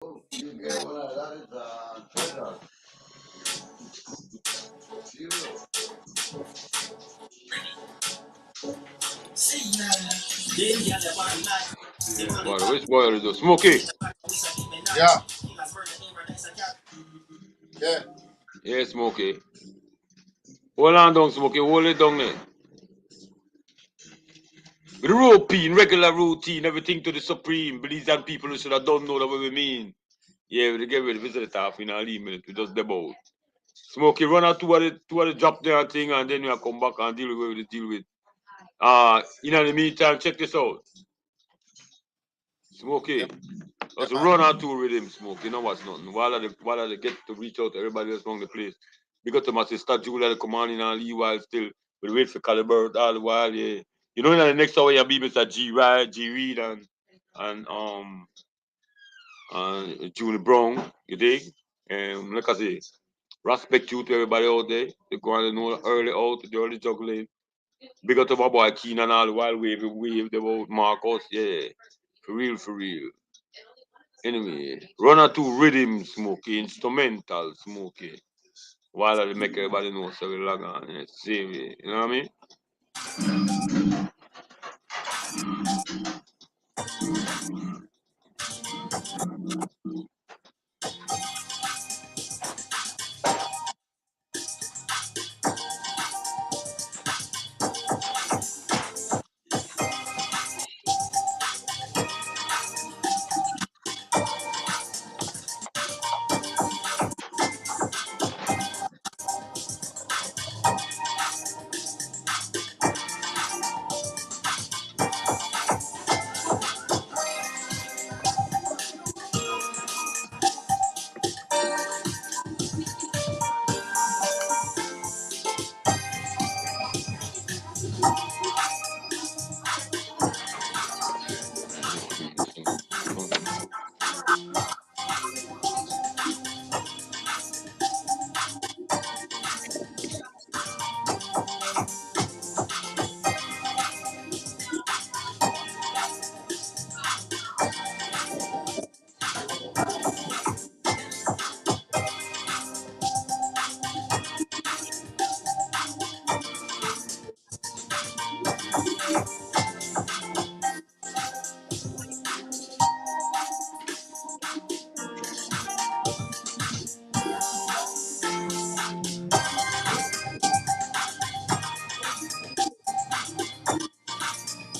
You get one of that is treasure. Boy, which boy is this? Smokey. Yeah, yeah. Yeah, Smokey. Hold on down, Smokey. Hold it down there. The routine, regular routine, everything to the supreme. Believe that people should have don't know what we mean. Yeah, we get rid of visit half in our email. We just debo. Smokey run out to the drop there thing and then we come back and deal with what we deal with. In the meantime, check this out. Smokey. Yep. Let's Yep, man. run out to rhythm, Smoke. You know what's nothing. While they get to reach out to everybody else around the place. Because to my sister Julia come on in and leave while still we wait for Caliber all the while, yeah. You know in the next hour you'll be Mr. G Ride, G Reed and Julie Brown, you dig? Like I say, respect you to everybody out there. They go on and know early out, the early juggling. Big up to my boy Keenan all the while wave about Marcus, yeah. For real, for real. Anyway, run out to rhythm smoky, instrumental smoky. While I make everybody know so we log on, yeah, save it. You know what I mean?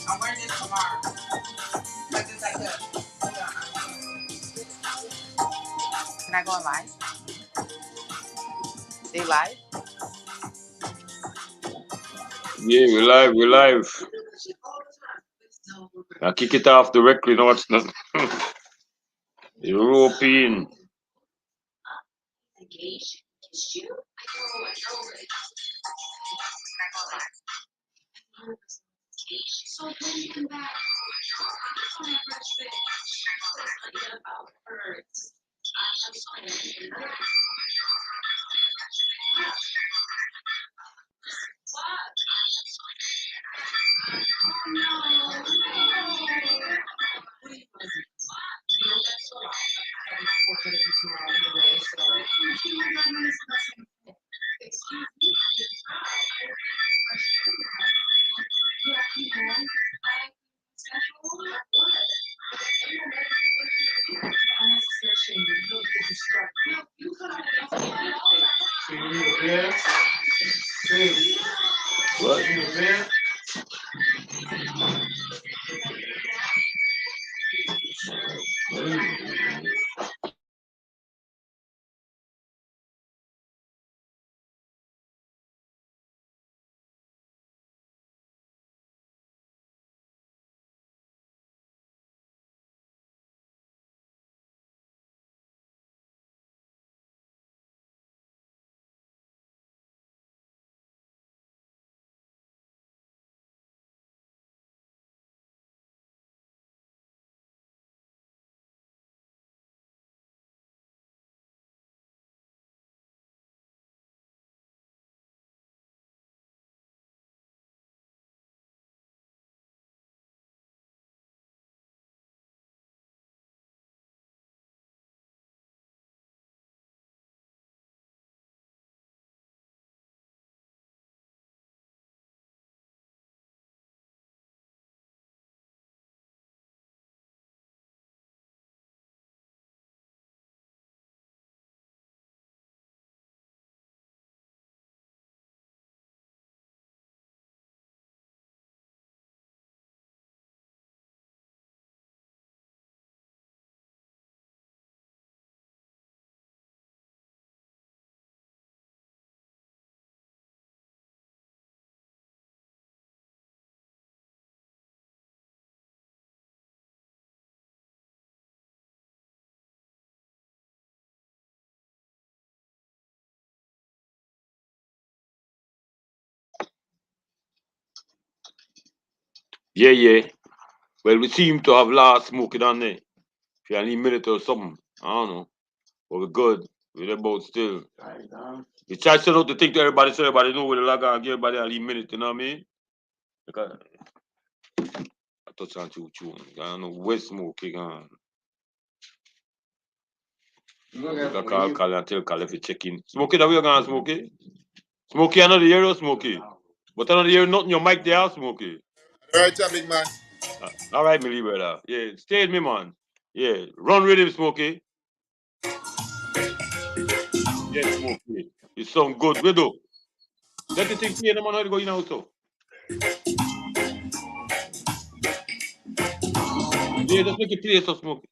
I'm wearing this tomorrow. But it's like this. Can I go on live? They live? Yeah, we live. Now kick it off directly, no it's not. European. What? Yeah, yeah. Well, we seem to have last smoking on there. If you need a minute or something, I don't know. But we're good. We're about still. Right down. We try to not to think to everybody so everybody know where the log and give everybody a little minute, you know what I mean? Because I touch on you. I don't know where smoking on. Look I at call you. Kali and tell Kali if you check in. Smokey, that way you going, Smokey? Smokey, another year or Smokey? But another year, nothing your mic there, Smokey. Right, yeah, big man. All right, me brother. Yeah, stay with me, man. Yeah, run with him, Smokey. Yes, Smokey. You sound good. We do. Let the thing play, the man, how to go in also. Yeah, just make it play so Smokey.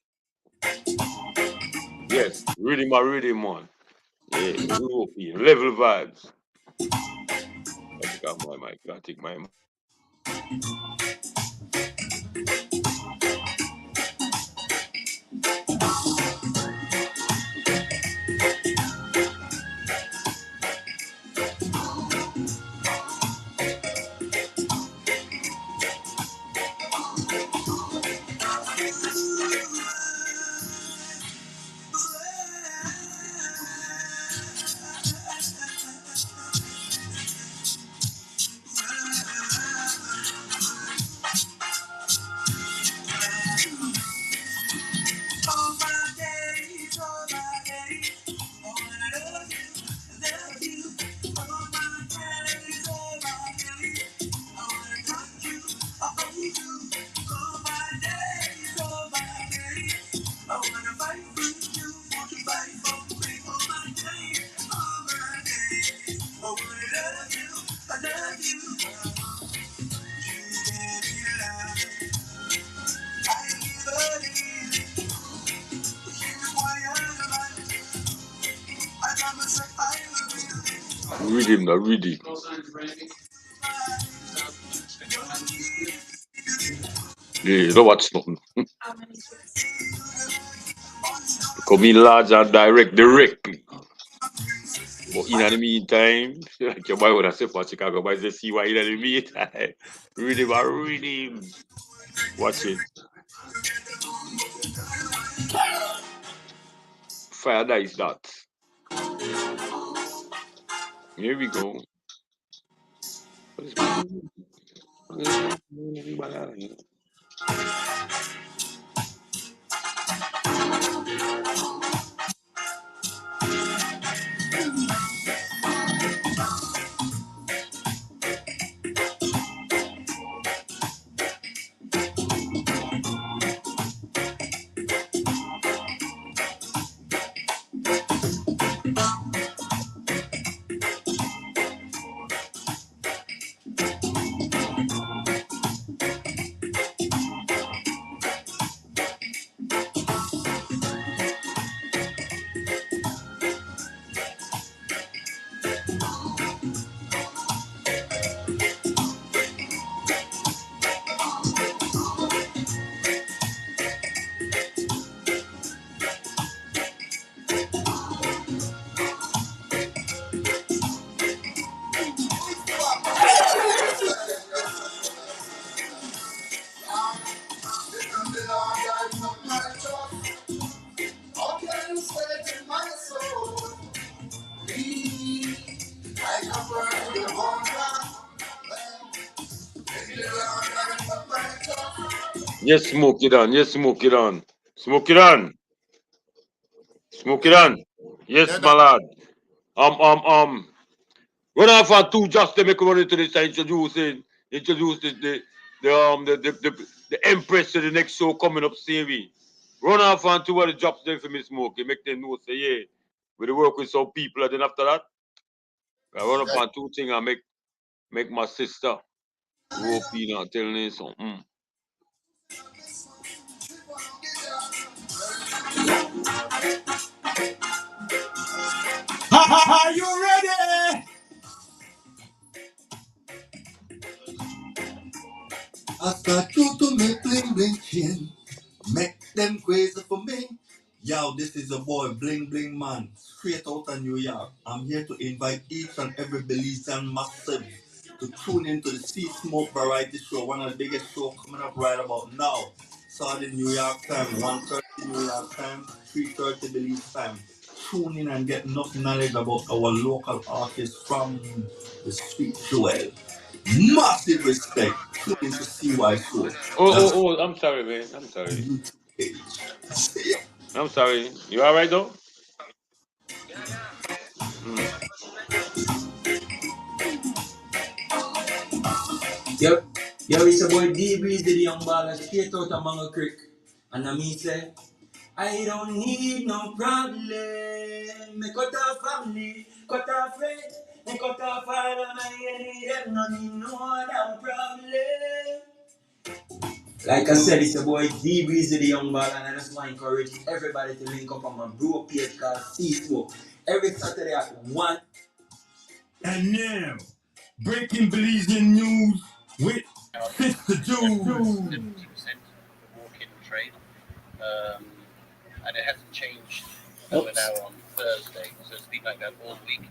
Yes, rhythm, man. Yeah, European level vibes. I think I'm my mic. I think my rhythm, the rhythm. Yeah, don't watch nothing. Come in large and directly. But in the meantime, like your boy would have said for Chicago, but just see why in the meantime. Rhythm. Watch it. Fire dice that. Here we go. What is Yes, smoke it on. Yes, smoke it on. Smoke it on. Smoke it on. Yes, Yeah, my that. lad. Run off on two just to make run into this and introduce the Empress to the next show coming up CV. Run off on two of the drops there for me smoke. Make them know say yeah. We work with some people and then after that, I run up Yeah. on two things and make my sister European telling her something. Are you ready? I start you to make bling chin. Make them crazy for me. Yo, this is a boy, Bling Man, straight out of New York. I'm here to invite each and every Belizean massive to tune into the Sea Smoke Variety Show, one of the biggest shows coming up right about now. Saw the New York time, 1:30 New York time, 3:30 Belize time. Tune in and get enough knowledge about our local artists from the street jewel. Massive respect. Tune into CY Show. Oh, I'm sorry, man. I'm sorry. YouTube page. I'm sorry. You all right, though? Yo, it's your boy D Breeze, the young baller, straight out of Mango Creek. And I mean say, I don't need no problem. Me cut off family, cut off friends, and cut off all of my enemies. Them no need no other problem. Like I said, it's your boy D Breeze, the young baller, and I just want to encourage everybody to link up on my bro page called Sea Smoke every Saturday at 1. And now, breaking Belizean news with Sister Jules. 70% of the walk-in trade, and it hasn't changed. We're now on Thursday, so it's been like that all week.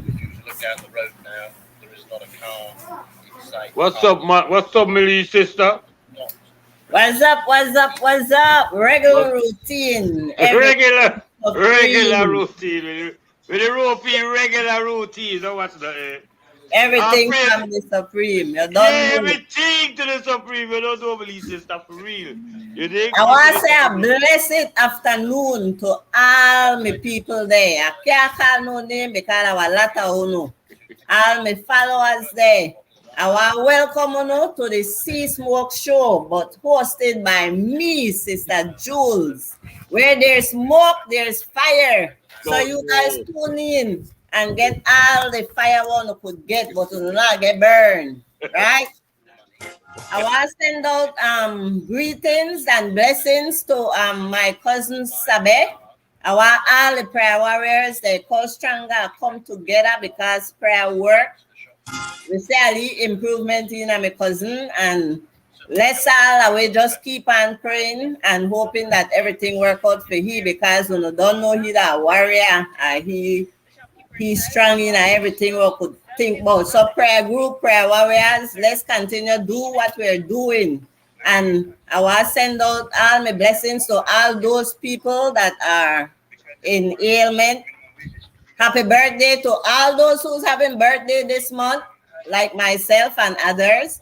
If you look down the road now, there is not a car in sight. What's up, Millie sister? What's up? Regular routine. Regular routine. With the routine, regular routine. So what's the Everything from the Supreme. You don't know. Everything to the Supreme. You don't know, Millie sister, for real. You think? I want to say a blessed afternoon to all my people there. I can't call no name because I have a lot of know. All my followers there. I want to welcome you to the Sea Smoke Show, but hosted by me, Sister Jules. Where there's smoke, there's fire. So you guys tune in and get all the fire one you could get, but you do not get burned, right? I want to send out greetings and blessings to my cousin Sabe. I want all the prayer warriors, they call stronger, come together because prayer work. We see a little improvement in my cousin, and let's all we just keep on praying and hoping that everything work out for he, because we don't know he that warrior, he's strong in everything we could think about. So prayer group, prayer warriors, let's continue do what we're doing. And I want to send out all my blessings to all those people that are in ailment. Happy birthday to all those who's having birthday this month, like myself and others.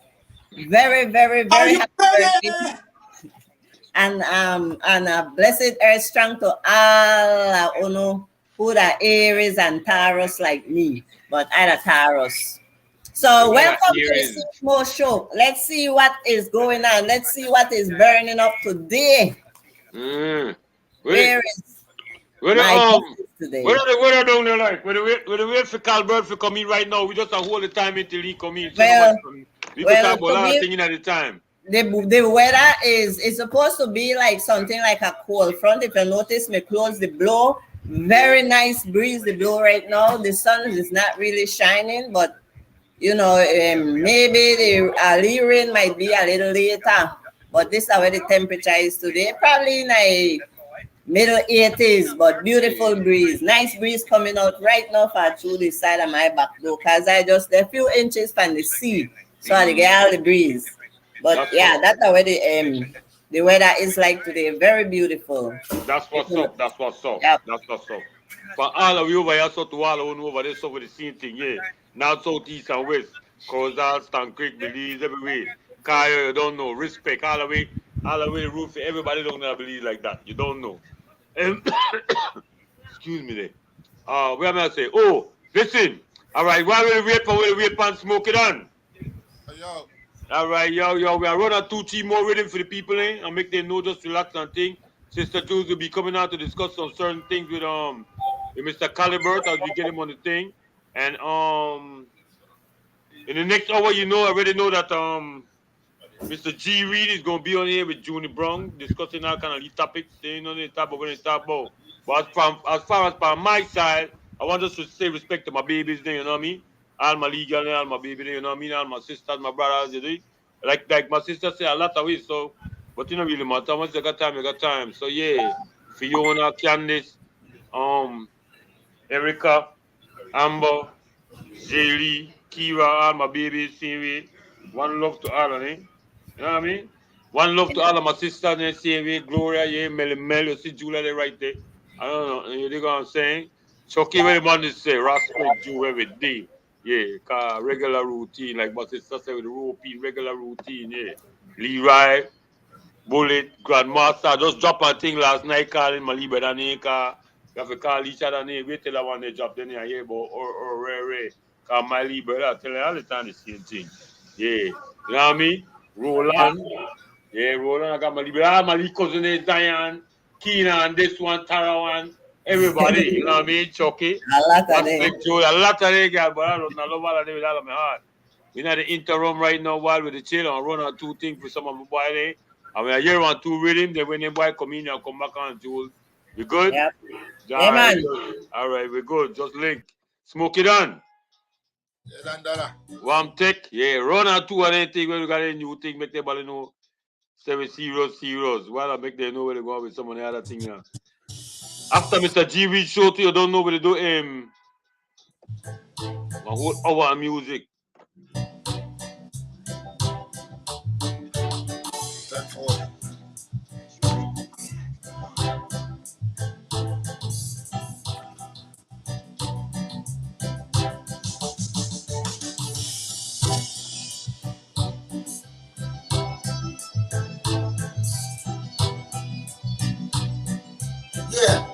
Very, very, very happy birthday. And a blessed earth strong to all who are Aries and Taurus like me, but I'm a Taurus. So welcome to the Sea Smoke Show. Let's see what is going on. Let's see what is burning up today. What are doing there like? We're wait for Calbert to come in right now. We just hold the time until he come in. We can talk about a lot of things at the time. The weather is supposed to be like something like a cold front. If you notice, me close the blow. Very nice breeze the blow right now. The sun is not really shining, but you know, maybe the early rain might be a little later. But this is where the temperature is today. Probably in a middle 80s, but beautiful breeze. Nice breeze coming out right now through the side of my back door, because I just a few inches from the sea, so I get all the breeze. But yeah, that's where the weather is like today. Very beautiful. That's what's up. That's what's up. Yep. That's what's up. For all of you over here, so to all of you over there, so for the same thing, yeah. North, south, east, and west. Kozal, Stan Creek, Belize, everywhere. Kaya, you don't know. Respect, all the way the roof. Everybody don't know Belize like that. You don't know. Excuse me there. What am I say? Oh, listen. All right, while we wait and smoke it on. Yo. All right, yo, we are running 2-3 more rhythm for the people, and make them know just relax and think. Sister Jules will be coming out to discuss some certain things with Mr. Calibert as we get him on the thing. And in the next hour, I already know that Mr. G Reed is gonna be on here with Junior Brown discussing all kind of topics, saying on the top about. But as far as my side, I want us to say respect to my babies, you know what I mean? All my legal, all my baby, you know what I mean? All my sisters, my brothers, you know? Like my sister say a lot of ways, so but it don't really matter. Once you got time. So yeah, Fiona, Candice, Erica, Amber, Jaylee, Kira, all my babies, same way. One love to all of them. You know what I mean? One love to all of my sisters, the same way. Gloria, yeah, Mel, you see Julia there right there. I don't know, you dig what I'm saying? Chucky, what the man is say, respect you every day. Yeah, cause regular routine, like my sister said with the routine, regular routine, yeah. Leroy, Bullet, Grandmaster, just drop a thing last night, calling my Libre than car. You have to call each other name, wait till I want to drop, then you hear about or Ray. Cause my Libre, I tell you all the time the same thing. Yeah, you know what I mean? Roland, yeah, Roland, I got my Libre, all my cousin is Zion, Keenan, this one, Tara one, everybody, you know what I mean? Chucky, A lot of them. Respect Joe, a lot of them, girl, but I don't know, love all of them with all of my heart. We're in the interim right now while with the chill and run on 2 things for some of my boy there. And when I hear 1, 2 rhythm, then when the boy come in and come back on Joel. We good? Yep. All Yeah, right, man. all right, we good. Just link. Smoke it on. Yeah, $1. One take. Yeah, run on 2 of them things when you got a new thing, make the ball know. 7 serious. While I make them know where they go with some of the other thing now. After Mr. G reach show to you, don't know where they do a whole hour of music. That's all. Yeah.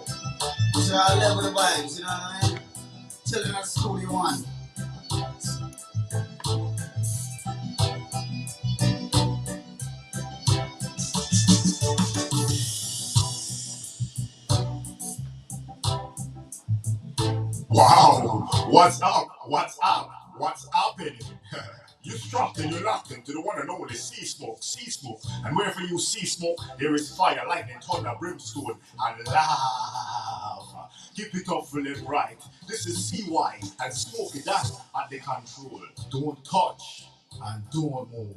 So I level the vibes, you know what I mean? Chilling at Studio One. Wow, what's up? What's up? What's happening? You strapped and you're locked into the one and only Sea Smoke. And wherever you see smoke, there is fire, lightning, thunder, brimstone, and lava. Keep it up full and bright. This is CY and Smoke it down at the control. Don't touch and don't move.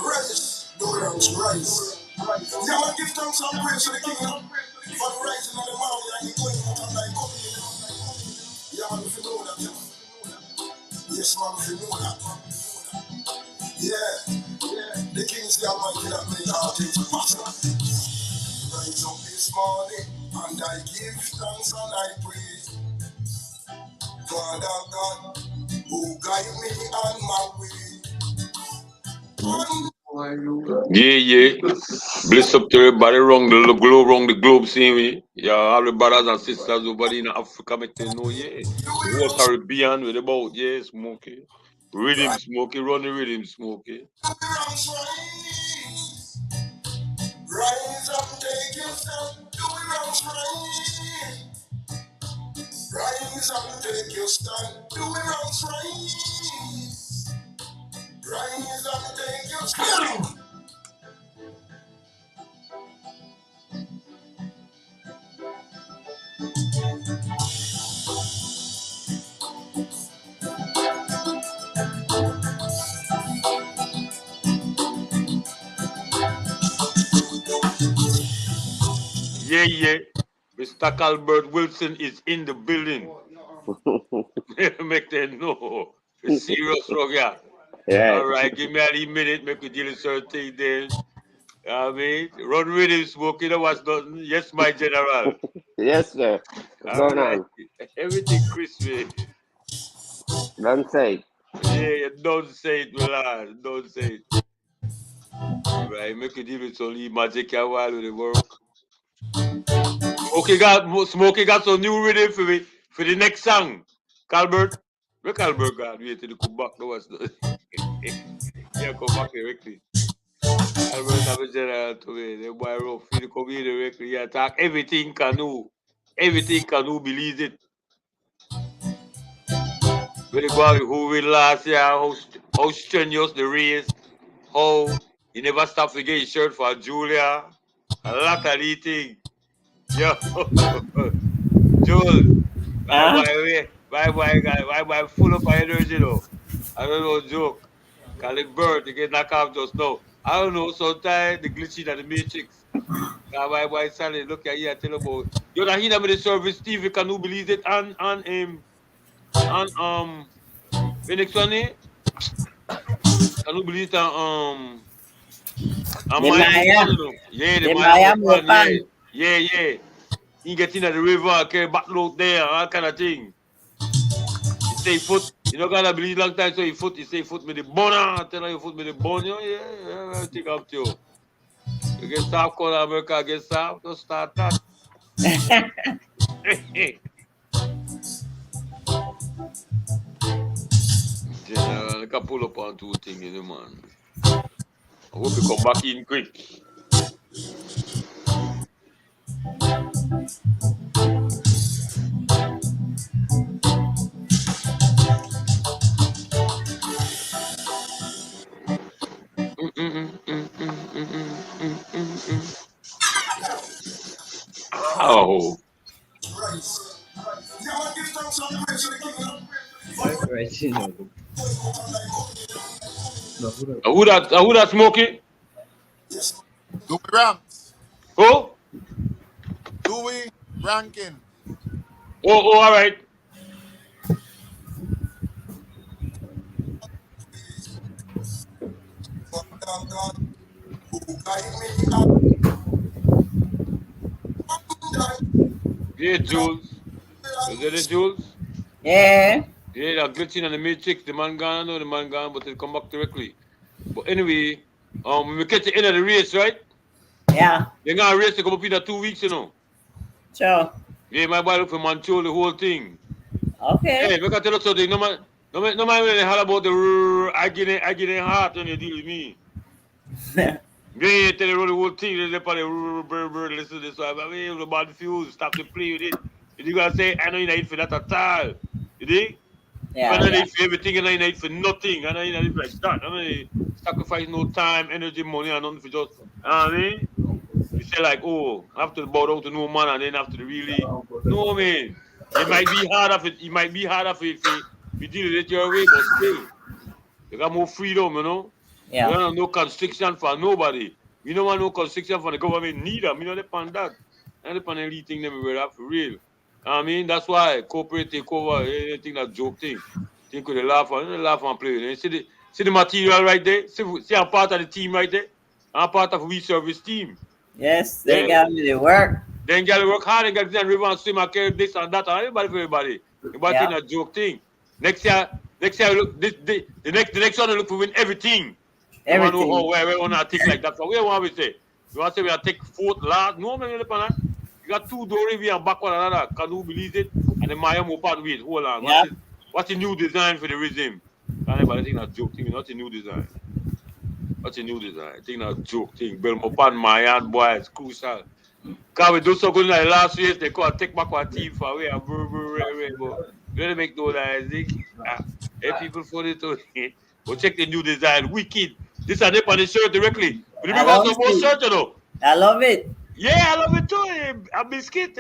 Rise, the world's rise. Yeah, man, give thanks and praise to the King for the rising of the morning and the going out of thy coming. Yeah, man, if you know that, yeah. Yes, man, if you know that. Yeah, the King is the Almighty that made all things possible. Rise up this morning and I give thanks and I praise Father God who guide me on my way. Yeah. Bless up to everybody around the globe, seeing me. Yeah, all the brothers and sisters over there in Africa, make them know, yeah. The whole Caribbean with about, yeah, Smokey. Rhythm Smokey, run the rhythm Smokey. Rise up, take your stand, do it right. Rise up, take your stand, do it right. Rise up, take your stand. Yeah. Mr. Albert Wilson is in the building. Make them know. It's serious rock, yeah. Yeah. All right, give me a minute, make we deal with certain things then. I mean, run rhythm Smokey, you know what's done? Yes, my general. Yes, sir. What's going on? Everything crispy. Don't say it. Yeah, don't say it, Milan. Don't say it. Right, make it even only magic a while with the work. Smokey got some new rhythm for me for the next song. Calbert. Where Calbert got? Wait till he come back. No, what's the yeah, come back directly. Calbert have a general to me. The boy rough. He come here directly. He attack everything canoe. Everything canoe believes it. When they go out who win last year, how how strenuous the race, how he never stopped to get his shirt for Julia. A lot of eating. Yo, Joel, why full of energy though? I don't know, joke. Calling Bird to get knocked out just now. I don't know, sometimes the glitching at the matrix. Why Sally look at you and tell about you know he never the service Steve, you can you believe it on the next one can you believe it on Maya. yeah, The Maya Mopan. yeah. He get in at the river, carry backload there, all kind of thing. He say foot, you know gotta believe long time, so he say foot me the boner, tell you foot me the bone, yeah, I think up to you. You get South Korea, America, get South, don't start that. I can pull up on two things, you know, man. I hope you come back in quick. Oh. Who that smoking? Dewey Ranks. Who? Dewey Rankin. Oh, all right. Yeah, Jules. Is that it, Jules? Yeah. Yeah, they're glitching on the matrix. The man gone, but they'll come back directly. But anyway, we catch the end of the race, right? Yeah. They're gonna race to come up in 2 weeks, you know. Sure. Yeah, my boy look for Manchol, the whole thing. Okay. Hey, make I tell you something. No man when they holler about the agony heart when you deal with me. They tell you the whole thing. They probably listen to this one. But we the bad fuse. Stop to play with it. You gotta say, I know you're not in for that at all. You dig? Yeah. I know you for everything and I know you for nothing. I know you're not like that. I know you sacrifice no time, energy, money, and nothing for just. I mean, you say like, oh, after the bow out to no man, and then after the really, no man. It might be harder if you deal with it your way, but still, you got more freedom, you know. Yeah. You don't have no constriction for nobody. We don't want no constriction for the government neither. We don't depend on that. I depend on anything them we have for real. I mean, that's why corporate take over anything that joke thing. Think they laugh and play. You see the material right there? See I'm part of the team right there? I'm part of we service team. Yes, they got me to work. Then gotta work hard and get river and swim and carry this and that and everybody for everybody. Everybody think a joke thing. Next year look the next one look for win everything. Everything. We know where we wanna think like that. So we want to say. You want to say we are take fourth last? No man, you got two doors we are back one another. Can you believe it? And the Maya Mopan wait, hold on. Yeah. What's the new design for the rhythm? Anybody think that joke thing? Not a new design. What's a new design? I think that joke thing. Bell Mopan Maya boy, it's crucial. Because we do so good in the last years, they call take back our team for away and but really make no that hey people for it to go check the new design. Wicked. This are they on the shirt directly. Will you bring out some more shirt, you know? I love it. Yeah, I love it too. A biscuit.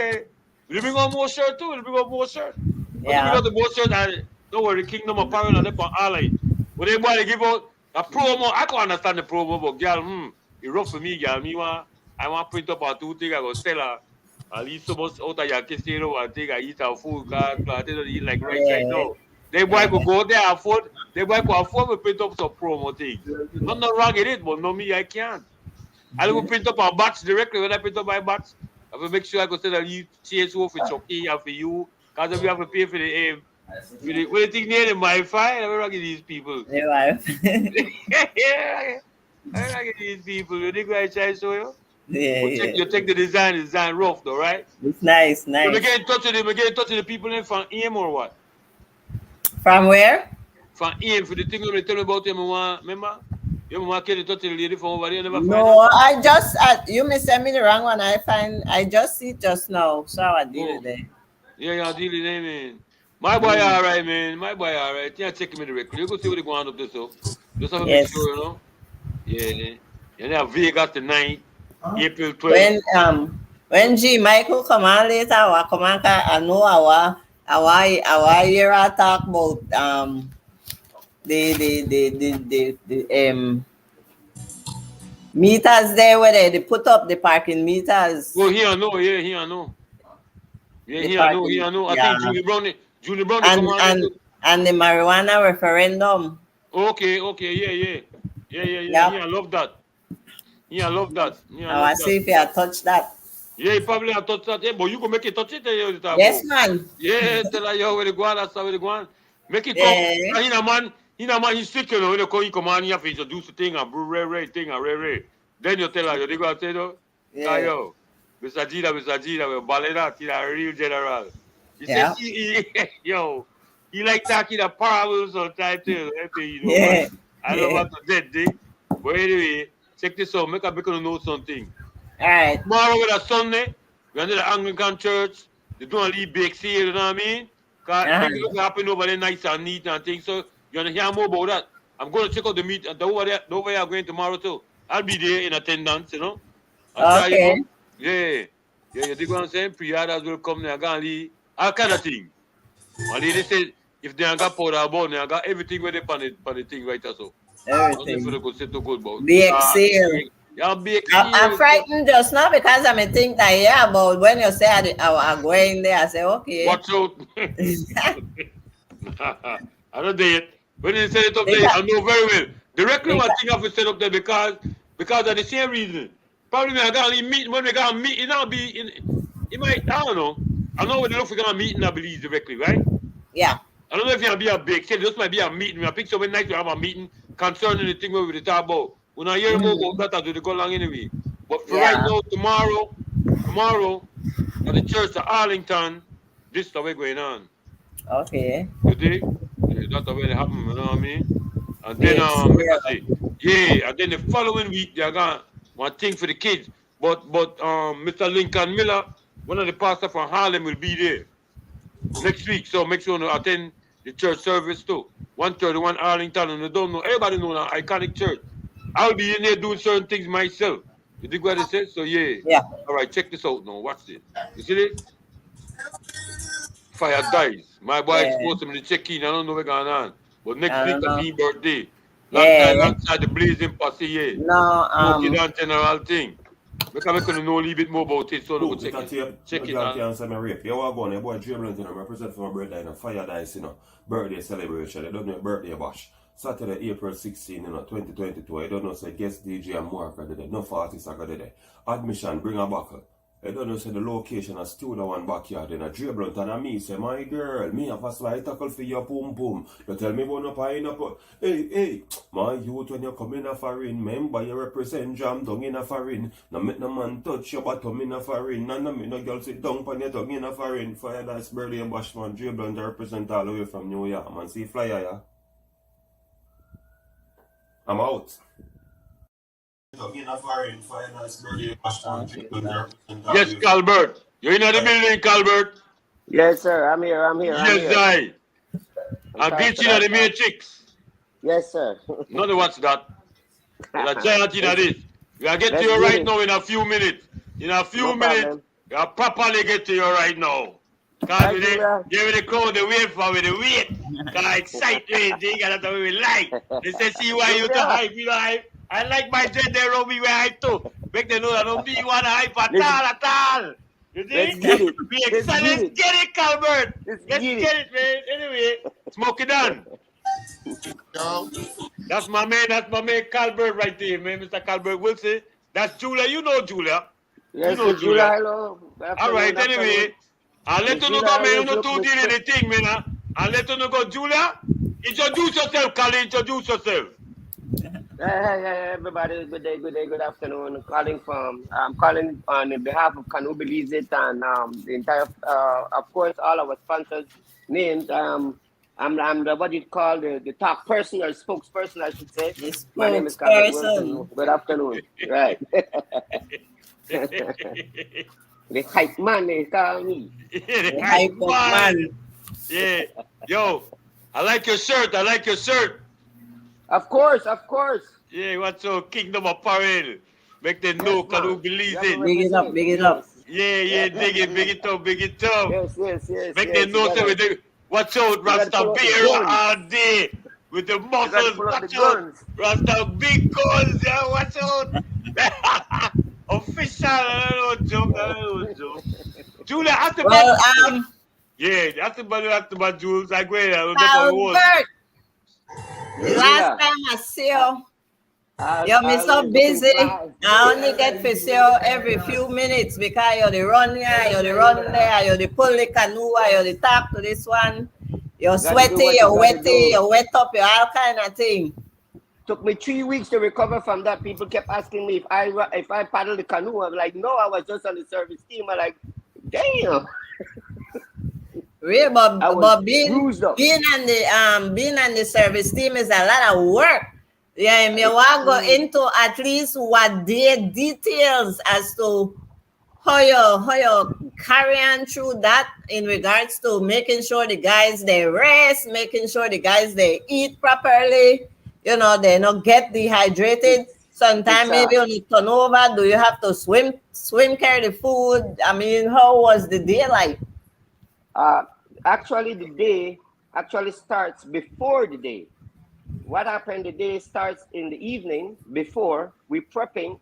Will you bring out more shirt too? Will you bring out more shirt? Yeah. Bring out the more shirt and don't worry, the Kingdom Apparel and they on Alley. When everybody give out a promo, I can understand the promo, but girl, it's rough for me, girl. I want to print up a two things, I go sell her. At least so much out of your casino and take I eat her food, I don't eat like right now. They boy could go there and afford, they boy could afford to print up some promo things. Nothing wrong in it, but no me, I can't. I will print up a batch directly when I print up my batch. I will make sure I go send a new CSO for Chucky and for you. Because we have to pay for the what do you think near my file? I will not get these people. Yeah. I will not get these people. You think I try to show you? Yeah, You take the design rough though, right? It's nice. We get in touch with the people in from AIM or what? From where? From AIM for the thing you tell me about him, remember? You want to get in touch with the lady from over there, never find No, I just you may send me the wrong one. I just see it just now. So I deal with it. Yeah, you deal with it, man. My boy alright, man. My boy alright. Yeah, check him in the record. You go see what they going up there, so. Just have to make Yes. sure, you know. Yeah. And then Vegas tonight, April 12th. When G Michael come on later, I come on. I know our year I talk about the meters there where they put up the parking meters. Oh, he I know. Yeah, he I know. Yeah, The he I know. parking, He I know. I yeah. think Julie Brown come on. And the marijuana referendum. Okay. Yeah. Yep. I love that. Yeah, I love that. Yeah, I see if you touch that. Yeah, you probably have touched that. Yeah, but you go make it touch it. Yes, man. Yeah, tell her yo where they go on, that's how they go on. Make it Yeah. come. He man, he's sick, you know. When you come on, you have to introduce the thing and brew rare thing and rare. Then you tell her, you go and say, no, yo, Mr. Gida, we're balling out, he's a real general. He said, yo, he like talking a parables sometimes too. You know, Yeah. I don't want to dead thing. But anyway, check this out, make a people know something. All right. Tomorrow with a Sunday, we're under the Anglican church. They're doing a little bake sale, you know what I mean? Because things look happen over there nice and neat and things. So you're going to hear more about that. I'm going to check out the meet over there I'm going tomorrow too. I'll be there in attendance, you know. Okay. Yeah, you dig what I'm saying? Pre-orders will come there, all kind of thing. And they said, if they ain't got powder about, they ain't got everything ready for the thing right there, so. Everything. Bake Bake sale. Yeah, bake I'm frightened just now because I think that about when you say I'm going there, I say, okay. Watch out. I don't dare it. When they set it up there, I know very well. Directly one thing I have to set up there because of the same reason. Probably when I got a meeting, when we got a meeting, it might, I don't know. I know when they look for a meeting, I believe directly, right? Yeah. I don't know if you'll be a big sale. This might be a meeting. I pick something nice to have a meeting concerning the thing where we talk about. When I hear more about that, they go along anyway. But for right now, tomorrow, at the church of Arlington, this is the way going on. Okay. You dig? Yeah, that's the way it happen, you know what I mean? And then, and then the following week, they got one thing for the kids. But Mr. Lincoln Miller, one of the pastors from Harlem, will be there next week. So make sure you attend the church service too. 131 Arlington, and you don't know, everybody know that iconic church. I'll be in there doing certain things myself. You dig what I said? So yeah. All right, check this out now. Watch this. You see it? Fire dies. My boy exposed me to check in. I don't know what's going on. But next week is my birthday. Long time the blazing posse, yeah. No, general thing. Because I know a little bit more about it, so we'll check it. You are going, your boy Dre Blunt, you know, represent for my birthday, and Fire Dice, you know, birthday celebration. I don't know birthday bash. Saturday, April 16, 2022. I don't know, say guest DJ and Mark are there. No artists are there. Admission, bring a buckle. I don't know, say the location is still the one backyard. And a Dre Blunt and me say, my girl, me have a slide tackle for your boom boom. You tell me one up, hey, my youth, when you come in a foreign, remember you represent jam down in a foreign. No make no man touch your bottom in a foreign. No make no girl sit down on your tongue in a foreign. Fire Dice birthday and bash, man. Dre Blunt represent all the way from New York, man. See flyer, yeah? I'm out. Yes, Calbert. You're in the building, Calbert. Yes, sir. I'm here. Yes, I. I'm glitching at the matrix. Yes, sir. Not what's that. The giant in this. We are getting to you right now in a few minutes. I'll properly get to you right now. Because give the crowd the wait for me, the wait. Because excitement, that's what we like. They say, see why you to hype, you know, hype. I like my gender Robbie where hype too. Make them know that don't be one hype at all. You think? Be excited. Let's get it, Calbert. Let's get it, man. Anyway, smoke it on. That's my man, Calbert right there, man. Mr. Calbert Wilson. That's Julia. You know Julia. Yes, you know Julia. Hello. All right, anyway. I'll let you know, man. You know, to deal with the thing, man. I'll let you know, Julia. Introduce yourself, Callie. Introduce yourself. Hey, everybody. Good day, good afternoon. I'm calling on behalf of Can Who Believes It and the entire, of course, all our sponsors' names. I'm what you call the top person or spokesperson, I should say. My name is Calvin Wilson. Good afternoon. Right. The hype man, they call me. The hype man. Yeah. Yo, I like your shirt. I like your shirt. Of course, of course. Yeah, what's your Kingdom Apparel? Make them Yes, know man. Kanu believes You have to it. Big it up, represent. big it up. Yes. Yeah, yeah, dig it, big it up, big it up. Yes, yes, yes, Make yes. them know You say gotta, with the watch out, you gotta Rasta pull out the beer guns. all day with the You gotta muscles. pull out the Watch out, guns. Rasta big guns. Yeah, watch out. Official, I don't joke, I don't joke. Julia, ask the Well, man. Yeah, ask the man, Jules. I go ahead, I don't know what Albert, Yes, last Julia. time I see you, I'll, you're me I'll so looking busy. fly. I only get to see you every few minutes because you're the run here, you're the run there, you're the pull the canoe, you're the talk to this one. You're Gotta do sweaty, what you you're gotta wetty, do. you're wet up, you're all kind of thing. Took me 3 weeks to recover from that. People kept asking me if I paddle the canoe. I'm like, no, I was just on the service team. I'm like, damn. Real, I was but being bruised up. being on the service team is a lot of work. Yeah, me want go into at least what their details as to how you carry on through that in regards to making sure the guys they rest, making sure the guys they eat properly, you know, they not get dehydrated. Sometimes maybe on the turnover, do you have to swim carry the food? I mean, how was the day like? Actually, the day actually starts before the day. What happened? The day starts in the evening before we prepping,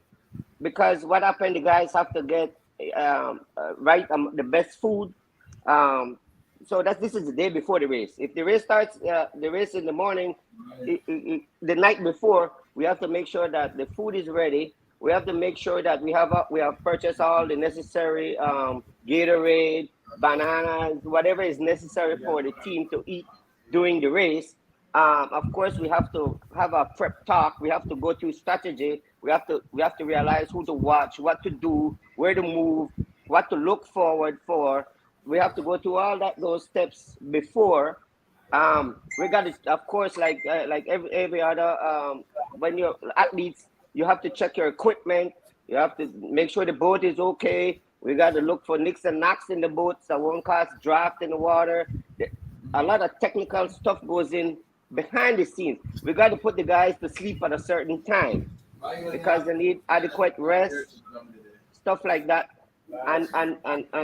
because what happened? The guys have to get the best food. So this is the day before the race. If the race starts, the race in the morning, the night before, we have to make sure that the food is ready. We have to make sure that we have purchased all the necessary Gatorade, bananas, whatever is necessary for the team to eat during the race. Of course, we have to have a prep talk. We have to go through strategy. We have to realize who to watch, what to do, where to move, what to look forward for. We have to go through all those steps before. We got to, of course, like every other when you're athletes, you have to check your equipment. You have to make sure the boat is okay. We got to look for nicks and knocks in the boats that won't cause draft in the water. A lot of technical stuff goes in behind the scenes. We got to put the guys to sleep at a certain time because they need adequate rest, stuff like that, and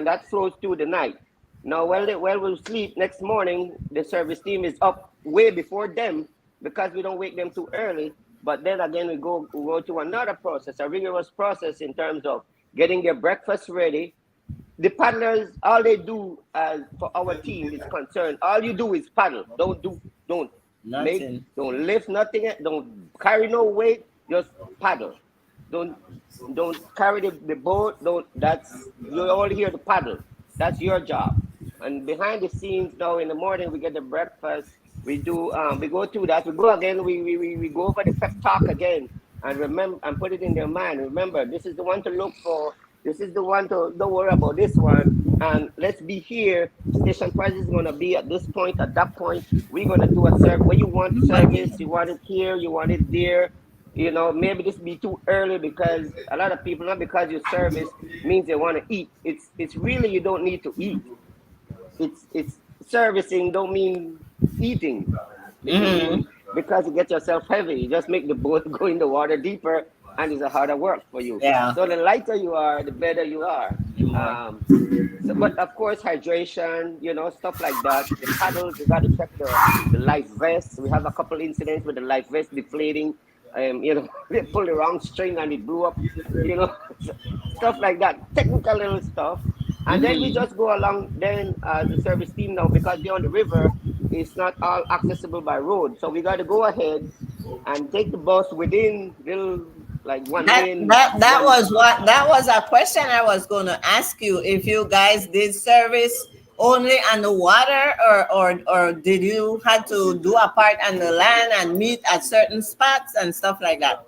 that flows through the night. Now, while we sleep, next morning the service team is up way before them because we don't wake them too early. But then again, we go to another process, a rigorous process in terms of getting their breakfast ready. The paddlers, all they do for our team is concerned, all you do is paddle. Don't lift nothing, don't carry no weight, just paddle. Don't carry the boat, you're all here to paddle. That's your job. And behind the scenes now in the morning we get the breakfast. We do we go through that. We go again, we go over the pep talk again and remember and put it in their mind. Remember, this is the one to look for. This is the one to don't worry about this one. And let's be here. Station price is gonna be at this point, at that point. We're gonna do a service. Where you want service, you want it here, you want it there. You know, maybe this be too early because a lot of people, not because your service means they want to eat. It's really you don't need to eat. It's servicing don't mean eating. Because you get yourself heavy. You just make the boat go in the water deeper and it's a harder work for you. Yeah. So the lighter you are, the better you are. But of course, hydration, stuff like that. The paddles, you got to check the life vest. We have a couple incidents with the life vest deflating. They pulled the wrong string and it blew up. Stuff like that. Technical little stuff. And then we just go along. Then the service team now, because they're on the river, it's not all accessible by road. So we got to go ahead and take the bus within little. Like that was a question I was going to ask you, if you guys did service only on the water or did you had to do a part on the land and meet at certain spots and stuff like that?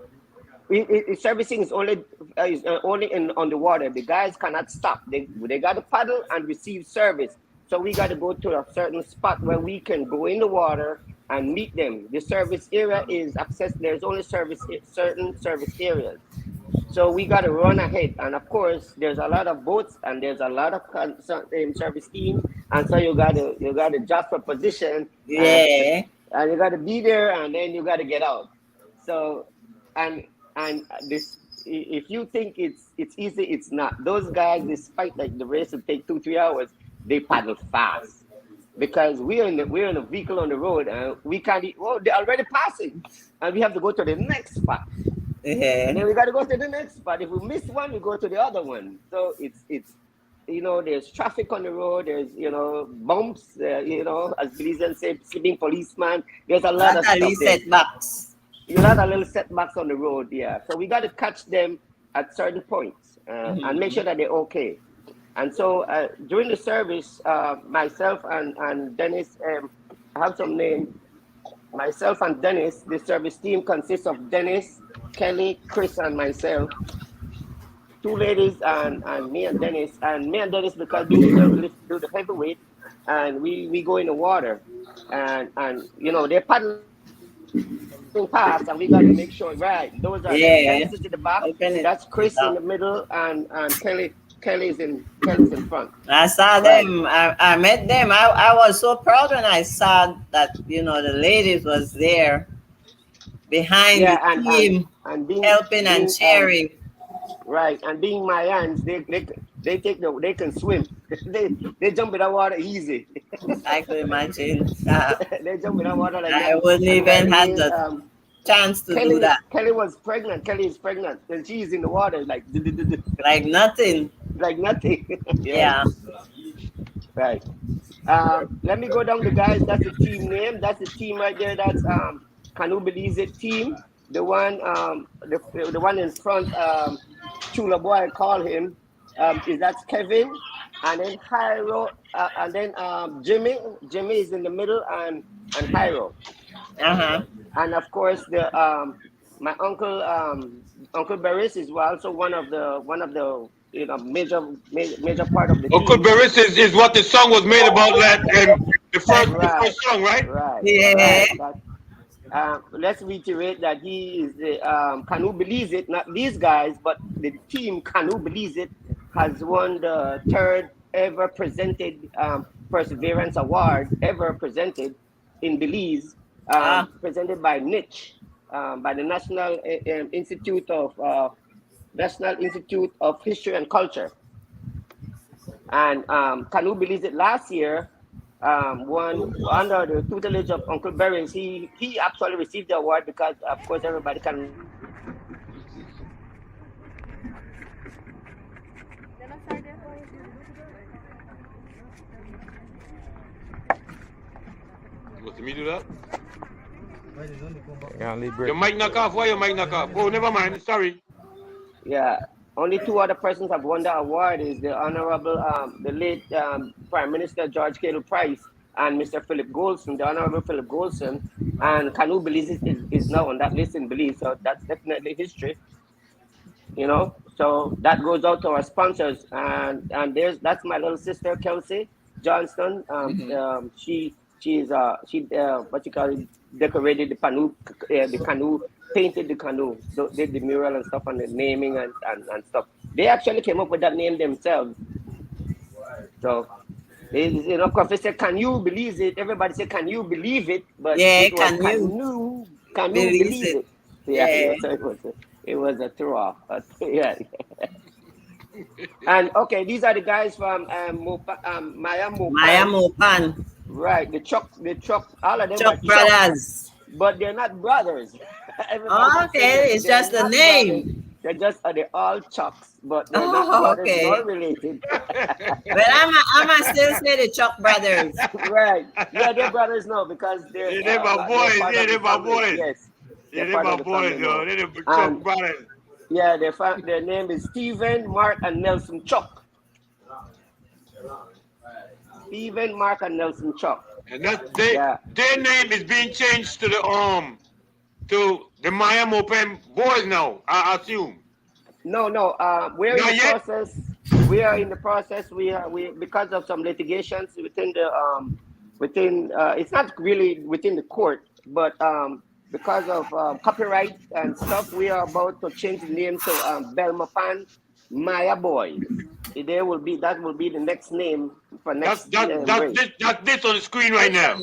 Servicing is only on the water. The guys cannot stop. They got to paddle and receive service. So we got to go to a certain spot where we can go in the water and meet them. The service area is accessed. There's only certain service areas. So we got to run ahead, and of course, there's a lot of boats and there's a lot of service team, and so you got to just for position, Yeah. and you got to be there, and then you got to get out. So, and this, if you think it's easy, it's not. Those guys, despite like the race will take 2-3 hours, they paddle fast because we're in a vehicle on the road and we can't. Well, they're already passing, and we have to go to the next spot. Yeah. And then we got to go to the next spot. If we miss one, we go to the other one. So it's there's traffic on the road. There's bumps. As Belizean said, sleeping policeman. There's a lot of stuff there. setbacks. A lot of little setbacks on the road. Yeah. So we got to catch them at certain points and make sure that they're okay. And so during the service, myself and Dennis, I have some name. Myself and Dennis, the service team consists of Dennis, Kelly, Chris, and myself. 2 ladies and me and Dennis. And me and Dennis, because we do the heavyweight, and we go in the water. And they're paddling past, and we got to make sure, right, those are Dennis is in the back, that's Chris in the middle, and Kelly's in front. I saw them. I met them. I was so proud when I saw that the ladies was there behind the team and helping and cheering. Right, and being my hands, they can swim. they jump in the water easy. I could imagine. They jump in the water like I that. wouldn't even have the chance to do that. Kelly was pregnant. Kelly is pregnant, and she's in the water like nothing. Like nothing. Yeah. Right. Let me go down the guys. That's the team name. That's the team right there. That's Canoe Belize team. The one the one in front, Chula boy, I call him. That's Kevin, and then Hyro, and then Jimmy. Jimmy is in the middle, and Hyro. And of course my uncle Uncle Barris is also one of the major part of the Uncle team. Barris is what the song was made about, the first song, right? Right. Yeah. Right. Let's reiterate that he is the Canoe Belize, not these guys, but the team Canoe Belize has won the 3rd ever presented Perseverance Award ever presented in Belize, presented by NICH, by the National Institute of History and Culture. And Canoe Belize last year won under the tutelage of Uncle Barris. He actually received the award because, of course, everybody can. Let me do that. Your mic knock off. Why your mic knock off? Oh, never mind. Sorry. Yeah, only 2 other persons have won the award. Is the Honorable, the late Prime Minister George Cato Price and Mr. Philip Goldson, the Honorable Philip Goldson, and Canoe Belize is now on that list in Belize. So that's definitely history. So that goes out to our sponsors, and that's my little sister Kelsey Johnston. She's what you call it, decorated the canoe, painted the canoe, so did the mural and stuff and the naming and stuff. They actually came up with that name themselves. So because they said, "Can you believe it?" Everybody said, "Can you believe it?" But can you believe it? Yeah. So it was a throw off. Yeah. And okay, these are the guys from Maya Mopan. Right, the Chuck, all of them Chuck brothers. But they're not brothers. Okay, it's just a name. Brothers. They're all Chucks, but they're not brothers, nor related. But I'm still say the Chuck brothers. Right. Yeah, they're brothers now because they're my boys. They're my boys. Yes. They're my boys, yo. They're the Chuck brothers. Yeah, their name is Stephen, Mark, and Nelson Chuck. Stephen, Mark, and Nelson Chuck. And their name is being changed to the Miami Open boys now, I assume. No. We're in the process. We are in the process. We because of some litigations within the it's not really within the court, but because of copyright and stuff, we are about to change the name to Belmopan Maya Boys. That will be the next name for next race. That's this on the screen right now.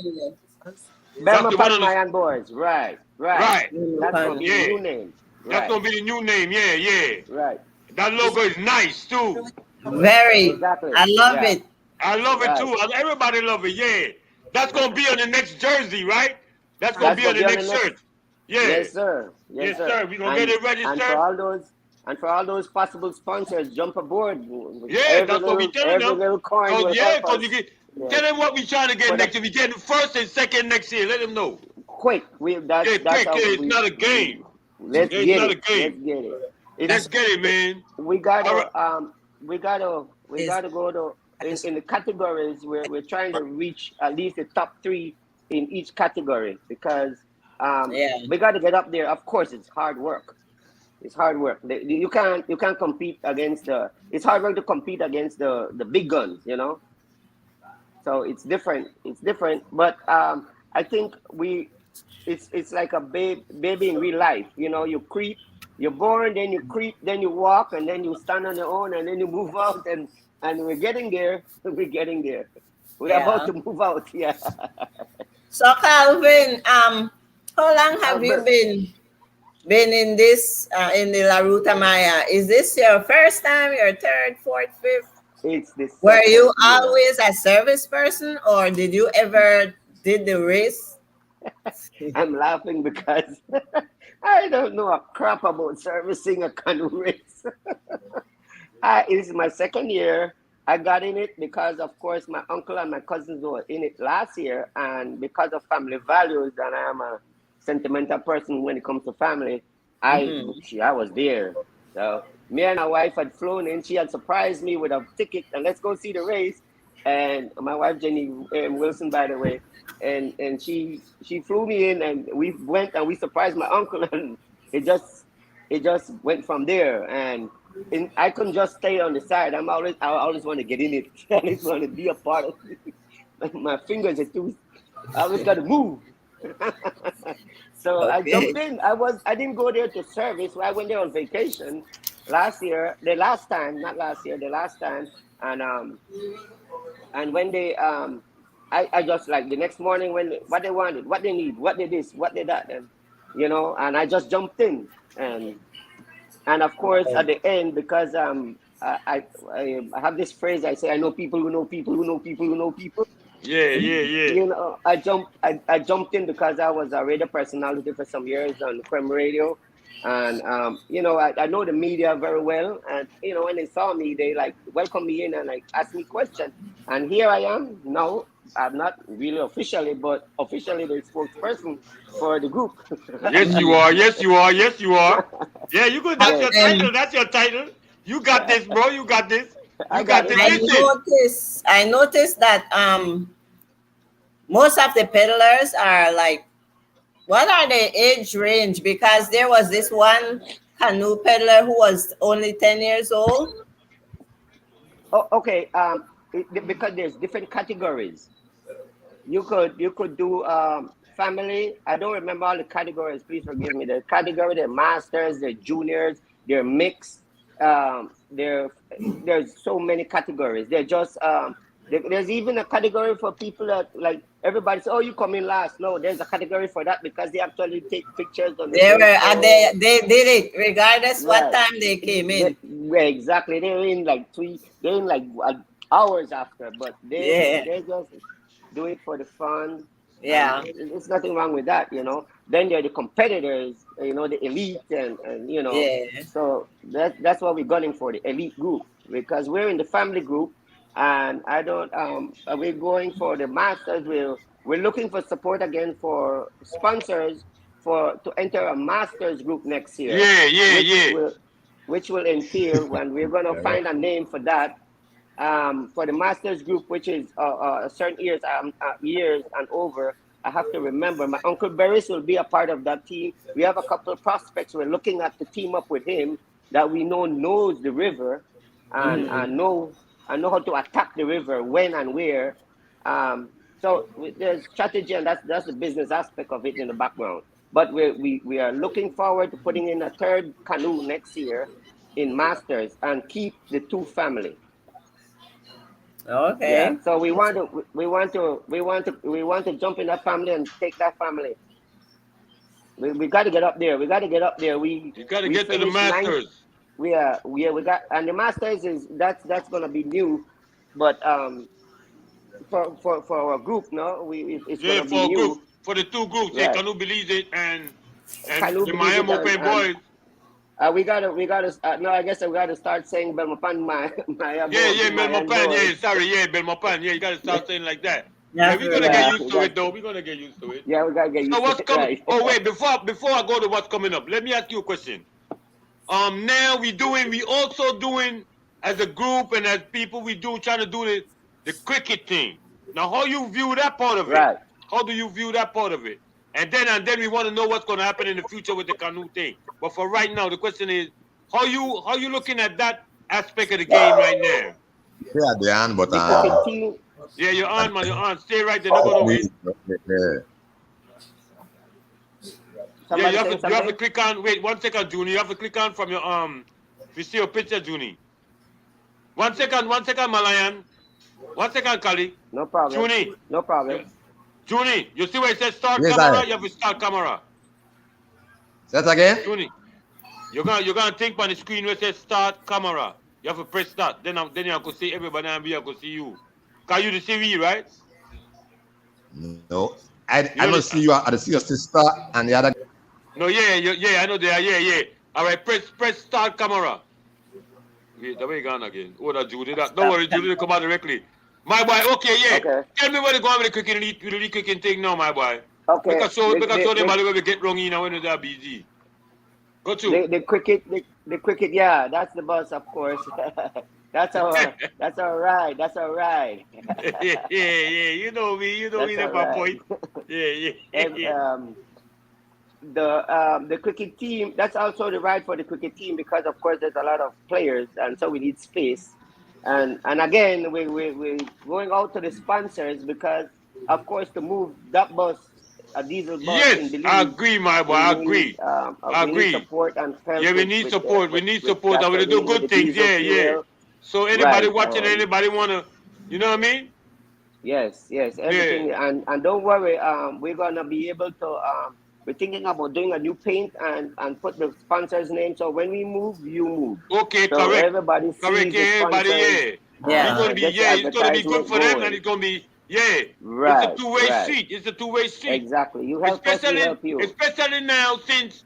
Belmopan Mayan Boys, right. Right. That's gonna be the new name. That's gonna be the new name. Yeah. Right. That logo is nice too. Very. Exactly. I love it. I love it too. Everybody love it. Yeah. That's gonna be on the next jersey, right? That's gonna be on the next shirt. Yeah. Yes, sir. Yes, sir. We're gonna get it registered. And for all those possible sponsors, jump aboard. Yeah, that's what we telling them. Little coin will help us. Tell them what we trying to get next year. We getting first and second next year. Let them know. Quick. That's it's not a game. Let's get it. Let's get it, man. We gotta go to in the categories where we're trying to reach at least the top 3 in each category, because we got to get up there. Of course, it's hard work. You can't compete against it's hard work to compete against the big guns, you know. So it's different. But I think it's like a baby in real life. You know, you're born, then you creep, then you walk, and then you stand on your own, and then you move out, and we're getting there. We're about to move out. Yeah. So Calvin, how long have you been in this in the La Ruta Maya? Is this your first time, your third, fourth, fifth? It's this. Were you always a service person, or did you ever did the race? I'm laughing because I don't know a crap about servicing a canoe race. It's my second year. I got in it because, of course, my uncle and my cousins were in it last year, and because of family values, and I am a sentimental person when it comes to family, I was there. So me and my wife had flown in. She had surprised me with a ticket, and let's go see the race. And my wife Jenny Wilson, by the way, and she flew me in, and we went and we surprised my uncle, and it just went from there. And I couldn't just stay on the side. I always want to get in it. I always want to be a part of it. My fingers are too. I always got to move. So I jumped in. I didn't go there to service. I went there on vacation the last time, and when they I just like the next morning when what they wanted, what they need, what they this, what they that, and you know, and I just jumped in, and of course at the end, because I have this phrase I say, I know people who know people who know people who know people. Yeah. You know, I jumped in because I was a radio personality for some years on Creme Radio, and you know, I know the media very well, and you know, when they saw me, they like welcomed me in and like asked me questions, and here I am now. I'm not really officially, but officially the spokesperson for the group. Yes, you are. Yeah, you good. That's your title. That's your title. You got this, bro. You got this. I noticed that most of the peddlers are like, what are the age range? Because there was this one canoe peddler who was only 10 years old. Oh, okay. Because there's different categories. You could do family. I don't remember all the categories. Please forgive me. The category, the masters, the juniors, they're mixed. There's so many categories. They're just there's even a category for people that like everybody says, oh, you come in last. No, there's a category for that because they actually take pictures on the they did it regardless what time they came in. Exactly. They're in like hours after, but they just do it for the fun. Yeah, there's nothing wrong with that, you know. Then there are the competitors, you know, the elite, and you know. Yeah. So that's what we're gunning for, the elite group, because we're in the family group, and I don't. We're going for the masters. We're looking for support again for sponsors to enter a masters group next year. Which will entail when we're gonna find a name for that. For the masters group, which is certain years and over, I have to remember my Uncle Beres will be a part of that team. We have a couple of prospects we're looking at to team up with him that we know knows the river and know how to attack the river when and where. So there's strategy, and that's the business aspect of it in the background. but we are looking forward to putting in a third canoe next year in Masters and keep the two family. Okay. Yeah. So we want to jump in that family and take that family. We got to get up there. We got to get up there. You got to we get to the finished ninth. Masters. We got, and the Masters is that's gonna be new, but for our group, no, it's Yeah, gonna be for a new. group, for the two groups, yeah, Right. Canoe Belize It and Canoe the Belize Miami It Open Boys. we gotta no, I guess we gotta start saying Belmopan my Yeah, Belmopan, yeah, sorry, yeah, Belmopan, yeah, you gotta start saying like that. Yeah, Yeah, we're gonna get used to it though. We're gonna get used to it. Yeah, we gotta get used So to what's it. coming? Right. Oh wait, before I go to what's coming up, let me ask you a question. Now we also doing as a group and as people trying to do the cricket thing. Now how you view that part of it? Right. How do you view that part of it? And then we want to know what's gonna happen in the future with the canoe thing. But for right now, the question is how you looking at that aspect of the game right now? Yeah, they on, but The cricket team. Yeah, you're on, man. You're on. Stay right there. Don't go nowhere. yeah. Yeah, Somebody you saying have to something? click on. Wait, 1 second, Junie. You have to click on from your We see your picture, Junie. 1 second, Malayan. 1 second, Kali. No problem. Junie. No problem. Junie, you see where it says start Yes, camera? I- You have to start camera. Say that again? Junie, you're gonna think on the screen where it says start camera. You have to press start. Then you could see everybody and I could see you. Can you see me, right? No. I don't see you. I see your sister and the other. No, yeah, I know they are. Yeah. All right, press start camera. Wait, the way gone again. Oh, that Judy. Don't worry, Judy will come out directly. My boy, okay, yeah. Okay. Tell me where they go on with the cooking thing now, my boy. Okay. Because show them where we get wrong in when they're busy. Go to. The cricket, yeah, that's the bus, of course. that's all right. yeah. You know me. That's my point. Yeah. And the cricket team, that's also the ride for the cricket team because of course there's a lot of players and so we need space. And again we're going out to the sponsors because of course to move that bus, a diesel bus in Yes, Belize, I agree, my boy. I we agree. need, I we agree. need support and help. Yeah, we need support. We need support. And we do gasoline, good with the things. diesel Yeah. fuel. So anybody Right, watching, anybody wanna, you know what I mean? Yes, everything, and don't worry, we're gonna be able to. We're thinking about doing a new paint and put the sponsor's name. So when we move, you move. Okay, So correct. everybody sees Correct, the yeah, everybody, sponsors. Yeah. It's gonna be, Gets it's gonna be good for them, advertisement and it's gonna be, it's Right, a two-way right. street. It's a two-way street. Exactly. You help us, we help you. Especially now since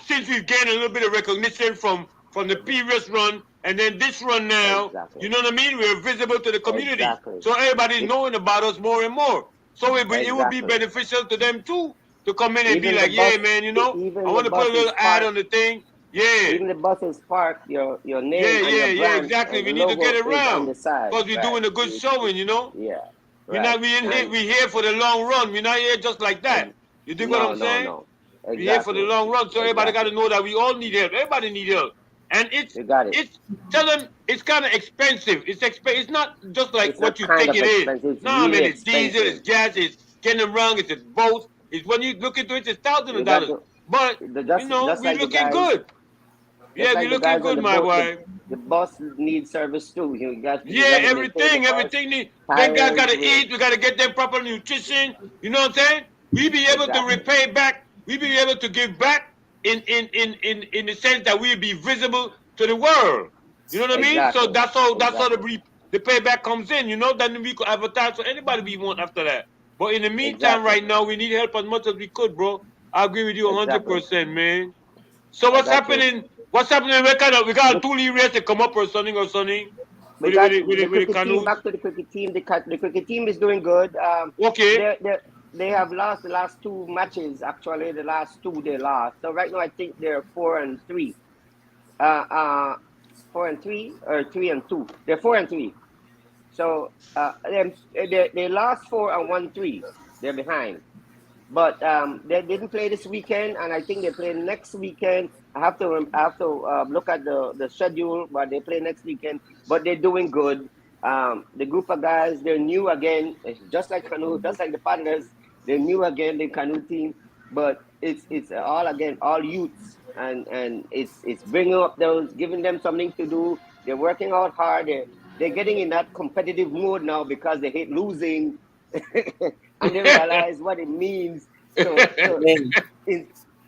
we've gained a little bit of recognition from the previous run and then this run now. Exactly. You know what I mean? We're visible to the community, Exactly. so everybody's knowing about us more and more. So it would be Exactly. beneficial to them too to come in and Even be the like, yeah, bus- man, you know, even I want the to put a bus little is ad parked. on the thing. Yeah. Even the buses parked, your name and Yeah, your brand exactly. and We the need to logo get is on around the side. because we're doing a good showing, you know. Yeah. We're right. we're here for the long run. We're not here just like that. You dig what I'm saying? No. We're here for the long run, so everybody got to know that we all need help. Everybody need help, and You got it. tell them it's kind of expensive. It's not just like It's what not you kind think of it is. expensive, it's No, man, really it's diesel, it's expensive. gas, it's getting them wrong, it's both. It's when you look into it, it's thousands You of got dollars. to- But just you know, like we're the looking guys- good. Yeah, Just we're like the looking guys on good, the my boat, boy. The bus needs service too. You got you Yeah, gotta maintain everything the bus. need. Them guys gotta Tires, eat. We gotta get them proper nutrition. You know what I'm saying? We be able to Exactly. repay back. We be able to give back in the sense that we be visible to the world. You know what I mean? So Exactly. that's how Exactly. the payback comes in. You know, then we could advertise for anybody we want after that. But in the meantime, Exactly. right now, we need help as much as we could, bro. I agree with you 100%, man. So I what's got you. happening? What's happening? We got a two-lead race to come up or something. We got With the the cricket team. canoes. Back to the cricket team. The cricket team is doing good. Okay. They have lost the last two matches. Actually, the last two they lost. So right now, I think they're 4-3. 4-3 or 3-2. They're 4-3. So they lost 4 and won 3. They're behind. But they didn't play this weekend, and I think they play next weekend. I have to look at the schedule, but they play next weekend. But they're doing good. The group of guys, they're new again. It's just like canoe, just like the partners. They're new again, the canoe team. but it's all again all youths, and it's bringing up those, giving them something to do. They're working out hard. They're getting in that competitive mode now because they hate losing, and they realize what it means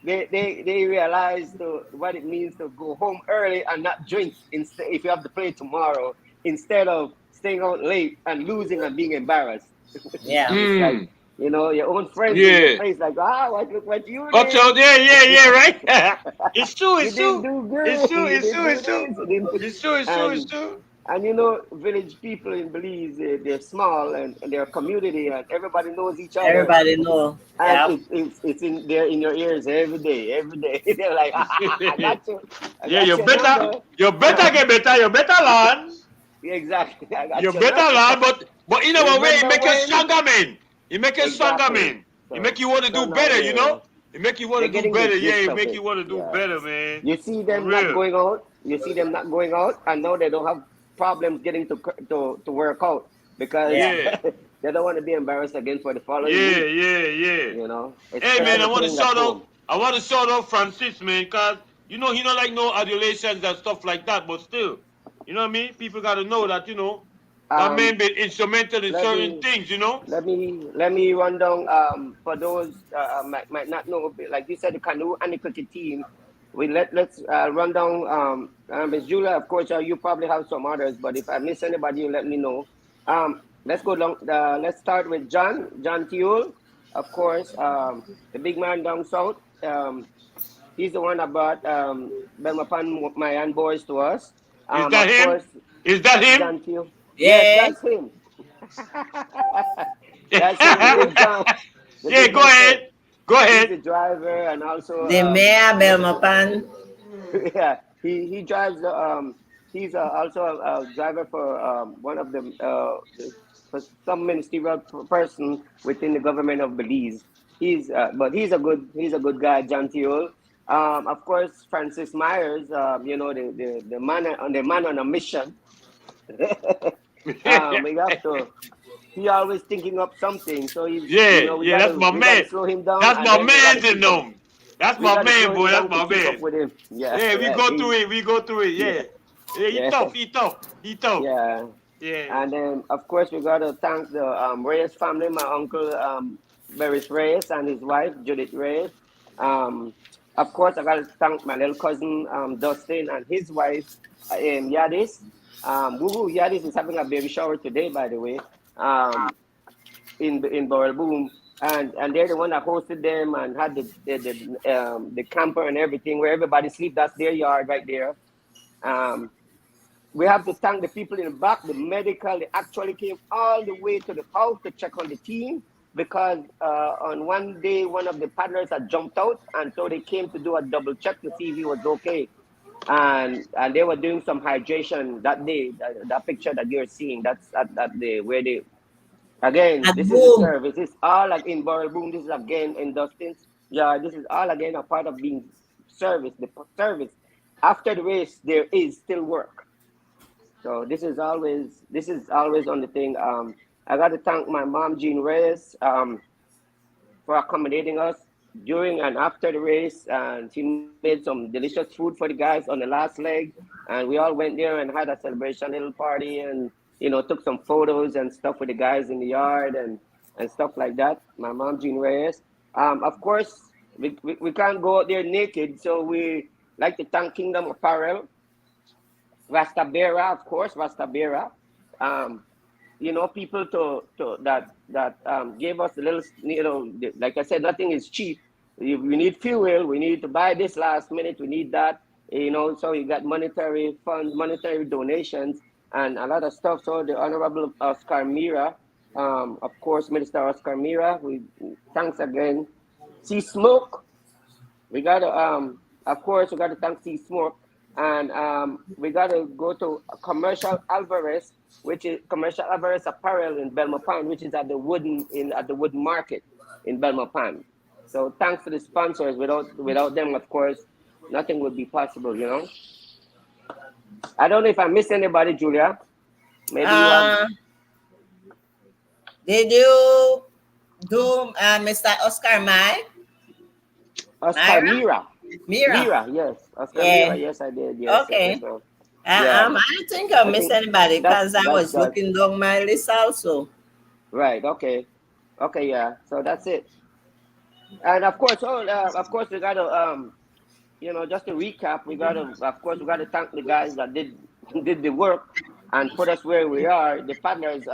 they realize what it means to go home early and not drink instead if you have to play tomorrow, instead of staying out late and losing and being embarrassed. Yeah. It's like, you know, your own friends in your face, like, look what you did. Watch out, yeah, right. It's true, You it's true. didn't do good. It's true, You it's didn't true, do it's true. this, you didn't do- It's true, it's true, it's true. And you know, village people in Belize, they're small and they're a community, and everybody knows each other. Everybody know. And it's in there in your ears every day. They're like, I got you. Yeah, you better get better, you better learn. Exactly. I got You your better number. learn, but in our way, it Remember make you when? stronger, man. It make you stronger, Exactly. man. So, It make you want to do so now better, you they're- know? It make you want to they're do getting the better. Yeah, gist it of make it. you want to do Yeah. better, man. You see them For not real. going out. You see them not going out, and now they don't have problems getting to work out because Yeah. they don't want to be embarrassed again for the following Yeah, week. yeah. You know. It's Hey, man, I want to everything shout at out. home. I want to shout out Francis, man, cause you know he don't like no adulations and stuff like that, but still, you know what I mean? People got to know that, you know, that man been instrumental in let certain me- things, you know. Let me run down for those might not know, like you said, the canoe and the cricket team. Let's run down. Ms. Julia, of course, you probably have some others, but if I miss anybody, you let me know. Let's go down. Let's start with John Teule, of course, the big man down south. He's the one that brought Belmopan Mayan boys to us. Is that of him? course, Is that him? John Teule. Yeah. Yes, that's him. That's him, Big John. The Yeah, big go man. ahead. Go He's ahead. the driver and also The mayor, Belmopan. yeah, he drives the he's also a driver for one of the for some ministerial person within the government of Belize. But he's a good guy, John Teule. Of course, Francis Myers, you know, the man on a mission. We have to. He always thinking up something, so he's Yeah, you know, we yeah, gotta, that's my we gotta man. slow him down. That's and my then we gotta man, you keep up. know. That's We my gotta man, slow him boy. down That's my to keep man. up with him. Yeah, Yeah, we go through it. We go through it. Yeah. Yeah, he Yeah. tough. He tough. Yeah. Yeah. And then, of course, we got to thank the Reyes family, my uncle Beres Reyes and his wife, Judith Reyes. Of course, I got to thank my little cousin, Dustin, and his wife, Yadis. Yadis is having a baby shower today, by the way, in Boral Boom. And they're the one that hosted them and had the camper and everything where everybody sleep. That's their yard right there. We have to thank the people in the back, the medical. They actually came all the way to the house to check on the team because on one day, one of the paddlers had jumped out. And so they came to do a double check to see if he was okay. And they were doing some hydration that day. That picture that you're seeing, that's at the where they, again, At this Boom. is the service. This is all like in Boral Boom. This is again in Dustin's. Yeah, this is all again a part of being service. The service. After the race, there is still work. So this is always on the thing. I got to thank my mom, Jean Reyes, for accommodating us during and after the race. And she made some delicious food for the guys on the last leg. And we all went there and had a celebration, little party, and you know, took some photos and stuff with the guys in the yard and stuff like that. My mom, Jean Reyes. Of course, we can't go out there naked, so we like to thank Kingdom Apparel. Rasta Bera, of course, Rasta Bera. You know, people that gave us a little, you know, like I said, nothing is cheap. We need fuel. We need to buy this last minute. We need that, you know. So you got monetary funds, monetary donations, and a lot of stuff. So the Honorable Oscar Mira, of course, Minister Oscar Mira. Thanks again. See Smoke. We got to, of course, we got to thank See Smoke. And we got to go to Commercial Alvarez, which is Commercial Alvarez Apparel in Belmopan, which is at the wooden market in Belmopan. So thanks to the sponsors. Without them, of course, nothing would be possible. You know. I don't know if I missed anybody, Julia. Maybe you have. Did you do Mr. Oscar Mai? Oscar Myra? Mira. Mira. Mira, yes. Oscar Yeah. Mira, yes, I did. Yes. Okay. So, I don't think I I missed think anybody because I was that's looking down my list also. right. Okay. Okay, yeah. So that's it. And of course, we gotta just to recap, we gotta thank the guys that did did the work and put us where we are. The partners,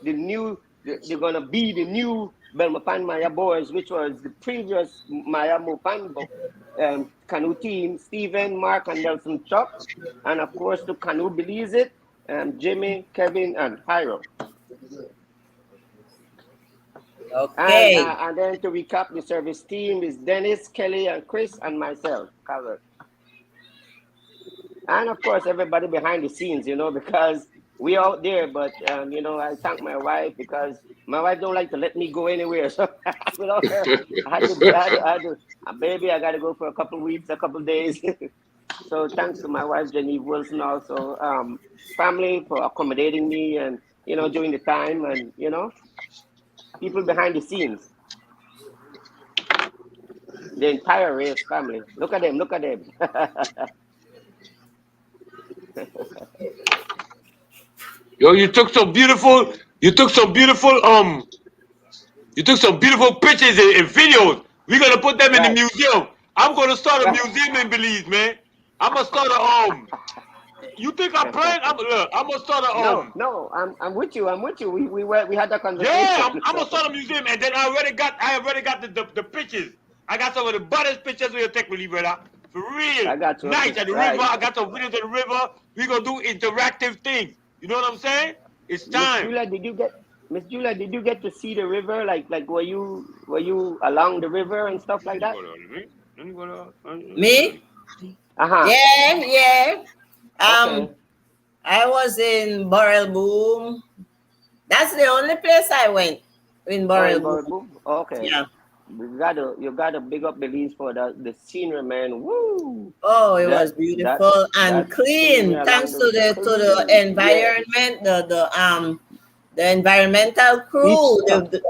they're gonna be the new Belmopan Maya boys, which was the previous Maya Mopan canoe team, Stephen, Mark, and Nelson Chuck, and of course to Canoe Belize It, Jimmy, Kevin, and Hyro. Okay. And then to recap, the service team is Dennis, Kelly, and Chris, and myself, covered. And of course, everybody behind the scenes, because we out there, but I thank my wife because my wife don't like to let me go anywhere. So without her, I had to, baby, I got to go for a couple of weeks, a couple of days. So thanks to my wife, Jenny Wilson, also family for accommodating me and, during the time and, people behind the scenes. The entire race family. Look at them. Yo, you took some beautiful pictures and videos. We're gonna put them in the museum. I'm gonna start a museum in Belize, man. I'm gonna start a You think I'm playing? I'm gonna start a No, I'm with you. We had that conversation. Yeah, I'm gonna start a museum, and then I already got the pictures. I got some of the baddest pictures we'll take with you, brother. For real. I got you. Nice at the Right. river. I got some videos of the river. We gonna do interactive things. You know what I'm saying? It's time. Miss Julia, did you get to see the river? Like were you along the river and stuff like that? Me? Uh-huh. Yeah. Okay. I was in Burrell Boom. That's the only place I went in Burrell Boom. Okay. Yeah. You gotta big up Belize for the scenery, man. Woo! Oh, it was beautiful and clean. Thanks to the environment, the environmental crew.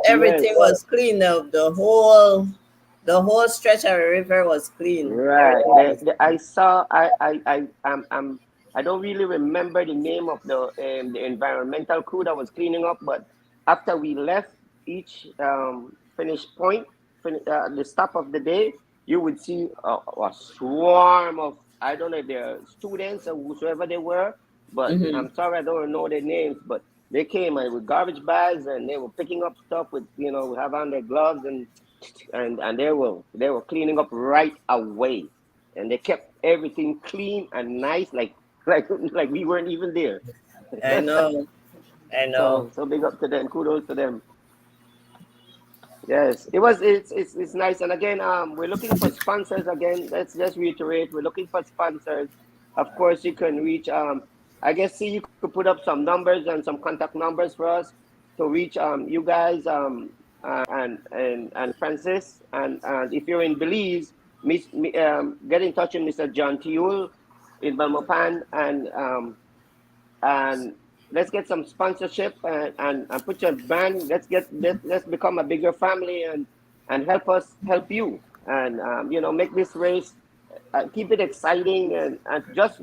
Everything was clean. The whole stretch of the river was clean. Right. I saw. I don't really remember the name of the environmental crew that was cleaning up, but after we left each finished point, the stop of the day, you would see a swarm of, I don't know if they're students or whosoever they were, but I'm sorry I don't know their names, but they came with garbage bags and they were picking up stuff with, we have on their gloves and they were cleaning up right away, and they kept everything clean and nice, like we weren't even there. I know. So big up to them, kudos to them. Yes, it's nice. And again, we're looking for sponsors again. Let's just reiterate, we're looking for sponsors. Of course, you can reach, I guess, you could put up some numbers and some contact numbers for us to reach you guys and Francis. And if you're in Belize, get in touch with Mr. John Tiul in Belmopan and let's get some sponsorship and put your brand. Let's become a bigger family and help you and make this race, keep it exciting and just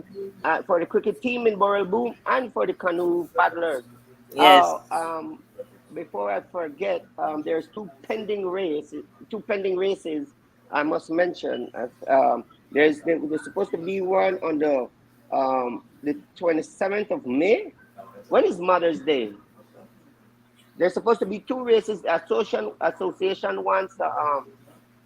for the cricket team in Burrell Boom and for the canoe paddlers. Yes. Before I forget, there's two pending races I must mention. There's supposed to be one on the 27th of May. When is Mother's Day? There's supposed to be two races. Association wants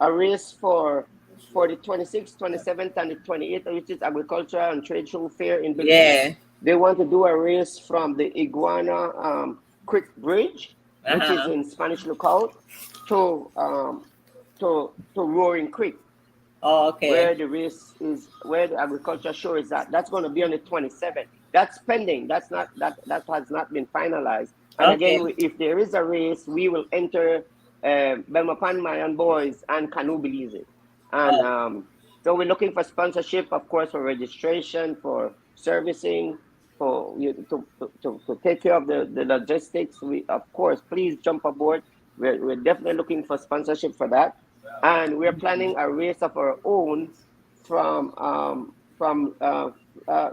a race for the 26th, 27th, and the 28th, which is Agriculture and Trade Show Fair in Belize. Yeah. They want to do a race from the Iguana Creek Bridge, which is in Spanish Lookout, to Roaring Creek. Oh, okay. Where the race is, where the agriculture show is at. That's going to be on the 27th. That's pending. That has not been finalized. And again, if there is a race, we will enter Belmopan Mayan Boys and Canoe Belize It. And so we're looking for sponsorship, of course, for registration, for servicing, for to take care of the logistics. We, of course, please jump aboard. We're definitely looking for sponsorship for that. and we're planning a race of our own from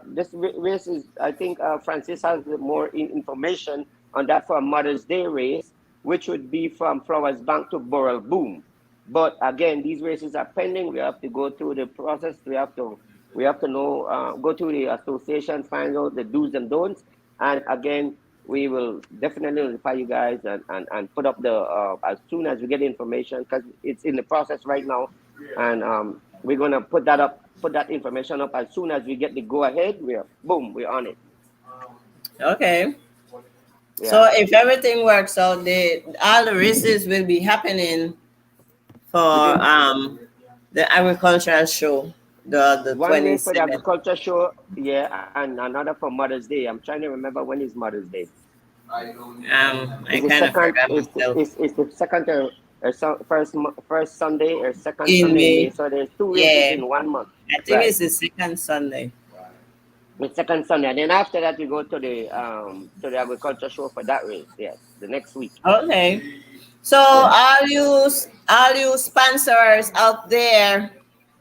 this race is, I think Francis has more information on that, for a Mother's Day race, which would be from Flowers Bank to Burrell Boom. But again, these races are pending. We have to go through the process. We have to know, go through the association, find out the do's and don'ts. And again, we will definitely notify you guys and put up the as soon as we get the information, because it's in the process right now. And we're gonna put that information up as soon as we get the go ahead. We're on it. Okay. Yeah. So if everything works out, all the races will be happening for the agricultural show, the One day for the 27th. agriculture show, yeah, and another for Mother's Day. I'm trying to remember when is Mother's Day. I It's kind of forgot it's the second or first Sunday or second In Sunday in May. May. So there's 2 races Yeah. in 1 month. I think Right. it's the second Sunday. The second Sunday, and then after that we go to the agriculture show for that race. Yes, the next week. Okay. So all you sponsors out there,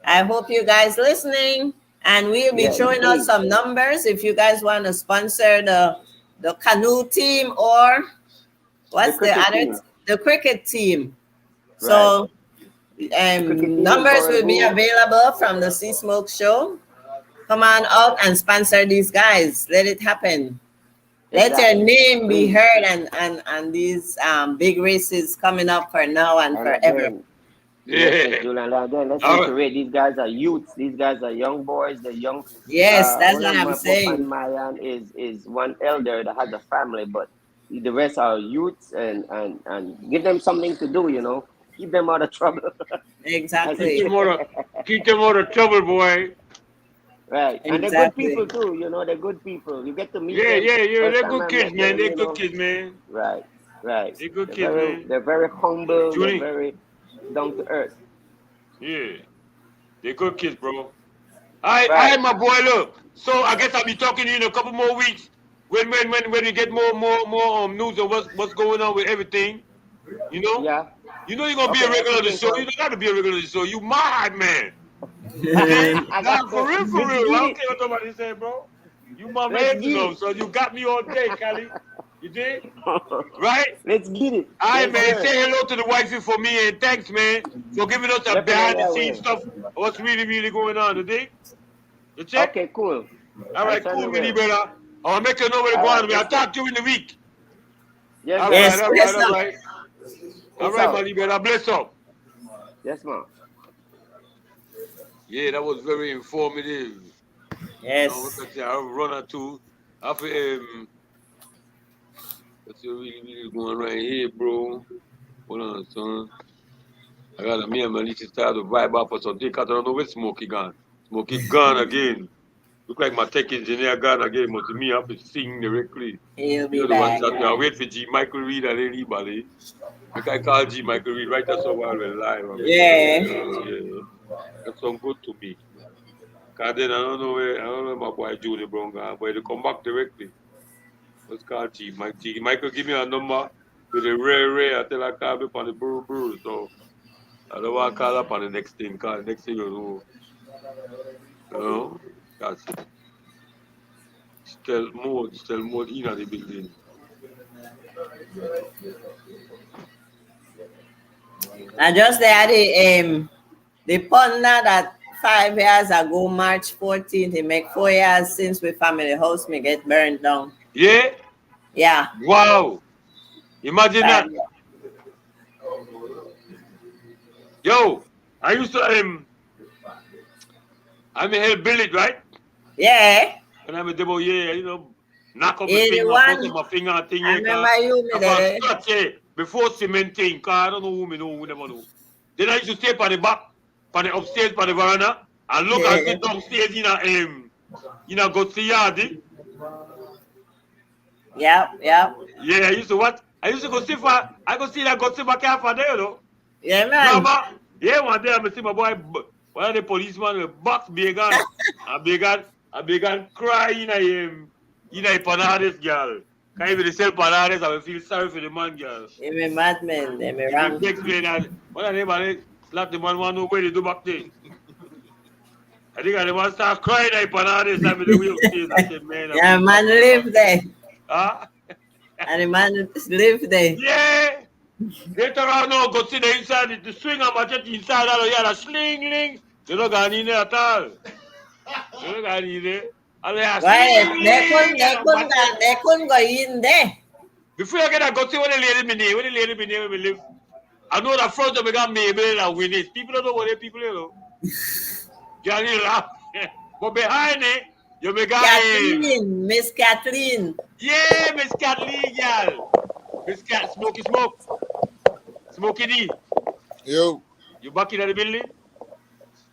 I hope you guys listening, and we'll be Yes, throwing out please. some numbers if you guys want to sponsor the canoe team or what's the cricket other team. the cricket team. So Cricket team numbers for will be who? available from the Sea Smoke Show. Come on out and sponsor these guys. Let it happen. Let your Exactly. name be heard and these big races coming up for now and And forever. again, Yeah. yes, Miss Julian, again, let's All right. reiterate, these guys are youths. These guys are young boys. They're young. Yes, that's what Only I'm Pop saying. and Mayan is one elder that has a family, but the rest are youths, and give them something to do. Keep them out of trouble. Exactly. Keep them out of trouble, boy. Right, and they're Exactly. good people too. They're good people. You get to meet Yeah, them. yeah. First They're time good I kids, met man. them, They're good kids, man. Right. They're good kids, man. They're very humble. Julie. They're very down to earth. Yeah. They're good kids, bro. All right, my boy, look. So I guess I'll be talking to you in a couple more weeks when we get more news of what's going on with everything. You know? Yeah. You know you're gonna be a Okay, regular of the that's show. okay. You don't gotta be a regular of the show. You mad, man. I Nah, got for real, Let's I get don't it. care what nobody say, bro. You my Let's man, get it. so you got me all day, Cali. You did? Right? Let's get it. All right, Yes, man. sir. Say hello to the wifey for me, and thanks, man, for giving us a Definitely behind the I scenes will. stuff. What's really going on today? You check? Okay, cool. All right, I cool, certainly Willie, will. brother. I'll make you know where to All go right, on. I'll yes, talk to you in the week. Yes, All sir. right, Yes, all yes, right, all sir. right. All Peace right, out. my brother. Bless up. Yes, ma'am. Yeah, that was very informative. Yes. I'll run or two. After what's really going right here, bro? Hold on, son. I got me and my little start to vibe up for something. I don't know where Smokey gone. Smokey gone again. Look like my tech engineer gone again. Must be me have to sing directly. He'll be You know the back. one that I wait for G. Michael Reed and anybody. Like I call G. Michael Reed right that's while we're live. Yeah. That sound good to me. Cause then I don't know my boy Julie Brown gone, but they come back directly. Let's call G. Michael give me a number with a rare. I tell I call me on the brew. So I don't want to call up on the next thing, cause next thing you know, that's it. Stealth mode in the building. I just had the partner that 5 years ago, March 14th, it make 4 years since we family house me get burned down. Yeah? Yeah. Wow. Imagine that. Yo, I used to I'm a hell billet, right? Yeah. And I'm a double knock up my 81. finger, bust up my finger thing. I remember you me there. Before cementing, cause I don't know who never know. Then I used to stay on the back, on the upstairs, on the veranda, and look and sit downstairs in a Gotsi yard. Yep. Yeah, I used to what? I used to go see that Gotsi back here for there, you know. Yeah, man. Mama, yeah, one day I see my boy, one of the policemen with box began, and began crying in a Panades girl. Can't even sell Panades, I will feel sorry for the man, girl. I'm a madman. I'm a He ram. explain that one of them Like the man want to know where they do back there. I think I want to start crying up on all this time with the wheelchairs. I said, man. Yeah, man live there. Huh? And the man live there. Yeah. Later on now, go see the inside, the swing and machete inside, all yeah, the sling. You don't got in there at all. You don't got in there. Why? They couldn't go in there. Before I get that, go see what the lady been there. When the lady been there, we live. I know that front of me got Mabel and Winnie. People don't know what they people know. Johnny laugh. But behind it, you may got Kathleen, Miss Kathleen. Yeah, Miss Kathleen, girl. Miss Cat, Smoke. Smokey D. Yo. You back in the building?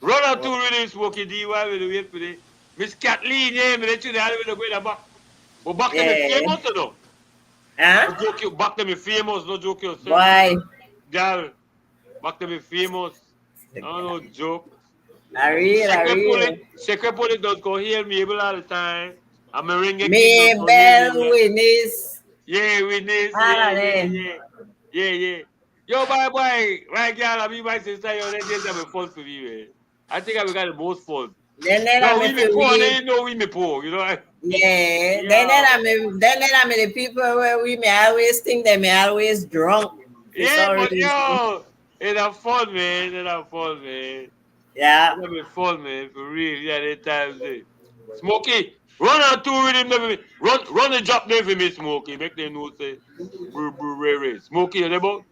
Run out two with Smokey D while we wait for the Miss Kathleen, yeah, me let you there with the way back. But back them is famous or no? Huh? No joke you, back them is famous, no joke yourself. Why? Girl, back them is famous. No joke. Secret Police does go hear Mabel all the time. I'm a ring Mabel, Winnie's. Yeah, Winnie's. Yeah. Yo, boy, right, girl, I mean, my sister, yo, that days have been fun for me, man. I think I've got the most fun. Then they know we me poor, you know. Yeah. Then I mean the people where we may always think they may always drunk. Yeah, but yo, it have fun, man. Yeah. It have been fun, man, for real. Yeah, that times, Smokey, run out two with him. Run the drop there for me, Smokey. Make them know, say, Smokey, you there, boy?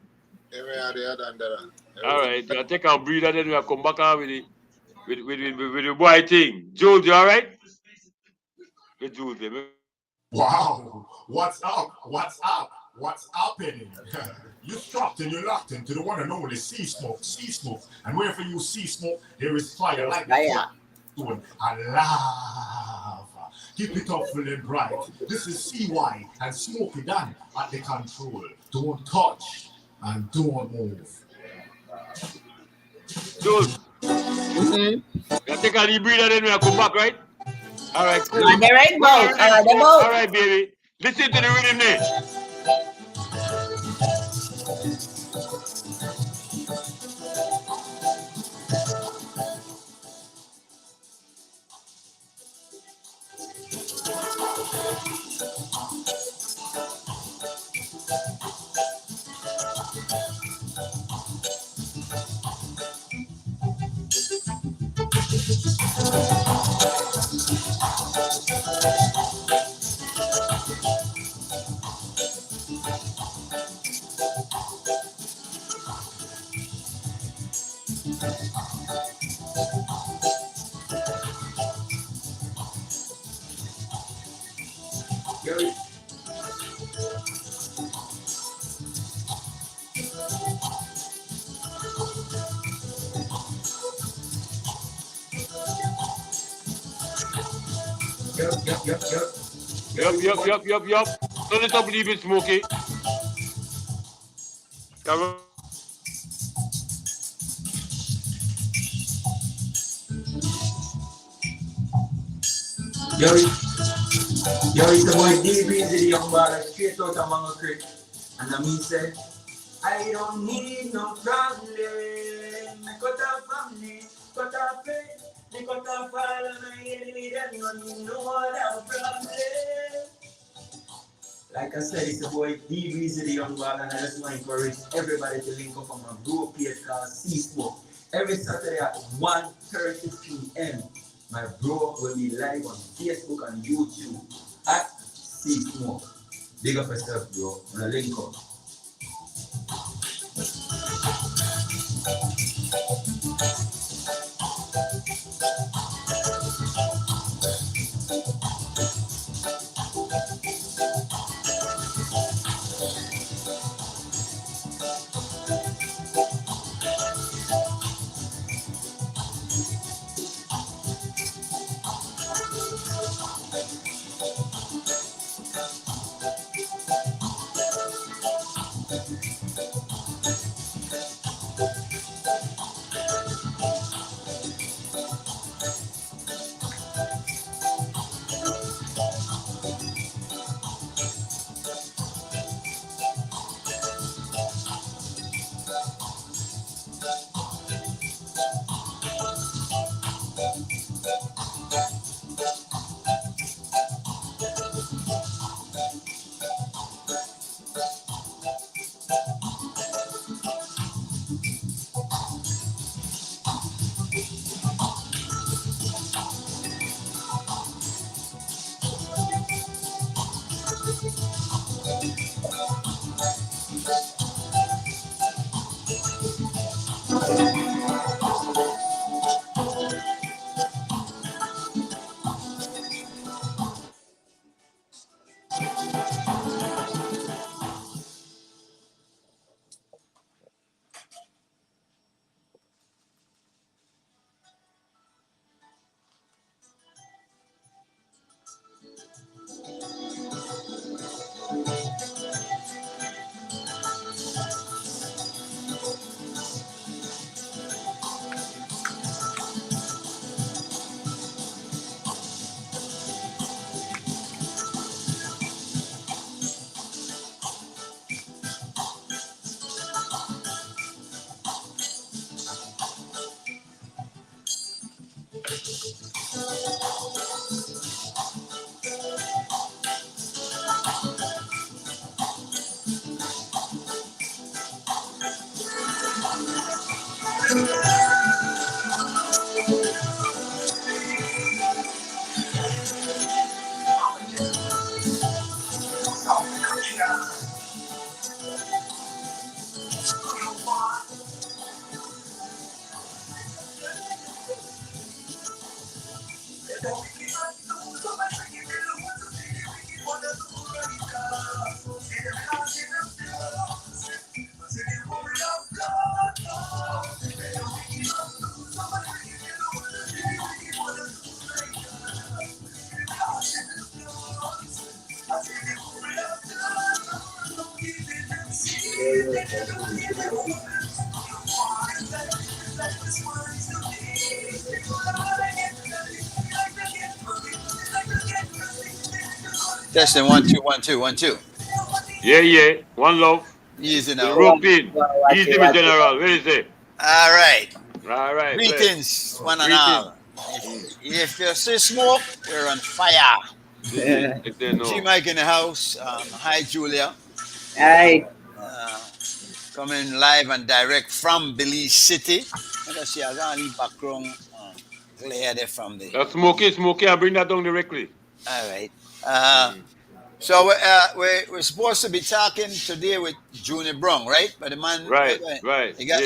All right, I take our breather, then we'll come back out with the boy thing. Jules, you all right? With Jules, baby. Wow, what's up? What's happening? You strapped and you're locked into the one and only Sea Smoke. And wherever you see smoke, there is fire like that. And lava. Keep it up full and bright. This is CY and Smokey Dan at the control. Don't touch and don't move. Jules. You take a deep breather, then we'll come back, right? All right, cool. On the right boat. All right, baby. Listen to the rhythm there. Yup. Turn it up, leave it, Smokey. Yo, it's the boy D-Breeze, the young baller, straight out of Mango Creek. And I mean, say, I don't need no problem. I got a family, got a friend, I got a father, and I ain't need anyone, no other problem. Like I said, it's the boy D-Breeze, the young baller, and I just want to encourage everybody to link up on my bro page called Sea Smoke. Every Saturday at 1:30 p.m. My bro will be live on Facebook and YouTube at Sea Smoke. Big up yourself, bro. On a link up. Testing 1 2 1 2 1 2. Yeah. One love. Easy The now. rope in. Easy, my general. Where is it? All right. All right. Greetings, one and Greetings. all. If you see smoke, we're on fire. If they know. G Mike in the house. Hi, Julia. Hi. Coming live and direct from Belize City. Let us see. I got a background glare there from the. Smokey. I'll bring that down directly. All right. So we're supposed to be talking today with Junior Brown, right? But the man, Right. He got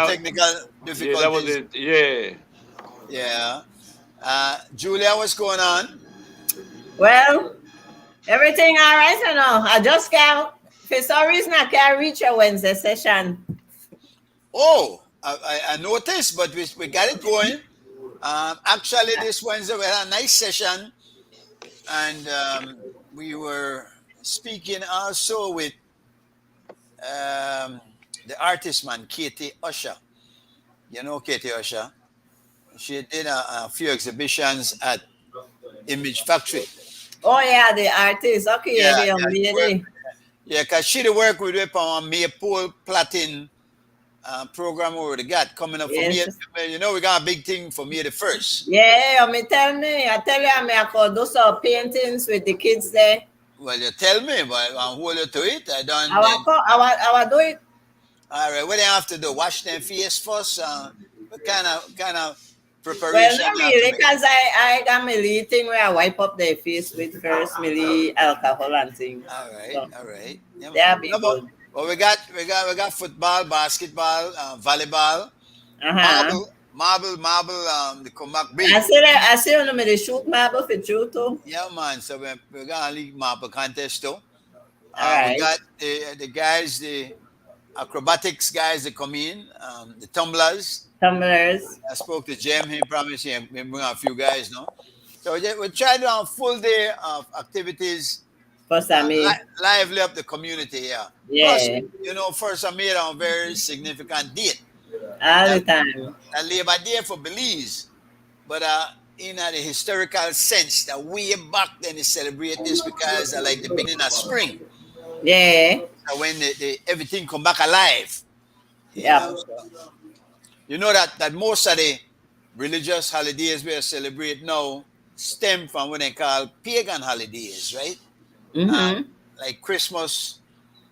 technical difficulties. Yeah, that was it. Yeah. Yeah. Julia, what's going on? Well, everything all right, you know. I just can't, for some reason, I can't reach a Wednesday session. Oh, I noticed, but we got it going. Actually, this Wednesday we had a nice session, and we were speaking also with the artist man, Katie Usher. You know Katie Usher? She did a few exhibitions at Image Factory. Oh, yeah, the artist. Okay, yeah, because she did work with it on Maypole Platin program we got coming up for me. You know, we got a big thing for me the first. Yeah, I tell you, I could do some paintings with the kids there. Well, you tell me, but I'll hold you to it. I will do it. All right, what do you have to do? Wash their face first? What kind of preparation? Well, not really, because I got my little thing where I wipe up their face with first, my little alcohol and things. All right. Yeah, be good. Well, we got football, basketball, volleyball, marble, the Comac Big. I see when they shoot marble for you too. Yeah, man. So we got a league marble contest too. Right. We got the guys, the acrobatics guys that come in, the tumblers. I spoke to Jem. He promised he bring a few guys, no? So we try to have a full day of activities. Lively up the community here. Yeah. Plus, you know, first I made a very significant date. All the time. A Labor Day for Belize. But in the historical sense, that way back then they celebrate this because like the beginning of spring. Yeah. So when everything come back alive. Yeah. You know that most of the religious holidays we celebrate now stem from what they call pagan holidays, right? Mm-hmm. Like Christmas,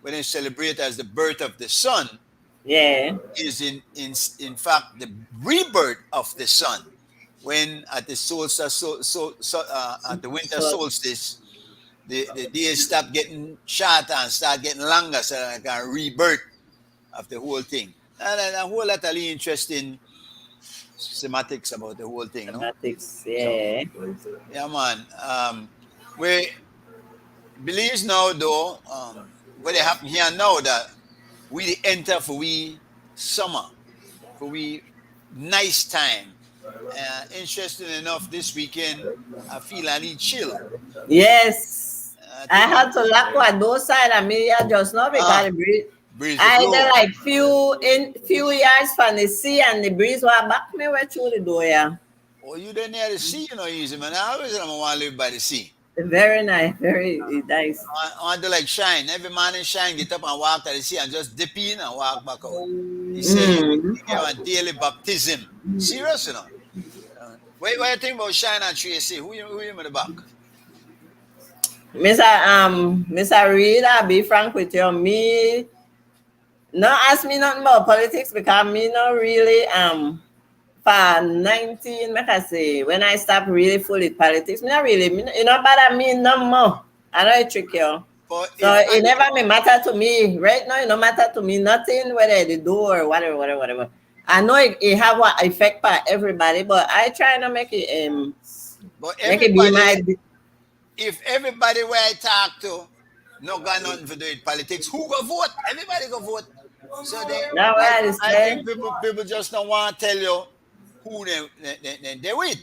when they celebrate as the birth of the sun, is in fact the rebirth of the sun. When at the solstice, at the winter solstice, the days stop getting shorter and start getting longer, so like a rebirth of the whole thing. And a whole lot of interesting semantics about the whole thing. Semantics, yeah. So, yeah, man. We Belize now, though, what they happen here now that we enter for we summer, for we nice time. Interesting enough, this weekend, I feel I need chill. Yes. I had to lock one those side of me just now because the breeze I did like few yards from the sea and the breeze was back me way through the door, yeah. Oh, you didn't near the sea, you know, easy, man. I always want to live by the sea. Very nice, very nice. I want to like shine. Every morning shine, get up and walk to the sea and just dip in and walk back out. He said you have a daily baptism. Serious, you know. What you think about Shine and Tracy? Who you in the back? Mr. Reed, I'll be frank with you. Me, not ask me nothing about politics because me not really for 19, like I say, when I stop really full with politics, me not really, you know, bother me no more. I know it trick you. But So it never may matter to me. Right now, it no matter to me nothing whether they do or whatever. I know it have an effect for everybody, but I try to make it but make it be my. if everybody where I talk to no got nothing to do with politics, who go vote? Everybody go vote. So I think people just don't want to tell you who they with.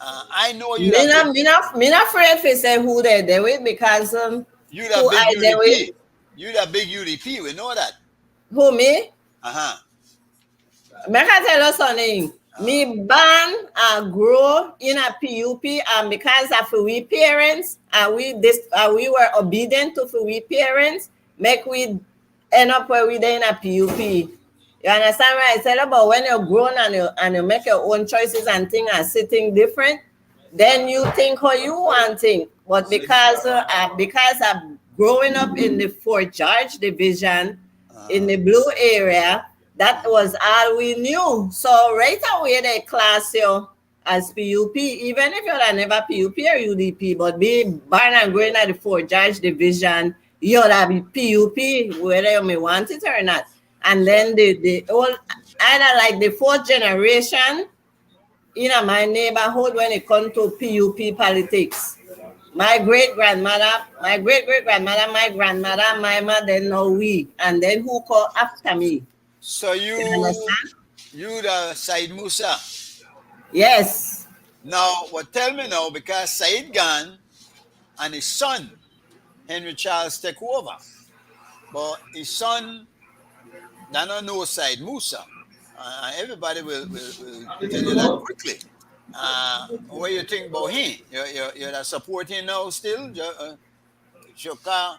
I know you. Me not afraid to say who they with because you that big UDP. You that big UDP. We know that. Who me? Make I tell you something. Me born and grow in a PUP, and because of we parents and we were obedient to we parents, make we end up where we there in a PUP. You understand what I said about when you're grown and you make your own choices and things are sitting different, then you think how you want things. But because I'm growing up in the Fort George division in the blue area, that was all we knew. So right away they class you as PUP, even if you're never PUP or UDP, but be born and growing at the Fort George division, you'll be PUP whether you may want it or not. And then the old either like the fourth generation in my neighborhood when it comes to PUP politics. My great-grandmother, my great-great-grandmother, my grandmother, my mother, know we. And then who called after me? So you the Said Musa? Yes. Now, tell me now, because Said gone and his son, Henry Charles, take over. But his son, they don't know Said Musa. Everybody will tell you that quickly. What do you think about him? You're supporting now still? Shoka?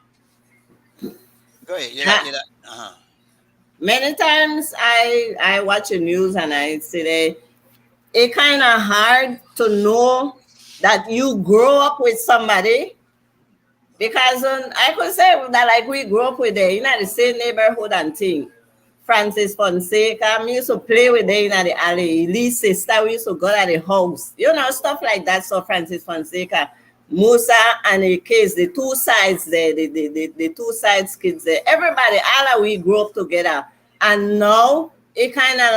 Go ahead. Many times I watch the news and I say it's kind of hard to know that you grow up with somebody because I could say that like we grew up with them in the same neighborhood and thing. Francis Fonseca, we used to play with them in the alley. Lee's sister, we used to go to the house. You know, stuff like that. So Francis Fonseca, Musa and the kids, the two sides there, the two sides kids there. Everybody, all of we grew up together. And now it kind of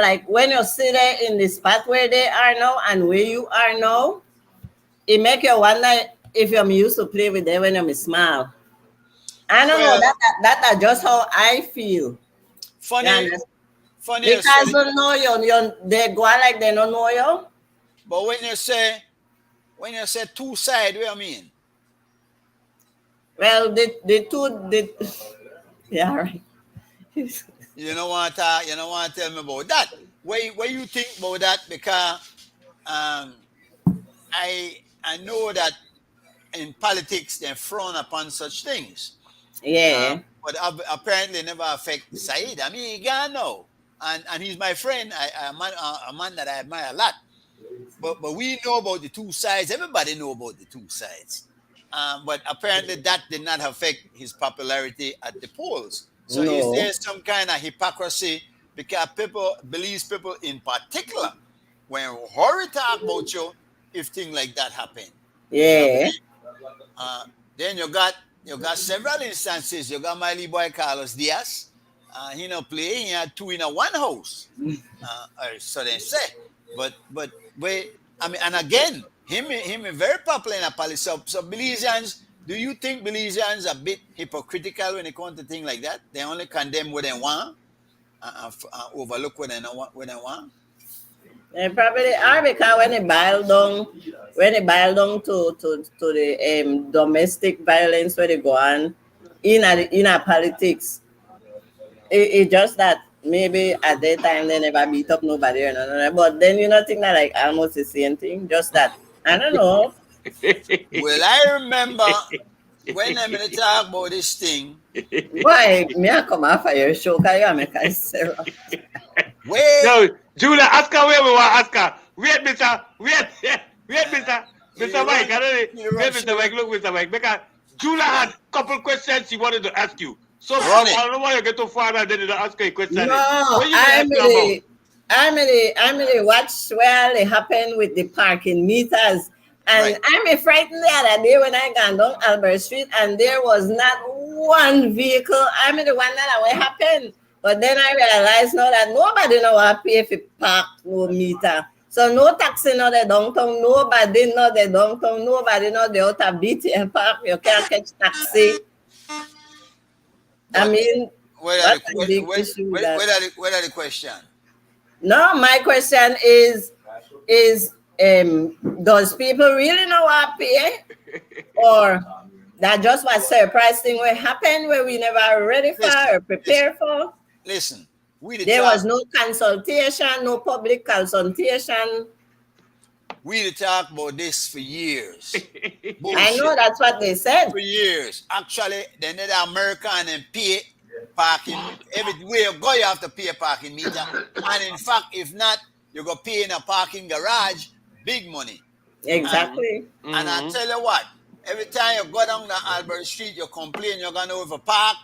like when you sit there in the spot where they are now and where you are now, it make you wonder if you're used to play with them when you're small. I don't know. That's just how I feel. Funny. Because don't know you, they go like they don't know you. But when you say two sides, what do you mean? Well, yeah, right. You don't want to tell me about that. What you think about that? Because I know that in politics they frown upon such things. Yeah. But apparently never affect Said. I mean, he gone now. And he's my friend, a man that I admire a lot. But we know about the two sides. Everybody know about the two sides. But apparently that did not affect his popularity at the polls. So is there some kind of hypocrisy? Because people in particular, when Hori talk about you, if things like that happen. Yeah. Then you got several instances. You got Miley Boy Carlos Diaz. He no play. He had two in one house. So they say. But I mean, and again, him is very popular in a palace. So Belizeans, do you think Belizeans are a bit hypocritical when it comes to things like that? They only condemn what they want, overlook what they want. They probably are because when it boils down to the domestic violence where they go on in a politics, it just that maybe at that time they never beat up nobody or nothing. But then you know think that like almost the same thing. Just that I don't know. Well, I remember when I'm going to talk about this thing. Why me I come off of your show? Cause you make us serious. No, Julia, ask her where we want. Ask her. Wait, Mr. Mr. Mike. Wait, Mr. Mike. Look, Mr. Mike. Because Julia had a couple questions she wanted to ask you. So I don't know why you get too far and then you ask her a question. No, Emily, watch where it happened with the parking meters. And I'm frightened the other day when I got down Albert Street and there was not one vehicle. I'm the one that what happened. But then I realized now that nobody know how to pay if it park no meter. So no taxi no the downtown, nobody know the downtown, nobody know the outer BTM park. You can't catch taxi. I mean, what are the question? No, my question is does people really know how to pay? Or that just was surprise thing will happen where we never ready for or prepare for? Listen, there was no consultation, no public consultation. We talk about this for years. I know that's what they said. For years. Actually, they need American and pay parking. Everywhere you go, you have to pay a parking meter. And in fact, if not, you go pay in a parking garage, big money. Exactly. And I tell you what, every time you go down the Albert Street, you complain you're going to overpark.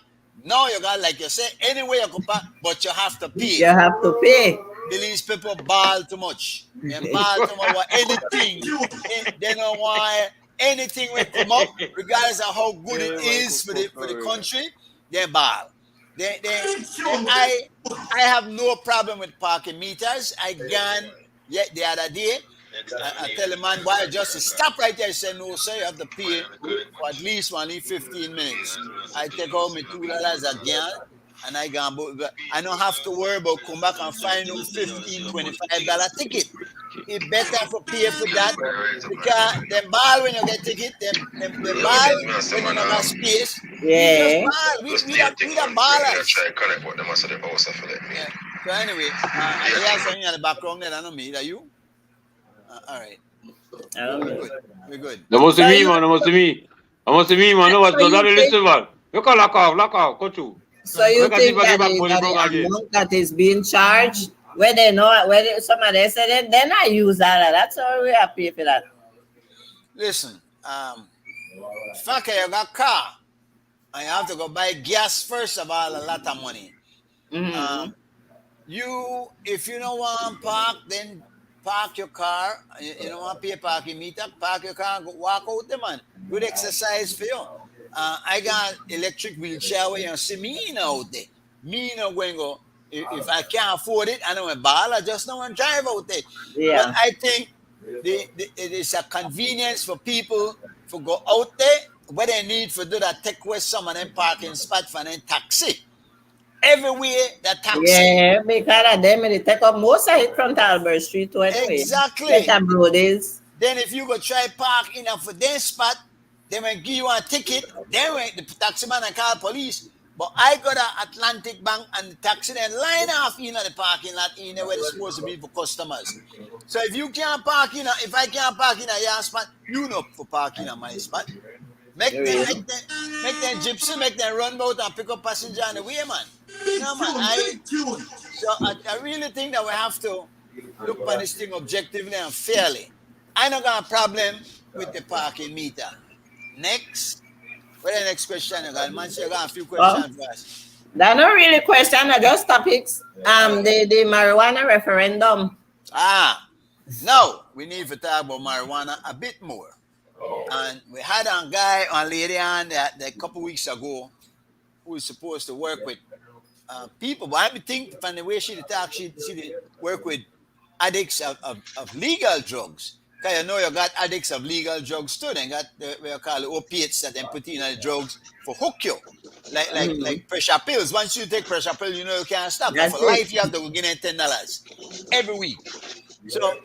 No, you got, like you say, anywhere you can park, but you have to pay. You have to pay. These people ball too much. They ball too much about anything. They don't want anything will come up, regardless of how good it is for the country. They ball. I have no problem with parking meters. I gone the other day. I tell the man, why just stop right there. He said, no, sir, you have to pay for at least 15 minutes. I take out my $2 again, and I don't have to worry about come back and find out $15, $25 ticket. It's better for pay for that because the ball when you get ticket, the ball when you don't have space. Yeah. We the ballers. Yeah. So anyway, I have something in the background that I don't mean. Are you? All right. We're good. That must be me, man. That must be me. Man. No, that's not listen, man. You can lock off. Go to. So you think that the amount that is being charged, where they know, where somebody said it, then I use that. That's all we have to pay for that. Listen, fuck you got car. I have to go buy gas first of all, a lot of money. Mm-hmm. If you don't want to park, then park your car. You don't want to pay a parking meter, park your car and go walk out there, man. Good exercise for you. I got electric wheelchair where you see me out there. Me not going to go. If I can't afford it, I don't want to ball. I just don't want to drive out there. Yeah. But I think it is a convenience for people to go out there where they need to do that, take away some of them parking spot for them taxi. Everywhere that taxi. Yeah, because of them, they take up most of it from Albert Street to anyway. Exactly. Then if you go try park in for their spot, they will give you a ticket. Then the taxi man and call police. But I got an Atlantic Bank and the taxi then line off in the parking lot in where it's supposed to be for customers. So if you can't park in, if I can't park in a your spot, you know for parking at my spot. Make them gypsy, make them run out and pick up passenger on the way, man. No, man. I really think that we have to look at this thing objectively and fairly. I don't got a problem with the parking meter. Next. What's the next question you got? Man, you got a few questions for us. They're not really questions, they're just topics. The marijuana referendum. Now we need to talk about marijuana a bit more. And we had a guy on lady on that a couple weeks ago who was supposed to work with people, but I think from the way she talk, she work with addicts of legal drugs. Because you know you got addicts of legal drugs too. They got what you call the opiates that they put in the drugs for hook you. Like pressure pills. Once you take pressure pill, you know you can't stop. But for life you have to go get $10 every week. So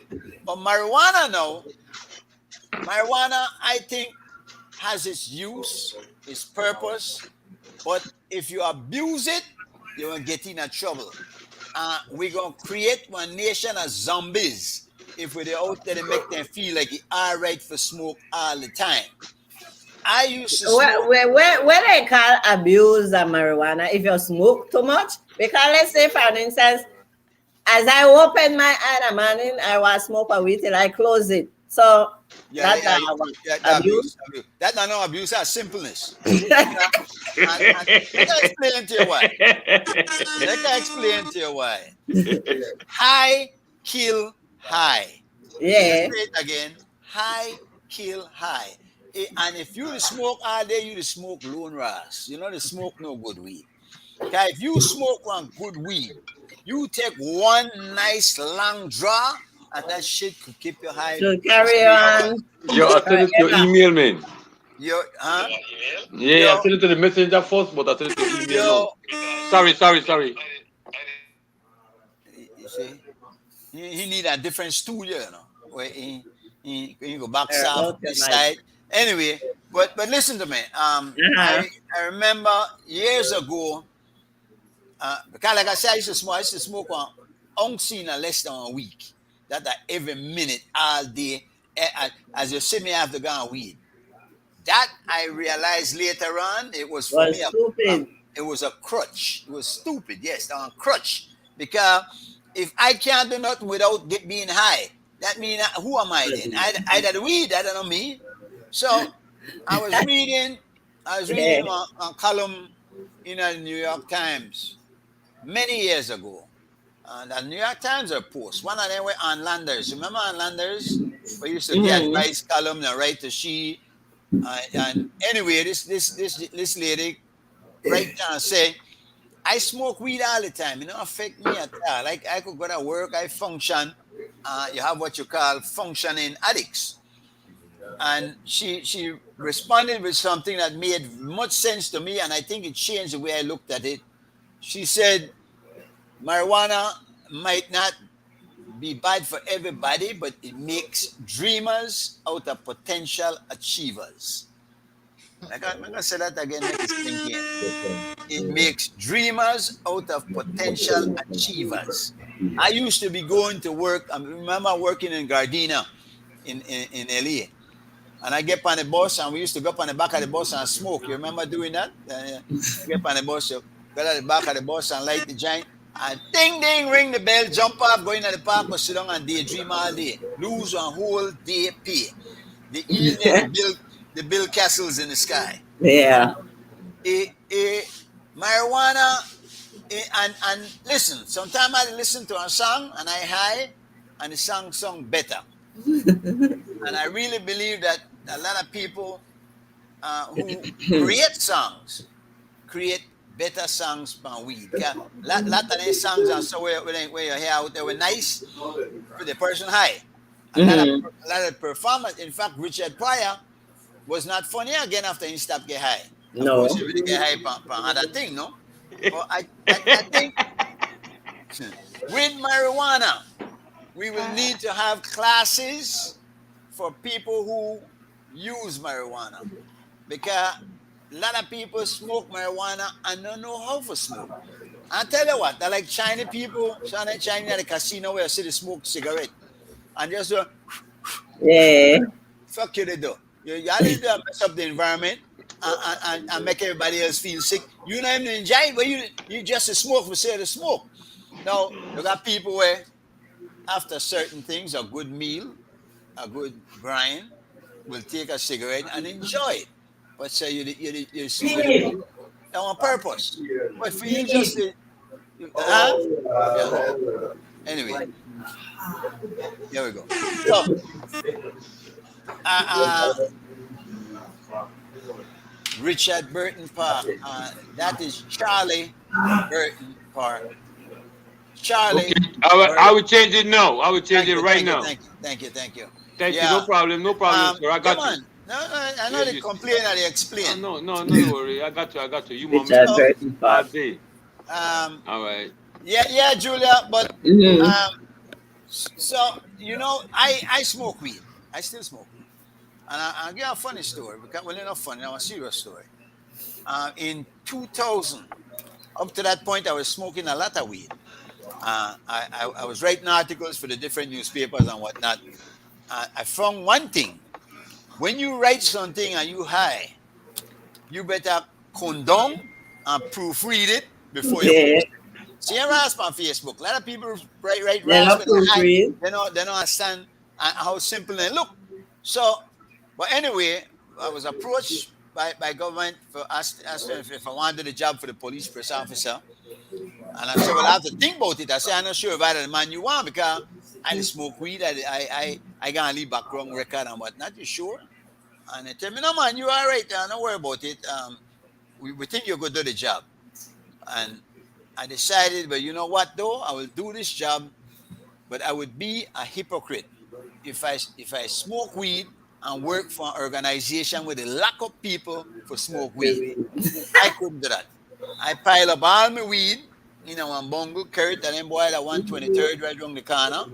but marijuana, I think, has its use, its purpose, but if you abuse it, you will get in trouble. We're going to create one nation of zombies if we're out there to make them feel like it's all right for smoke all the time. I used to smoke. What they call abuse of marijuana, if you smoke too much, because let's say, for instance, as I open my eye in the morning, I was smoke a weed till I close it. So Yeah, that's that abuse. That's not no abuse, that's simpleness. and let me explain to you why. Let me explain to you why. High kill high. Yeah. Say it again. High kill high. And if you smoke all day, you smoke lone ras. You know the smoke no good weed. Okay, if you smoke one good weed, you take one nice long draw, and that shit could keep you high. So carry on. Yo, I send it to your email, man. Huh? Yeah, I send it to the messenger first, but I send it to the email now. Sorry. You see, he need a different studio, you know, where he go back south this side. Anyway, but listen to me. I remember years ago, because like I said, I used to smoke one ounce in less than a week. That every minute, all day, as you see me have to go on weed. That I realized later on, it was for me. Stupid. It was a crutch. It was stupid, yes, on a crutch. Because if I can't do nothing without being high, that means who am I then? I the weed, that don't know me. So I was reading a column in the New York Times many years ago. The New York Times are post. One of them were on Landers. Remember on Landers? We used to get advice column and write to she. And anyway, this lady right down and say, I smoke weed all the time. It don't affect me at all. Like I could go to work, I function. You have what you call functioning addicts. And she responded with something that made much sense to me, and I think it changed the way I looked at it. She said, marijuana might not be bad for everybody, but it makes dreamers out of potential achievers. I'm going to say that again. It makes dreamers out of potential achievers. I used to be going to work. I remember working in Gardena in LA. And I get on the bus, and we used to go up on the back of the bus and smoke. You remember doing that? Get on the bus, you go at the back of the bus and light the joint. And ding, ding, ring the bell, jump up, go in at the park, or sit down and daydream all day. Lose one whole day pay. The evening, the bill castles in the sky. Yeah. Marijuana, and listen, sometimes I listen to a song and I high, and the song better. And I really believe that a lot of people who create songs create better songs than weed. A lot of these songs are so where you hear out, they were nice for the person high. A lot of performance. In fact, Richard Pryor was not funny again after he stopped getting high. Of course, he really get high for other thing, no? But I think with marijuana, we will need to have classes for people who use marijuana, because a lot of people smoke marijuana and don't know how to smoke. I tell you what, they're like Chinese people, Chinese at the casino where you see they smoke cigarette and just do, fuck you they do. You didn't do mess up the environment and make everybody else feel sick. You don't even enjoy it, but you just smoke for say to smoke. Now, you got people where after certain things, a good meal, a good grind, will take a cigarette and enjoy it. But say you smoke it on purpose. But for you just anyway, here we go. So, Richard Burton Park. That is Charlie Burton Park. Charlie. Okay. I will change it now. I will change it right now. Thank you. Thank you. No problem, sir. I got you. No, I know they complain and they explain. No, don't worry. I got you. You want me all day. All right. Yeah, Julia, but so you know, I smoke weed. I still smoke. And I'll give a funny story, because well, not funny, a serious story. In 2000, up to that point, I was smoking a lot of weed. I was writing articles for the different newspapers and whatnot. I found one thing. When you write something and you high, you better condone and proofread it before you post it. See Ras on Facebook. A lot of people write They're Ras not with an eye. proofread. They don't understand how simple they look. So, but anyway, I was approached by government for asking if I wanted a job for the police press officer. And I said, well, I have to think about it. I said, I'm not sure if I the man you want because I smoke weed. I got a leave background record and whatnot. You sure? And they tell me, no, man, you're all right. Don't worry about it. We think you're going to do the job. And I decided, but you know what, though? I will do this job, but I would be a hypocrite if I smoke weed and work for an organization where they lock up people for smoke weed. I couldn't do that. I pile up all my weed, one bungle, carry it, and then boy, that 123rd right around the corner.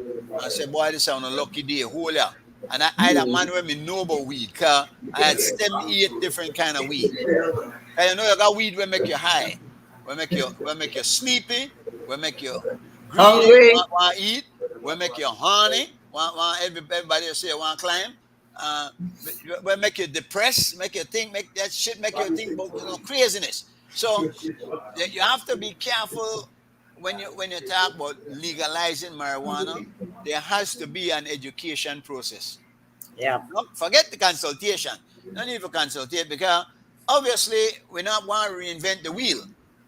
I said, boy, this is on a lucky day, hold ya. And I had a man where me know about weed, because I had 78 different kind of weed. And you know, you got weed will make you high, will make you sleepy, will make you Hungry, want to eat, will make you horny, want everybody say want to climb. Will make you depressed, make you think, make you think about craziness. So you have to be careful when you talk about legalizing marijuana. There has to be an education process. yeah. Don't forget the consultation. No need for consultate because obviously we not want to reinvent the wheel.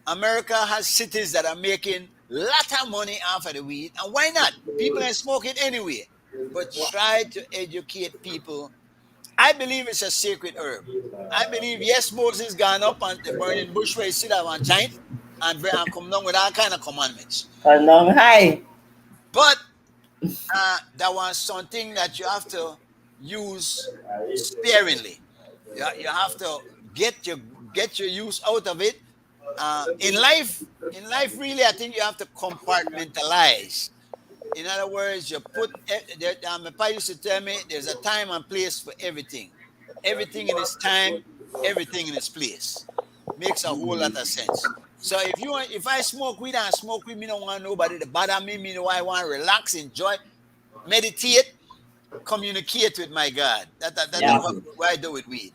America has cities that are making a lot of money off of the weed, and why not? People ain't smoke it anyway. But try to educate people. I believe it's a sacred herb. I believe, yes, Moses gone up on the burning bush where he sit down on giant and come down with all kind of commandments. Come down high. But that was something that you have to use sparingly. You have to get your use out of it. In life, really, I think you have to compartmentalize. In other words, you put. My pa used to tell me, there's a time and place for everything. Everything in its time, everything in its place. Makes a whole lot of sense. So if I smoke weed and smoke weed, me don't want nobody to bother me. Me know I want to relax, enjoy, meditate, communicate with my God. That's what I do with weed.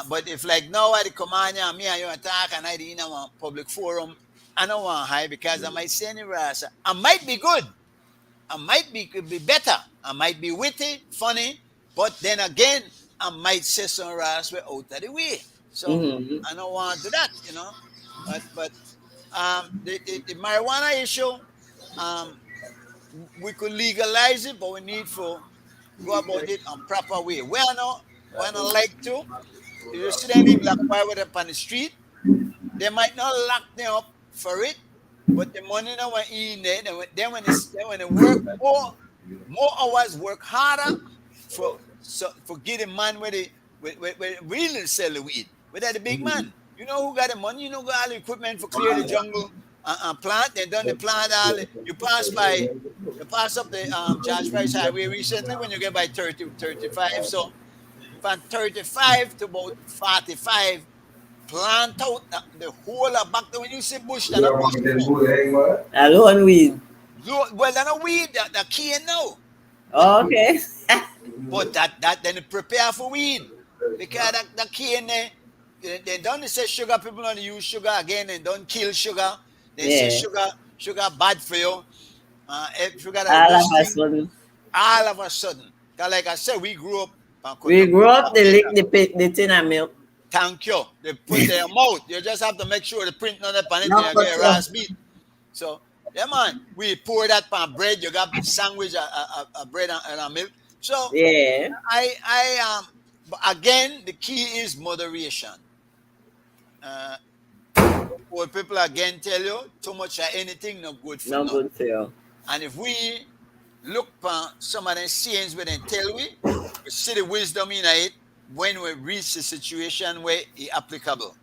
But if like now I come on here, me and you talk and I in a public forum, I don't want high because I might say any rasa. I might be good. I might could be better. I might be witty, funny, but then again, I might say some rasa way out of the way. So I don't want to do that, But the marijuana issue, we could legalize it, but we need to go about it in proper way. We not like to. If you see any black boy with up on the street, they might not lock them up for it, but the money now when in there, then when they work more hours, work harder for getting man where they really sell the weed. Without the big man, you know who got the money, you know got all the equipment for clear the jungle and plant. They done the plant all. You pass up the George Price Highway recently when you get by 30, 35. So from 35 to about 45, plant out the whole of back there. When you see bush, that's not bush. Alone weed. Well, that's not weed. That key now. Okay. But that then prepare for weed because that key in there. They don't say sugar. People don't use sugar again and don't kill sugar. They say sugar bad for you. Sugar all of a sudden. Cause like I said, we grew up. They lick the tin of milk. Thank you. They put their mouth. You just have to make sure the print not up on it and get rice meat. So yeah, man, we pour that on bread. You got the sandwich, a bread and a milk. So yeah, but again, the key is moderation. What people again tell you, too much of anything not good for you. Good for you. And if we look at some of the sayings where they tell we see the wisdom in it when we reach the situation where it's applicable.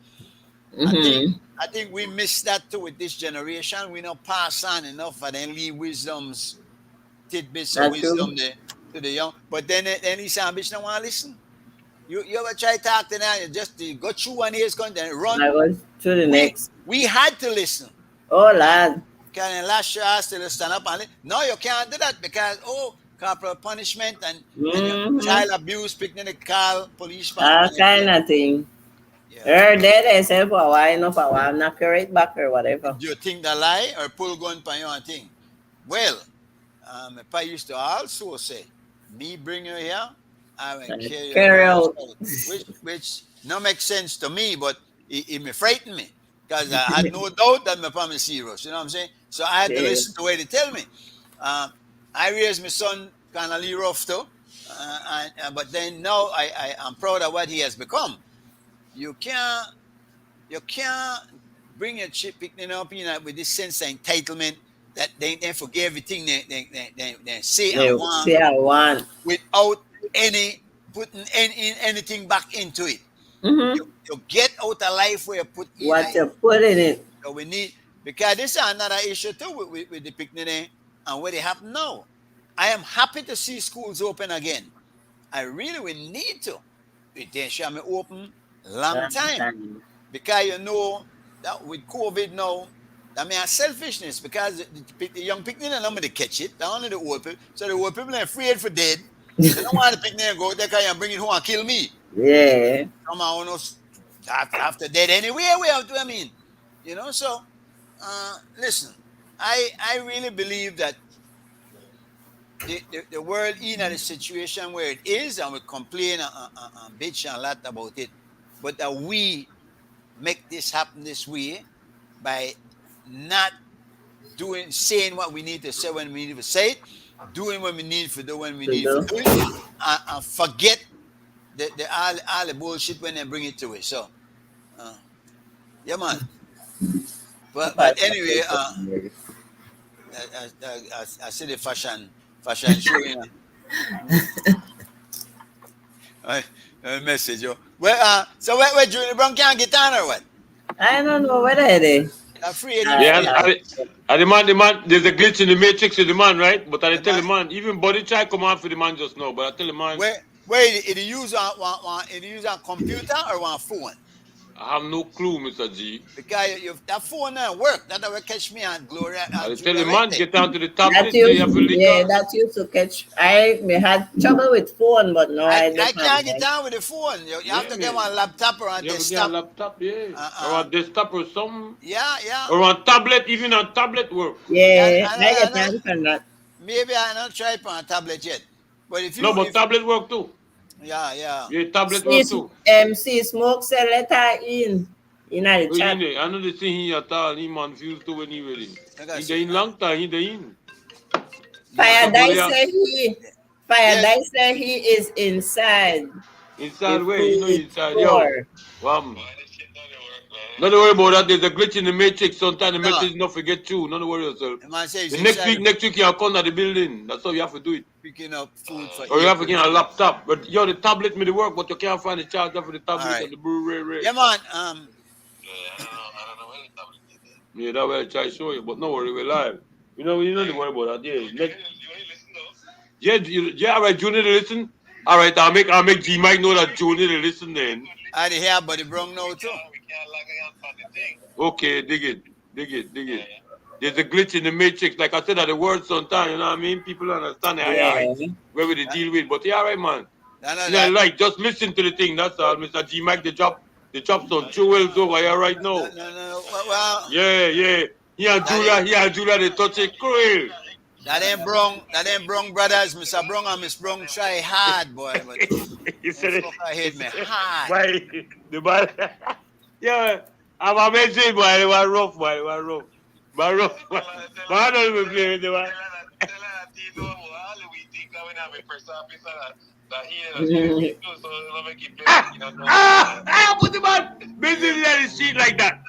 I think we miss that too with this generation. We don't pass on enough and then leave wisdom's tidbits of wisdom there to the young. But then these ambition don't want to listen. You ever try to talk to them, you just go through 1 year's going then run. I go to the next. We had to listen. Oh, lad. Can last year still stand up and listen? No, you can't do that because corporal punishment and child abuse, picking the car, police. All kind of thing. Her dead as hell for a while, enough for a while, knock her right back or whatever. Do you think that lie or pull gun for your thing? Well, my pa used to also say, me bring her here, I will carry out. Which no makes sense to me, but it may frighten me. Because I had no doubt that my family is serious, you know what I'm saying? So I had to listen to what they tell me. I raised my son kind of rough too, but then now I'm proud of what he has become. You can't bring your chip picking up, with this sense of entitlement that they forget everything they say and want without putting anything back into it. Mm-hmm. You get out of life where you put in what you put in it. So we need, because this is another issue too with the picnic and what they have now. I am happy to see schools open again. I really will need to. They shall be open long time. Because you know that with COVID now, that means selfishness, because the young picnic and nobody catch it. They're only the old people. So the old people are afraid for dead. They don't want the picnic and go there and bring it home and kill me. Yeah. Come on, after dead anyway, so listen, I really believe that the world in a situation where it is, and we complain and bitch a lot about it, but that we make this happen this way by not saying what we need to say when we need to say it, doing what we need to do when we need to do it, and forget all the bullshit when they bring it to it. So, yeah, man. But anyway, I see the fashion show. Message, yo. Well, so where Junior Brown can't get on or what? I don't know where they are. The man, there's a glitch in the matrix with the man, right? But I tell the man, even body try come out for the man just now. But I tell the man, where it use a computer or one phone? I have no clue, Mr. G. Because that phone work. That will catch me and Gloria. I tell the man, get down to the tablet. That used to catch. I had trouble with phone, but no, I can't get down with the phone. You have to get one laptop or a desktop. Get a laptop, or a desktop or something. Yeah. Or on tablet, even on tablet work. Yeah, I get time for that. Maybe I not try it on a tablet yet. But if you but tablet work too. Yeah. Yeah, tablet work too. See smoke cell letter in the chat. I know they see him at all. He man feels to when he ready. He in long time. He in. Fire Dice say he is inside. Inside where? Inside. Yo. Don't worry about that. There's a glitch in the matrix. Sometimes the message not forget you. Don't worry yourself. Next week you come to the building. That's how you have to do it. Picking up food for or you have to get a laptop. But the tablet may work, but you can't find the charger for the tablet and the Blu-ray. Yeah, man. I don't know where the tablet is. Yeah, that's why I try to show you. But no worry, we're live. You don't worry about that. Yeah, all right, Junior, listen. All right, I'll make G-Mike know that Junior listen then. I did hear about the Bronx now too. Okay, dig it. There's a glitch in the matrix. Like I said at the word sometimes, you know what I mean? People understand where we deal with. But all right, man. Like just listen to the thing, that's all. Mr. G-Mike, the drop some jewels over here right now. Well, yeah. He and Julia, they touch it cool. That ain't Brong brothers. Mr. Brong and Miss Brong try hard, boy. But you said it. I hate me hard. Why? The ball. Yeah, I'm amazing, boy. They were rough, boy. They were rough. But I don't even play with them. Put the man busy in the street like that.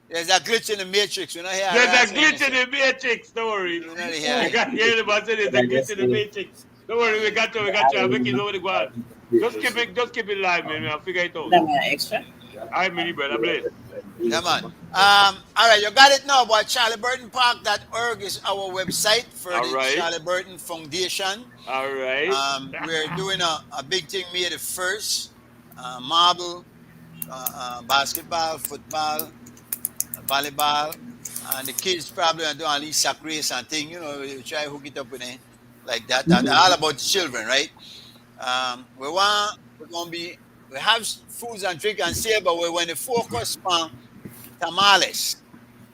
There's a glitch in the matrix. There's a glitch in the matrix. Don't worry. You got hear the man say there's a glitch in the matrix. Don't worry, we got you. I'll make it over the ground. Just keep it live, man. I'll figure it out. Extra. I'm mini brother, bless. Yeah, man. All right, you got it now, boy. CharlieBurtonPark.org is our website for the Charlie Burton Foundation. All right. We're doing a big thing May the 1st. Marble, basketball, football, volleyball, and the kids probably are doing at least sack race and thing. You try to hook it up with it like that. All about the children, right? We're going to be we have foods and drink and sale, but we want to focus on tamales.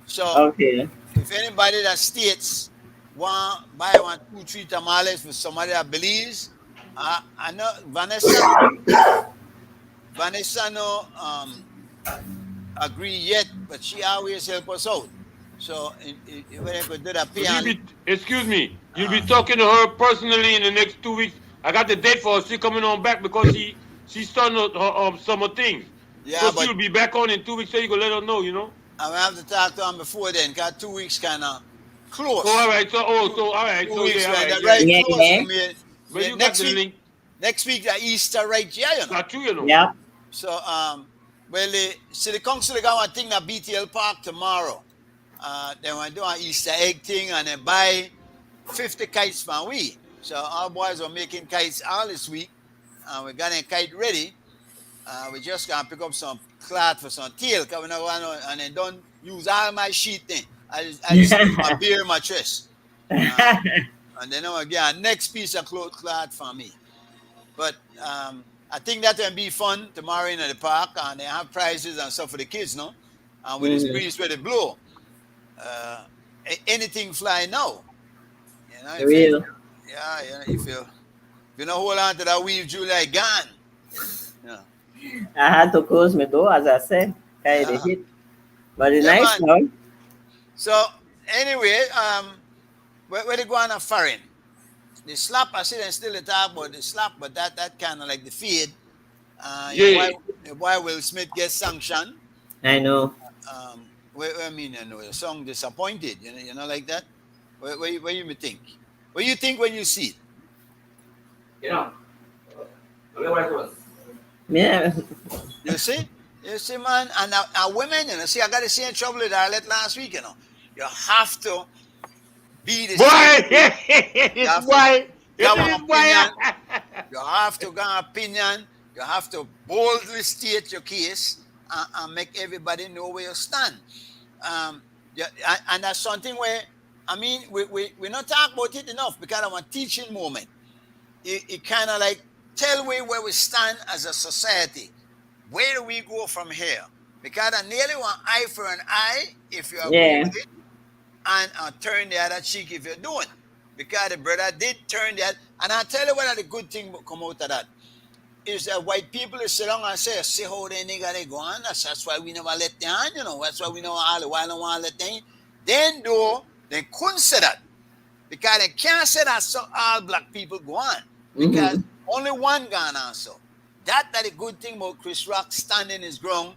So Okay. if anybody that states want buy 1, 2, 3 tamales for somebody that believes, I know Vanessa no agree yet, but she always help us out. So when I could do that, excuse me, you'll be talking to her personally in the next 2 weeks. I got the date for her. She coming on back because she's starting her summer things. Yeah, so but she'll be back on in 2 weeks. So you can let her know, you know. I will have to talk to her before then. Cause 2 weeks kind of close. Oh, all right. So all right. 2 So weeks, yeah, all right, right. right Yeah. close Yeah. for me. But you got Next the week, link. next week the Easter, right? Yeah, you know. Got you know. Yeah. So well, the council got one thing at BTL Park tomorrow. They want to do an Easter egg thing and then buy 50 kites from we. So our boys are making kites all this week. We got a kite ready. We just gonna pick up some cloth for some tail. Cause we not want to, and then don't use all my sheet thing. I just use my beer mattress. And then I get a next piece of cloth for me. But I think that will be fun tomorrow in the park, and they have prizes and stuff for the kids, no? And with this breeze where they blow, anything fly now. You know, Real. if you know, hold on to that weave, July gone. Yeah. I had to close my door, as I said. Kind of hit. But it's Yeah, nice man. now. So anyway, where they go on a foreign? The slap, I see them still talk about the slap, but that kind of like the fade. Yeah. Why Will Smith get sanctioned? I know. I mean, you know, the song Disappointed, you know, like that. What you think? What do you think when you see it? Yeah. Yeah. You see, man, and now women, you know, see, I got the same trouble that I let last week, you know. You have to be the Why? Why? You have to get an opinion. You have to boldly state your case and make everybody know where you stand. And that's something where, I mean, we're not talking about it enough because of a teaching moment. It kind of like tell me where we stand as a society. Where do we go from here? Because I nearly want eye for an eye if you agree with it, and turn the other cheek if you don't. Because the brother did turn that, and I'll tell you what the good thing come out of that is that white people sit down and say, see how they nigga they go on. That's why we never let them on, you know. That's why we never all the while don't want to let them in. Then though, they couldn't say that. Because they can't say that so all black people go on. Because only one gone on so. That's the good thing about Chris Rock standing his ground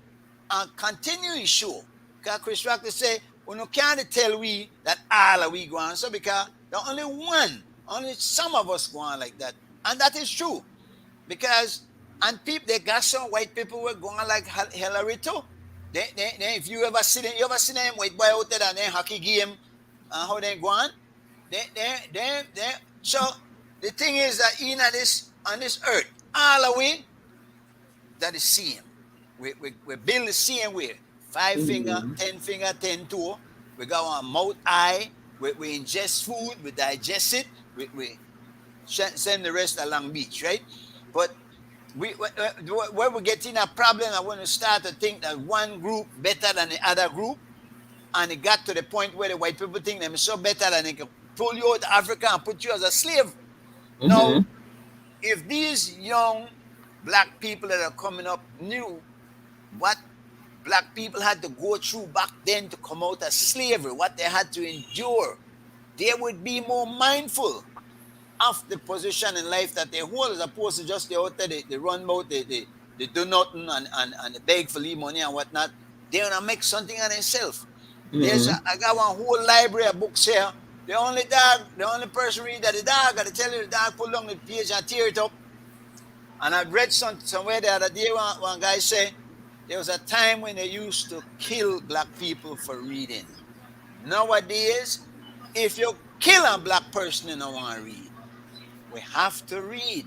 and continue his show. Because Chris Rock they say, we no can't tell we that all of we go on so because the only some of us go on like that. And that is true. Because and people they got some white people were going like Hillary too. They if you ever see them white boy out there and then hockey game how they go on. So the thing is that on this earth, all of we that is same. We build the same way. 5 finger, 10 finger, 10 toe. We got our mouth, eye. We ingest food. We digest it. We send the rest along beach, right? But where we get in a problem, I want to start to think that one group better than the other group, and it got to the point where the white people think they're so better that they can pull you out of Africa and put you as a slave. Now, if these young black people that are coming up knew what black people had to go through back then to come out of slavery, what they had to endure, they would be more mindful of the position in life that they hold as opposed to just they out there, they run out, they do nothing and they beg for leave money and whatnot. They want to make something of themselves. I got one whole library of books here. The only person read that the dog, I tell you the dog pull down the page and tear it up. And I read somewhere the other day one guy say, there was a time when they used to kill black people for reading. Nowadays, if you kill a black person and don't want to read, we have to read.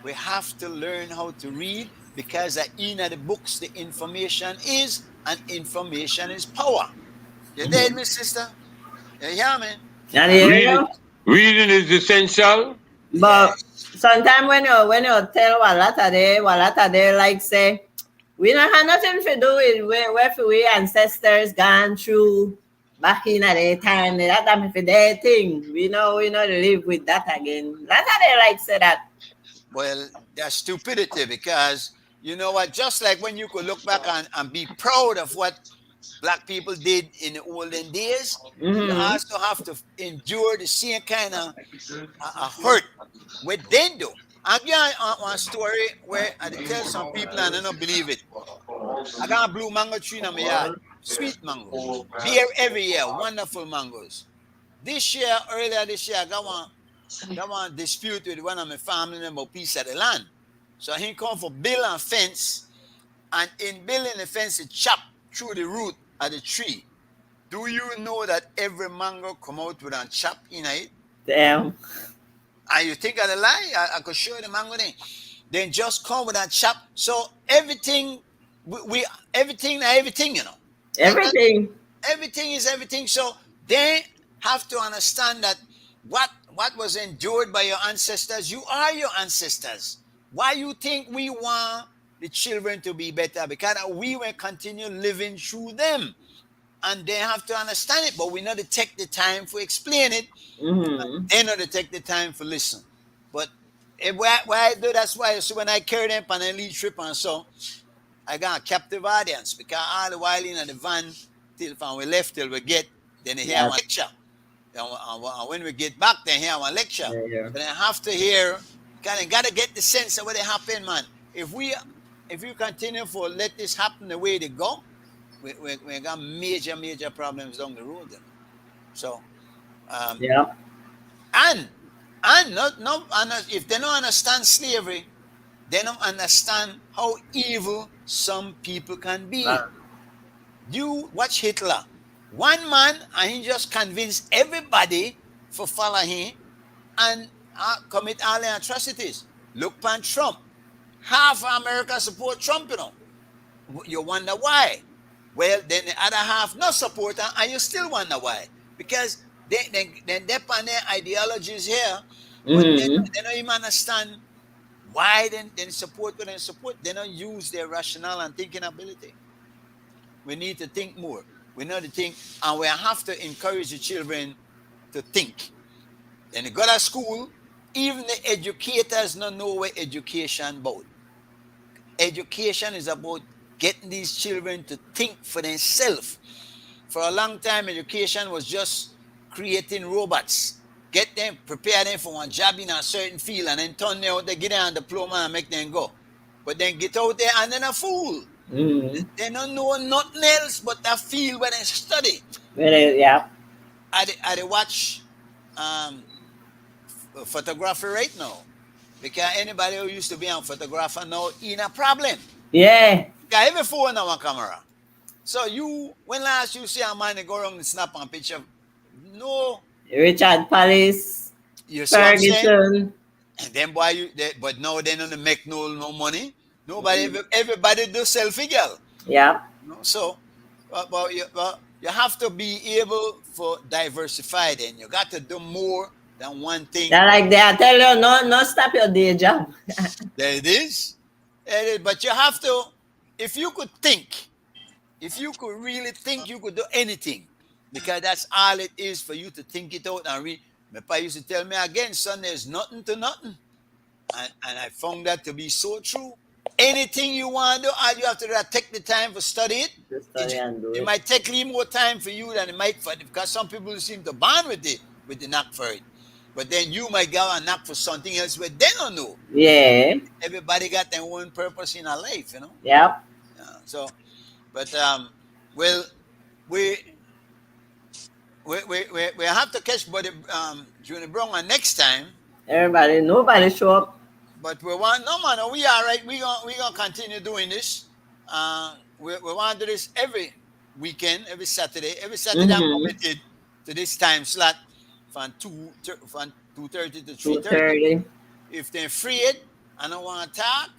We have to learn how to read because in the books the information is, and information is power. You there, my sister? You hear me? Reading is essential. But sometimes when you tell Walata they like say, we don't have nothing to do with where we ancestors gone through back in the time. That time for their thing. We know live with that again. That's how they like say that. Well, that's stupidity because you know what? Just like when you could look back and be proud of what black people did in the olden days, you also have to endure the same kind of hurt what they do. I'll give you one story where I tell some people and they don't believe it. I got a blue mango tree in my yard, sweet mangoes, bear every year, wonderful mangoes. Earlier this year, I got one dispute with one of my family members about piece of the land. So he come for build a fence, and in building the fence, he chop through the root of the tree. Do you know that every mango come out with a chop in it? Damn. And you think of the lie? I could show you the mango thing. Then just come with a chop. So everything, everything, you know. Everything. Everything is everything. So they have to understand that what was endured by your ancestors, you are your ancestors. Why you think we want the children to be better? Because we will continue living through them. And they have to understand it, but we know to take the time to explain it. They know to take the time to listen. But why I do that's why so when I carry them on a lead trip and so I got a captive audience because all the while in the van till from we left till we get then they hear one lecture. And when we get back, they hear one lecture. But they have to hear, kind of got to get the sense of what happened, man. If we continue for let this happen the way they go, we got major problems down the road. So, and if they don't understand slavery, they don't understand how evil some people can be. You watch Hitler. One man, and he just convinced everybody for follow him and commit all the atrocities. Look on Trump. Half of America support Trump, you know. You wonder why. Well, then the other half not support him, and you still wonder why. Because they depend their ideologies here, but they don't even understand why they support what they support. They don't use their rationale and thinking ability. We need to think more. We know to think, and we have to encourage the children to think. Then they go to school, even the educators don't know what education about. Education is about getting these children to think for themselves. For a long time, education was just creating robots. Get them, prepare them for one job in a certain field, and then turn them out, they get a diploma and make them go. But then get out there and then a fool. They don't know nothing else but that field where they study. I watch photography right now. Because anybody who used to be a photographer now in a problem. Yeah. Because every phone have a camera. So when last you see a man go around and snap a picture? No. Richard Palace. Ferguson. And then but now they don't make no money. Everybody do selfie, girl. Yeah. So, but you have to be able for diversify. Then you got to do more than one thing. They're like they are telling you, no, stop your day job. There it is. But you have to, if you could think, if you could really think, you could do anything, because that's all it is for you to think it out and read. My pa used to tell me again, son, there's nothing to nothing, and I found that to be so true. Anything you want to do, all you have to do is take the time to study it. It might take a little more time for you than it might for it, because some people seem to bond with the knack for it. But then you might go and knock for something else where they don't know. Yeah. Everybody got their own purpose in our life, you know. Yeah. So, but well, we have to catch Buddy Junior Brown next time. Nobody show up. But we want no man. We are right. We gonna continue doing this. We want to do this every weekend, every Saturday. Every Saturday I'm committed to this time slot. From 2:30 to 3:30. If they're free, I don't want to talk.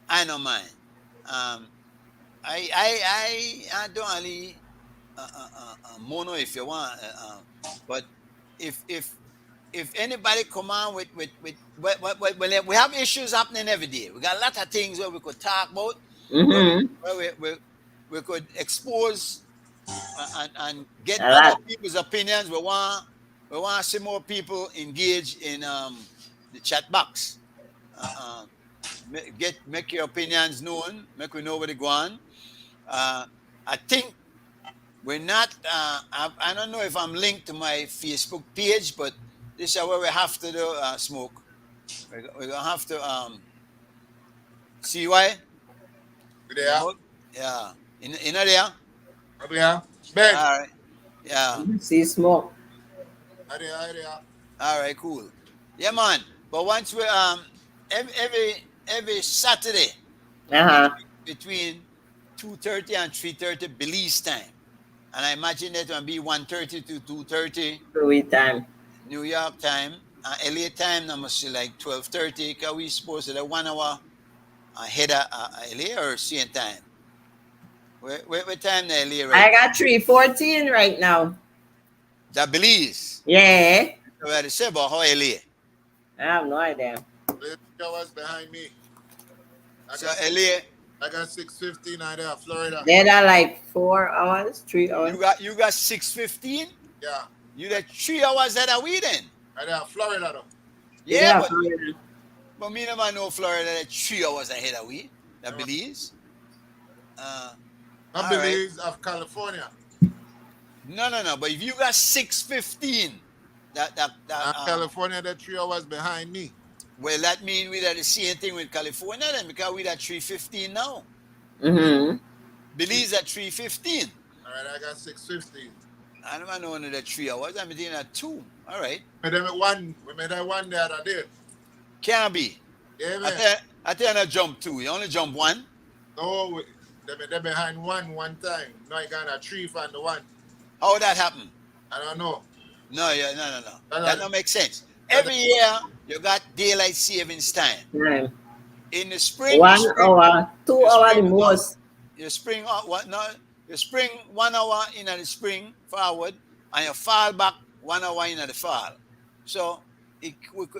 I don't mind. I don't only mono if you want. But if if anybody come on with we have issues happening every day. We got a lot of things where we could talk about, where we could expose and get A other lot. people's opinions. We want to see more people engage in the chat box. Make your opinions known. Make we know where they go on. I think we're not. I don't know if I'm linked to my Facebook page, but this is where we have to do smoke. We're gonna have to see why. There. Yeah. In there. Yeah. Ben. All right. Yeah. See smoke. There. All right. Cool. Yeah, man. But once we every Saturday between 2:30 and 3:30 Belize time, and I imagine that will be 1:30 to 2:30 Louis time. New York time. LA time, I must say like 12:30. Because we supposed to 1 hour ahead of LA or same time. What time the LA right? I got 3:14 right now. The Belize. Yeah. What they say about how LA? I have no idea. 3 hours behind me. So LA. I got 6:15 out there, Florida. They're like 4 hours, 3 hours. You got 6:15? Yeah. You got 3 hours that are we then? Right there, Florida though. Yeah, but me never know Florida that 3 hours ahead of we. That Belize. I Belize of California. No. But if you got 6:15, that California, that 3 hours behind me. Well, that means we are the same thing with California then, because we at 3:15 now. Belize at 3:15. All right, I got 6:15. I never know another 3 hours. I'm doing at 2. All right. We made that one the other day. Can't be. Yeah, man. I think I jump 2. You only jump 1? No, they're behind one time. Now you got a 3 from the 1. How that happen? I don't know. No. That don't make sense. Every year you got daylight savings time. Right. In the spring, 1 hour, 2 hours the most. You spring 1 hour in the spring forward, and you fall back 1 hour in the fall. So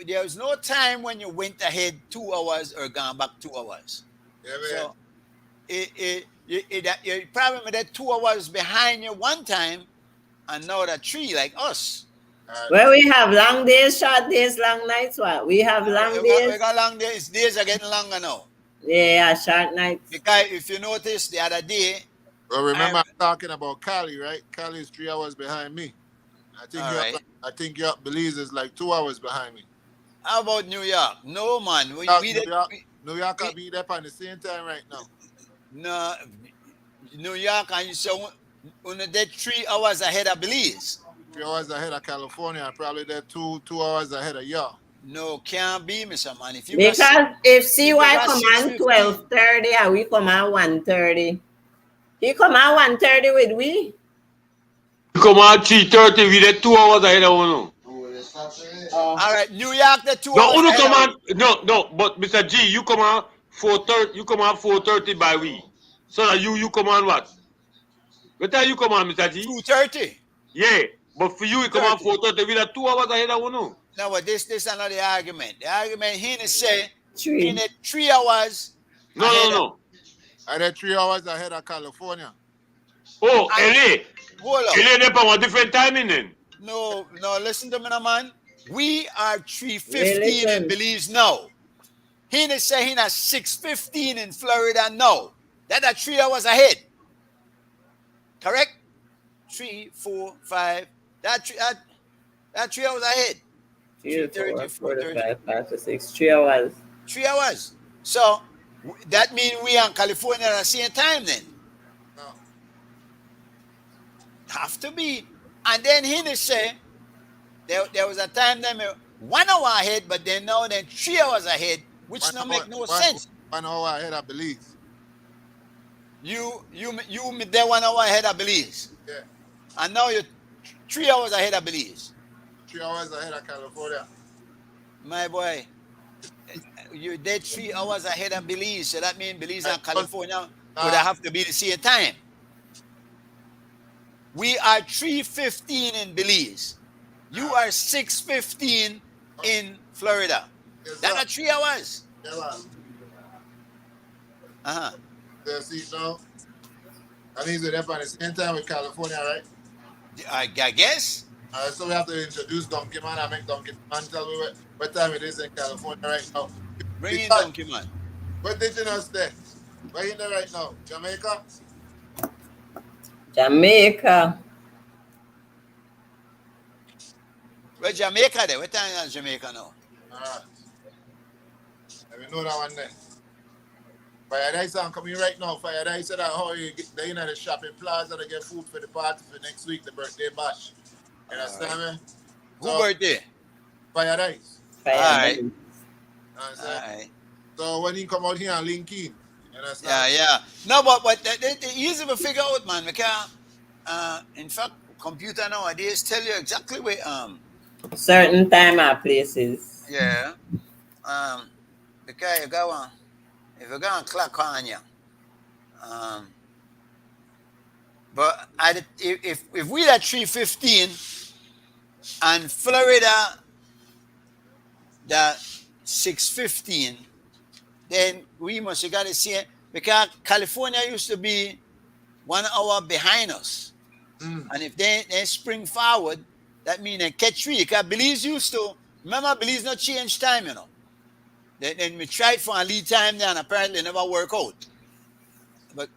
there was no time when you went ahead 2 hours or gone back 2 hours. Yeah, man. So you probably made that 2 hours behind you one time, and now that 3 like us. Well, we have long days, short days, long nights. What? We have long days. We got long days. Days are getting longer now. Yeah, short nights. Because if you notice the other day. Well, remember I'm talking about Cali, right? Cali is 3 hours behind me. I think Belize is like 2 hours behind me. How about New York? No, man. New York will be there at the same time right now. No, New York, and you so only that 3 hours ahead of Belize. 3 hours ahead of California, and probably they're 2 hours ahead of y'all. No, can't be, Mr. Man. Because if CY come on 12:30 and we come on 1:30, he come on 1:30 with we. You come on 3:30, we did 2 hours ahead of Uno. All right, New York, the 2 No, hours. Uno come on. No, but Mr. G, you come on 4:30. You come on 4:30 by we. So that you come on what? What time you come on, Mr. G? 2:30. Yeah, but for you come on 4:30. We are 2 hours ahead of Uno. No, but this is not the argument. The argument he say in 3 hours. No. I had 3 hours ahead of California. Oh, LA. Hold up. LA they on different timing then. No, listen to me, man. We are 3:15 in Belize now. He say he at 6:15 in Florida now. That's 3 hours ahead. Correct? 3, 4, 5. That's 3 hours ahead. 3:30, 4:30, 5 to 6. 3 hours. 3 hours. So that means we are in California at the same time then. No. Have to be. And then he say there was a time them 1 hour ahead, but then now 3 hours ahead, which don't make no sense. 1 hour ahead of Belize. You there 1 hour ahead of Belize. Yeah. And now you're 3 hours ahead of Belize. 3 hours ahead of California. My boy, you're dead 3 hours ahead of Belize. So that means Belize and California would have to be the same time. We are 3:15 in Belize. You are 6:15 in Florida. Yes, That's sir. not 3 hours. Yeah, man. Uh-huh. See, so, and he's there for the same time with California, right? I guess. So we have to introduce Donkey Man and make Donkey Man tell me what time it is in California right now. Bring in Donkey Man. What did you know stay? Where you there right now? Jamaica? Jamaica. Where Jamaica there? What time is Jamaica now? Let me know that one then. Fire Dice are coming right now. Fire Dice said that how you get in at the shopping plaza to get food for the party for next week, the birthday bash. You understand me? Who birthday? Fire Dice. Fire Alright. Alright. So when he come out here and link in, you understand? Yeah. No, but the easy to figure out, man. Because in fact, computer nowadays tell you exactly where certain time or places. Yeah. Because you go on, if you go on clock on you. But if we at 3:15 and Florida that 6:15, then we must have got to see it because California used to be 1 hour behind us. And if they spring forward, that means they catch 3. Because Belize used to, remember Belize not change time, you know. Then we tried for a lead time there and apparently never work out. But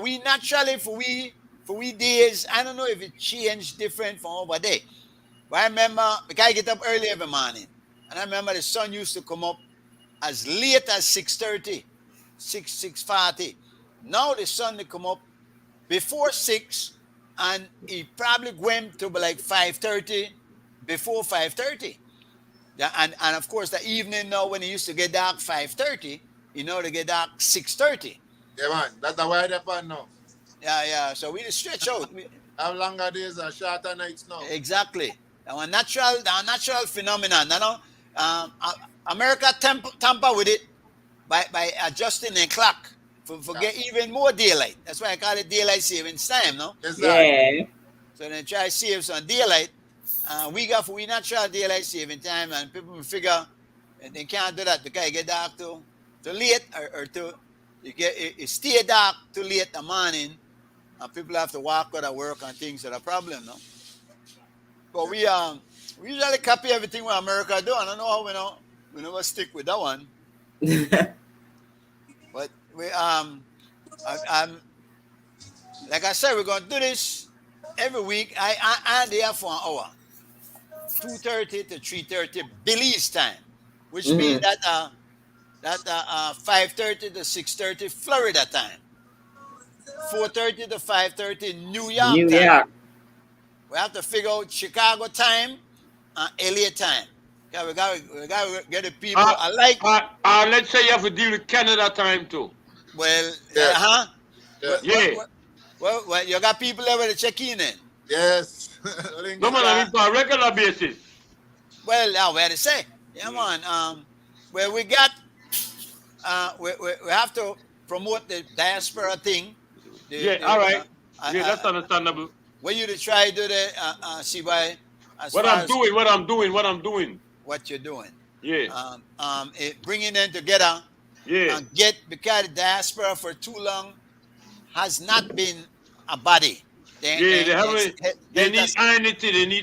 we naturally for we days, I don't know if it changed different from over there. But I remember because I get up early every morning. And I remember the sun used to come up as late as 6:30, 6:40. Now the sun will come up before 6 and it probably went to like 5:30, before 5:30. Yeah, and of course the evening now when it used to get dark 5:30, you know they get dark 6:30. Yeah, man. That's the way they're fun now. Yeah. So we just stretch out. Have longer days and shorter nights now. Exactly. Our natural phenomenon. You know, America tamper with it by adjusting the clock for get even more daylight. That's why I call it daylight savings time, no? Yeah. So they try to save some daylight. We natural daylight saving time, and people figure they can't do that because you get dark too late or it stay dark too late in the morning, and people have to walk out of work and things are a problem, no? But we usually copy everything what America do. I don't know how we never stick with that one. But we I'm like I said, we're gonna do this every week. I'm there for an hour. 2:30 to 3:30 Belize time, which means that 5:30 to 6:30 Florida time, 4:30 to 5:30 New York time. We have to figure out Chicago time and LA time. Yeah, we got to get the people. Let's say you have to deal with Canada time too. Well, Well, you got people there to check in. Yes. No man, I mean for a regular basis. Well, where to say? Yeah, man. Well, we got. We have to promote the diaspora thing. All right. That's understandable. When you try to do the see by what I'm doing. What you're doing. Yeah. Bringing them together. Yeah. And because the diaspora for too long has not been a body. They need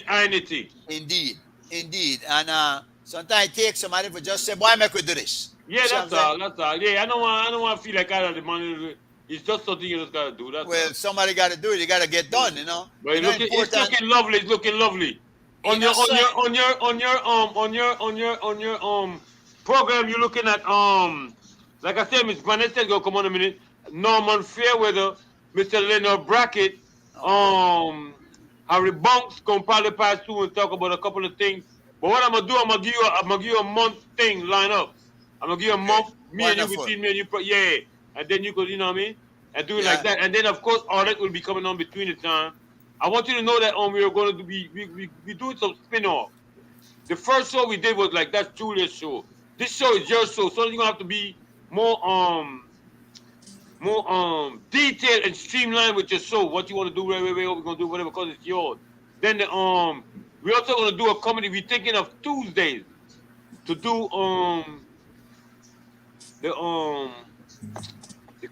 unity. Indeed. And sometimes it takes somebody to just say, "Boy, make we do this." Yeah, that's all. Yeah, I don't want to feel like I have the money. It's just something you just gotta do. Well, somebody got to do it. You got to get done, you know. But it's looking lovely. It's looking lovely. On your program, you're looking at like I said, Miss Vanessa is gonna come on a minute. Norman Fairweather, Mr. Leonard Brackett, Harry Bunks gonna probably pass through and talk about a couple of things. But what I'm gonna do, I'm gonna give you a month thing line up. I'm gonna give you a month, me and you between me and you, yeah. And then you could, you know what I mean, and do it like that. And then of course all that will be coming on between the time. I want you to know that we are going to be we doing some spin-off. The first show we did was like that's Julia's show. This show is your show, so you're gonna have to be more detailed and streamlined with your show. What you want to do, we're gonna do whatever because it's yours. Then we're We're also gonna do a comedy. We're thinking of Tuesdays to do the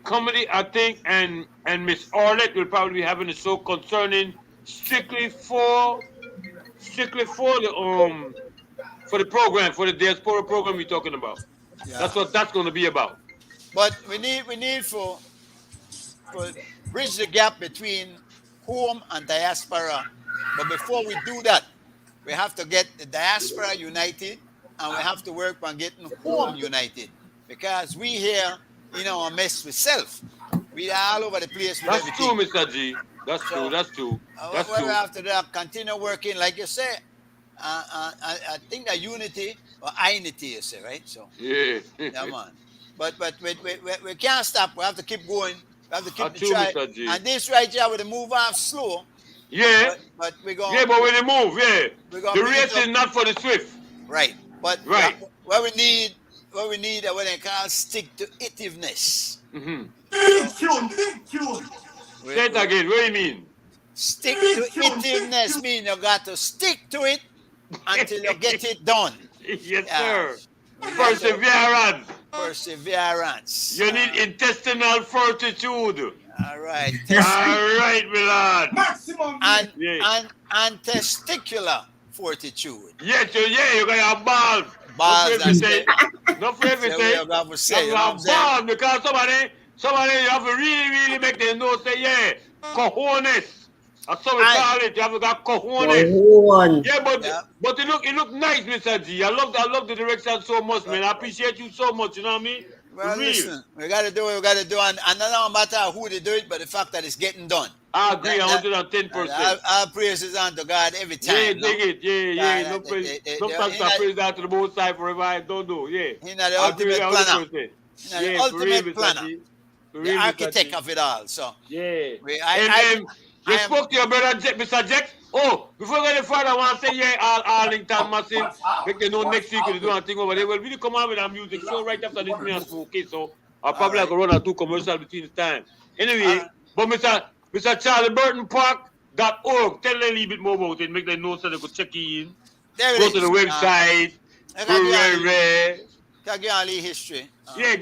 comedy, I think, and Miss Arlette will probably be having a show concerning strictly for the program, for the diaspora program we're talking about. Yeah. That's what that's gonna be about. But we need for bridge the gap between home and diaspora. But before we do that, we have to get the diaspora united, and we have to work on getting home united. Because we here, a mess with self. We are all over the place with That's everything. true, Mr. G. That's true. That's true. That's What true. we have to do, continue working, like you say. I think that unity or unity, you say, right? So Yeah. yeah, man. But we can't stop. We have to keep going. We have to keep That's the true, try. Mr. G. And this right here, with the move off slow. Yeah. But we're going. Yeah, but when they move, yeah. We're gonna The bring race it up. is not for the swift. Right. But Right. what we need is what they call stick to itiveness. Mm-hmm. Big tune. Say it again. What do you mean? Stick to itiveness means you got to stick to it until you get it done. Yes, Yeah. sir. We got to- Perseverance. Perseverance. You need intestinal fortitude. All right. All right, my lord. Maximum. Yeah. And testicular fortitude. Yes, you got your balls. Balls Not for and- everything. Not for That's what everything. you got to say, You you know what I'm have saying? balls because somebody you have to really make them know, say, yeah, cojones. That's how we Aye. call it. You have to got cojones. One. Yeah, but Yeah. but it look nice, Mr. G. I love the direction so much, man. I appreciate you so much. You know what I mean? Well, Real. listen, we got to do what we got to do, and it don't matter who they do it, but the fact that it's getting done. I agree, That- 110%. Our praises unto God every time. Yeah, no? dig it. Yeah. Nah, No they- praise. they- Sometimes they- I praise out to the most side forever. I don't do. Yeah. He's not the I agree, ultimate planner. 100%. He's not the Yeah, for real, ultimate Mr. planner. G. For The real, Mr. architect G. of it all. So, Yeah. We- And you I am- spoke to your brother, Mr. Jack. Oh, before we go further, I want to say, yeah, Arlington Massive. Make them know next week we'll do a thing over there. We'll really come out with our music show right after this me and smoke. Okay, so I'll probably have to run or two commercials between the time. Anyway, but Mr. Charlie Burton Park.org, tell them a little bit more about it. Make them know so they could check in. there it Go is. to the website. I can Yeah, give you all the history. yeah,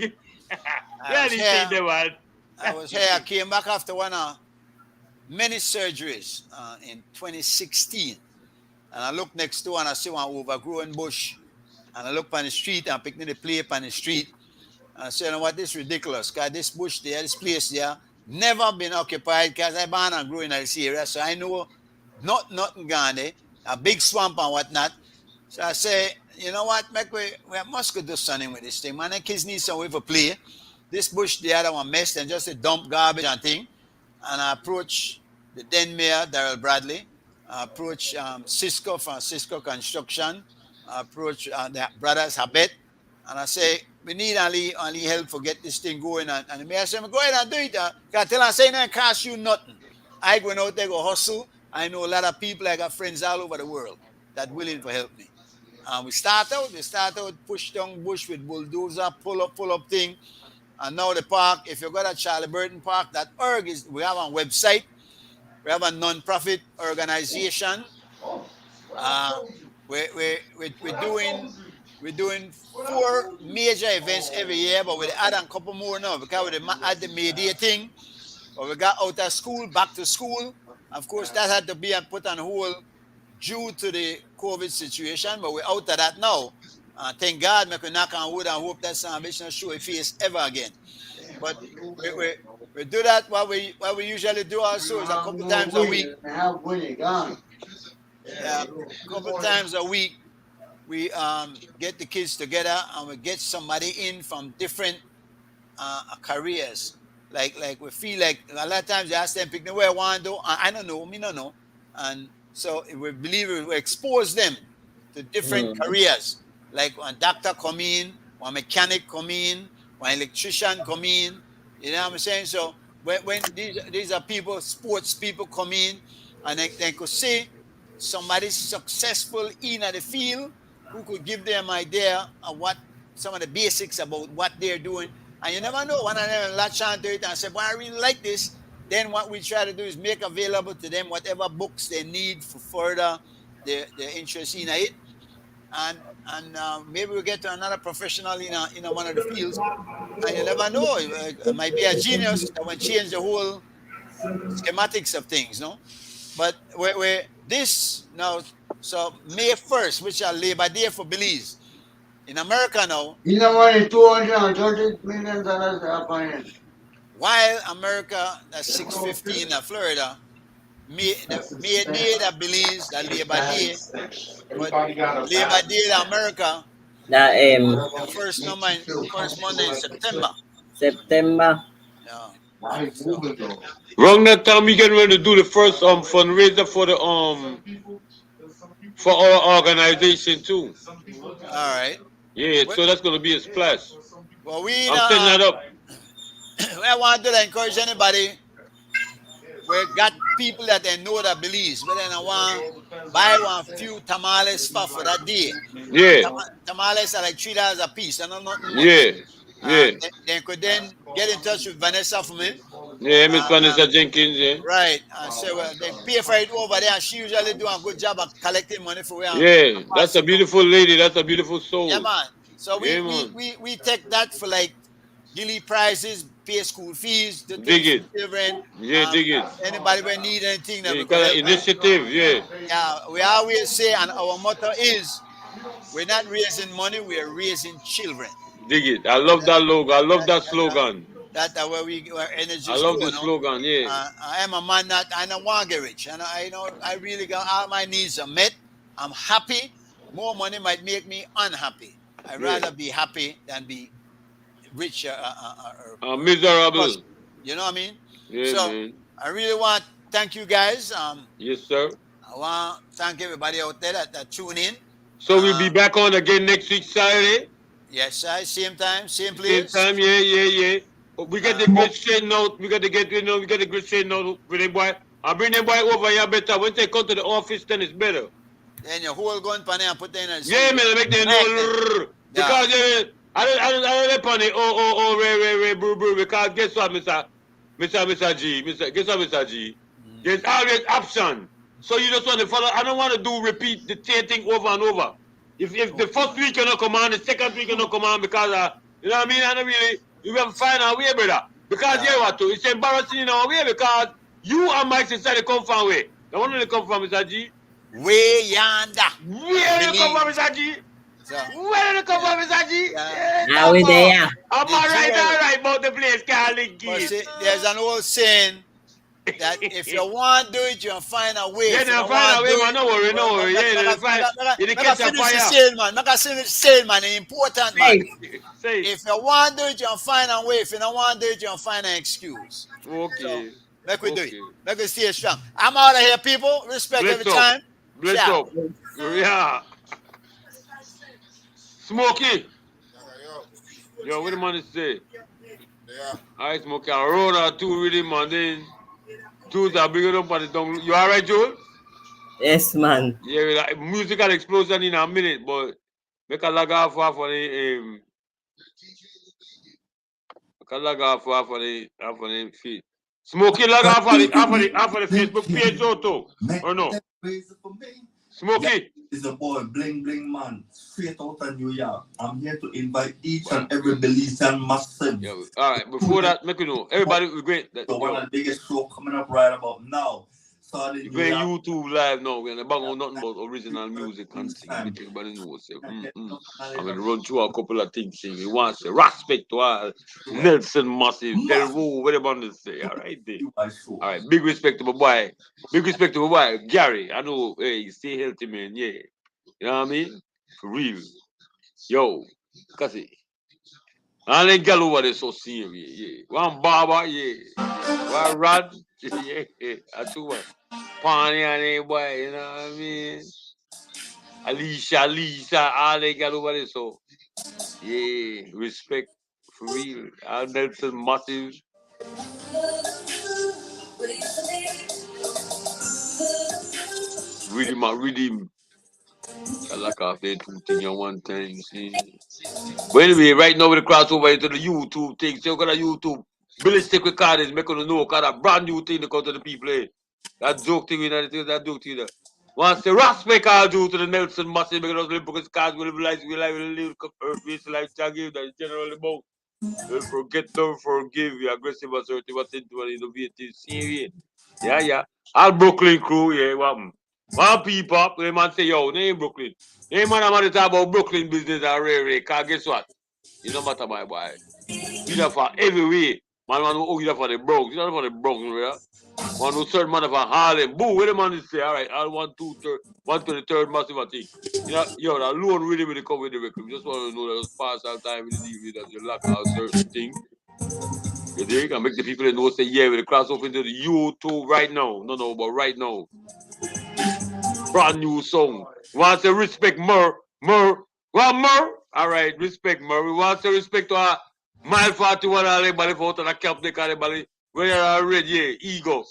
I was these here. things they want. I was here. I came back after one of many surgeries in 2016. And I look next door and I see one overgrown bush. And I look on the street and I'm picking the plate on the street. And I say, you know what, this is ridiculous. Because this bush there, this place there, never been occupied because I born and grew in this area. So I know nothing gone there. A big swamp and whatnot. So I say, you know what, we must go do something with this thing. Man, the kids need somewhere to play. This bush, the other one messed and just a dump garbage and thing. And I approach the then mayor, Daryl Bradley. I approach Cisco from Cisco Construction. I approach the brothers Habet. And I say, we need only help for get this thing going. And the mayor said, go ahead and do it. Because I tell her, say, it don't cost you nothing. I go out there, go hustle. I know a lot of people, I got friends all over the world that willing to help me. And we start out, push down bush with bulldozer, pull up thing. And now the park, if you go to charlieburtonpark.org, we have a website. We have a non-profit organization. We're doing 4 major events every year, but we add a couple more now because we add the May Day thing. But we got out of school, back to school. Of course, that had to be put on hold due to the COVID situation, but we're out of that now. Thank God, we can knock on wood and hope that salvation show a face ever again. But we do that. What we usually do also is a couple times a week. Yeah, a couple times a week, we get the kids together and we get somebody in from different careers. Like we feel like a lot of times you ask them, pick the way I want to do. I don't know, me don't know. And so we believe we expose them to different careers. Like one doctor come in, one mechanic come in, one electrician come in. You know what I'm saying? So when these are people, sports people come in, and they could see somebody successful in the field who could give them an idea of what some of the basics about what they're doing. And you never know, one of them latch onto it and say, well, I really like this. Then what we try to do is make available to them whatever books they need for further their interest in it, and maybe we'll get to another professional in one of the fields, and you never know, it might be a genius that will change the whole schematics of things, no? But we're this now, so May 1st, which is Labor Day for Belize. In America now, You know what? $230 million appointed. while America, that's 615 in Florida, May Day that Belize, that Labor Day, but Labor Day in America, That the first Monday in September. September. Yeah. Wrong that time we getting ready to do the first fundraiser for the for our organization too. All right. Yeah, so that's gonna be a splash. Well, we I'm setting that up. I want to encourage anybody. We got people that they know that Belize, but then I want buy one few tamales for that day. Yeah. Tamales are like $3 a piece. I don't know. Yeah. Yeah. They could then get in touch with Vanessa for me. Yeah, Miss Vanessa Jenkins, yeah. Right. And so they pay for it over there. She usually do a good job of collecting money for her. Yeah, that's a beautiful lady. That's a beautiful soul. Yeah, man. So we take that for like daily prices, pay school fees, the dig it. Children. Yeah, dig it. Anybody will need anything that Yeah, we got an collect. initiative, yeah. Yeah, we always say, and our motto is, we're not raising money, we're raising children. Dig it. I love that logo. I love that slogan. That's where our energy. I love the slogan, yeah. I am a man that I don't want to get rich, and I really got all my needs are met. I'm happy. More money might make me unhappy. I'd rather be happy than be rich or miserable. You know what I mean? Yeah, so man. I really want to thank you guys. Yes, sir. I want to thank everybody out there that tune in. So we'll be back on again next week Saturday. Yes, sir. Same time, same place. Same time, yeah. We get the great straight note. We got the great straight note with them boy. I bring them boy over here better. When they come to the office, then it's better. Then your whole gun pan and put them in. Yeah, man, make them know. Because I don't pan it. Brew. Because guess what, Mr. G. Guess what, Mr. G? There's always option. So you just want to follow. I don't want to repeat the same thing over and over. If the first week you not come on, the second week you not come on because you know what I mean. I don't really. You have to find our way, brother. Because you what to. It's embarrassing in our way because you and Mike decided to come from way. The one that come from Mr. G. Way yonder. Where did you come from, Mr. G? Where did you come from, Mr. G? Now we there. I'm all right about the place, Carly. There's an old saying that if you want to do it, you'll find a way. Yeah, they'll find a way, man. No worry. Yeah, they'll find. You catch a fire. Make a sale, man. It's important, man. If you want to do it, you'll find a way. If you don't want to do it, you'll find an excuse. Okay. So, make we do it. Make we stay strong. I'm out of here, people. Respect every time. Bless up. Yeah. Smokey. Yo, what the man say? Yeah. All right, Smokey. I roll out two really, man. Then Jules are bringing up on the tongue. You all right, Jules? Yes, man. Yeah, like, musical explosion in a minute, but make a lag off for the feed. Smokey lag off for the Facebook page also, or no? Smokey. Is a boy, bling man, straight out of New York. I'm here to invite each and every Belizean massive. Yeah, all right, before that, make you know, everybody will great. So one of the biggest show coming up right about now. Started We're YouTube live now. We're about nothing but original music and things. Everybody knows. I'm going to run through a couple of things. He wants to respect to all Nelson Massive, Del Wu, whatever to say. All right, there. All right, big respect to my boy. Big respect to my boy, Gary. I know, hey, stay healthy, man. Yeah. You know what I mean? For real. Yo, kasi. I ain't got over there so serious. Yeah. One barber, yeah. One rod, yeah. I do what. Pani and a boy, you know what I mean? Alicia, all they got over there, so yeah, respect for real. Al Nelson Massive. Redeem. I like off there 2 things at one time, see. But anyway, right now we cross over into the YouTube thing. So got a YouTube. Billy stick with card is making us know because a brand new thing to come to the people. That joke thing, that joke thing. Once the respect all due to the Nelson Massive because the because cars will live earth based life give that is generally about. Don't forget, don't forgive, you aggressive, assertive, attentive, and innovative, serious. Yeah. All Brooklyn crew, yeah, one people, they man say, yo, name Brooklyn. Name man, I'm talk about Brooklyn business and rare, cause guess what? It don't matter, my boy. You know for every way. Man who for the Bronx. You know for the Bronx, right? One who third man for Harlem. Boo, where the man is say, all right, I'll 123rd massive thing. You know, yo, that loan really come with the record. Just want to know that it was past all time in the DVD that you lack out certain things. You dig? And make the people know say, yeah, with the cross off into the YouTube right now. No, but right now. Brand new song. Want to respect Mur. Well, Mur. All right, respect Mur. We want to respect to our mile 41 all everybody for out of the cap they call everybody. When you're already, yeah, ego.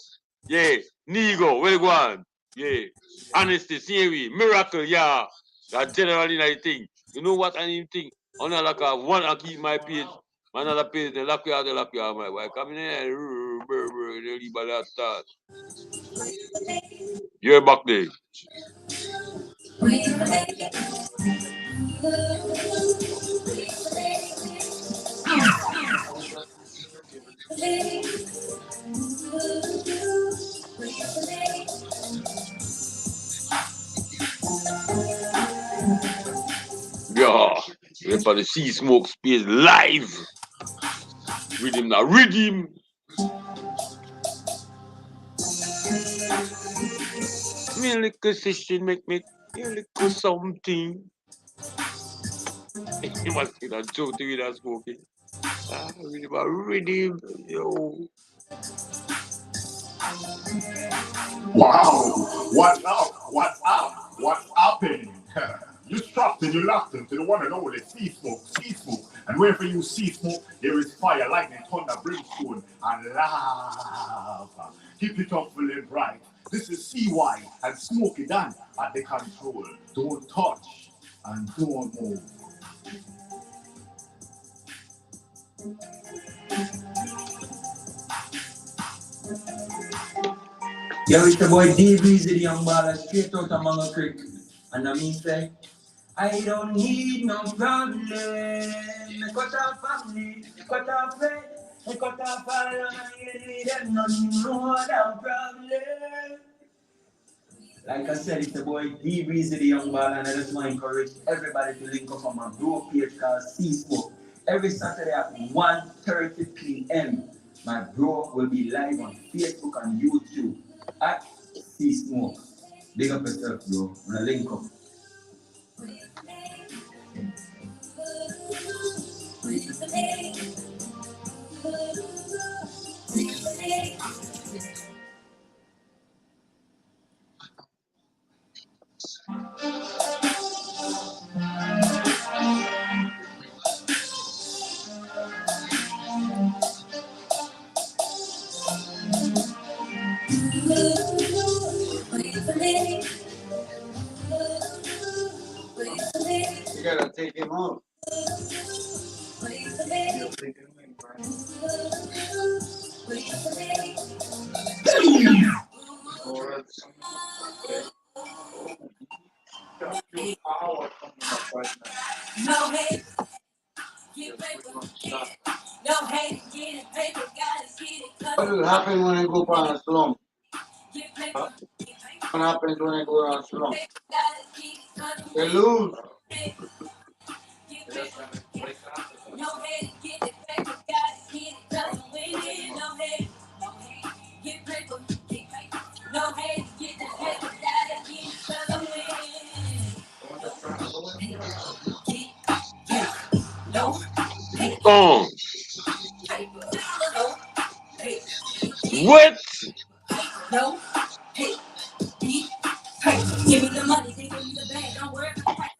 Yeah, Nego, where you going? Yeah. Honesty, see miracle, yeah. That generally I think. You know what I need to think? Only like one I keep my page. Another page, they lock you out, my wife. Come in here, they leave by that start. You're back there. Yeah, we're for the Sea Smoke Space live. Rhythm now, rhythm. Me little session make me a little something. You must see that joke to me that smoking. Rhythm, yo. Wow, what's up? What's happening? You strapped and you locked into the one and only Sea Smoke. And wherever you see smoke, there is fire, lightning, thunder, brimstone, and lava. Keep it up feeling bright. This is CY and Smokey Dan at the control. Don't touch and don't move. Yo, it's the boy D-Breezy, the young baller, straight out of Mango Creek. And I mean say, I don't need no problem. I cut off family, I cut off friends, I cut off all of my need them, no other problem. Like I said, it's the boy D-Breezy, the young baller, and I just want to encourage everybody to link up on my bro page called Sea Smoke. Every Saturday at 1:30 p.m. My bro will be live on Facebook and YouTube at Sea Smoke. Big up yourself, bro. I'm gonna link up. You gotta take him off. No hate, get paper, no hate, get it, paper, gotta get it. What will happen when I go on a slump? What happens when I go on a slump? They lose. No hate, get it, paper, gotta get it, cause I'm winning. No hate, get paper, no hate, get the paper, gotta get it, cause I'm winning. What? No, hey, give me the money, they give me the bag, don't worry about the price.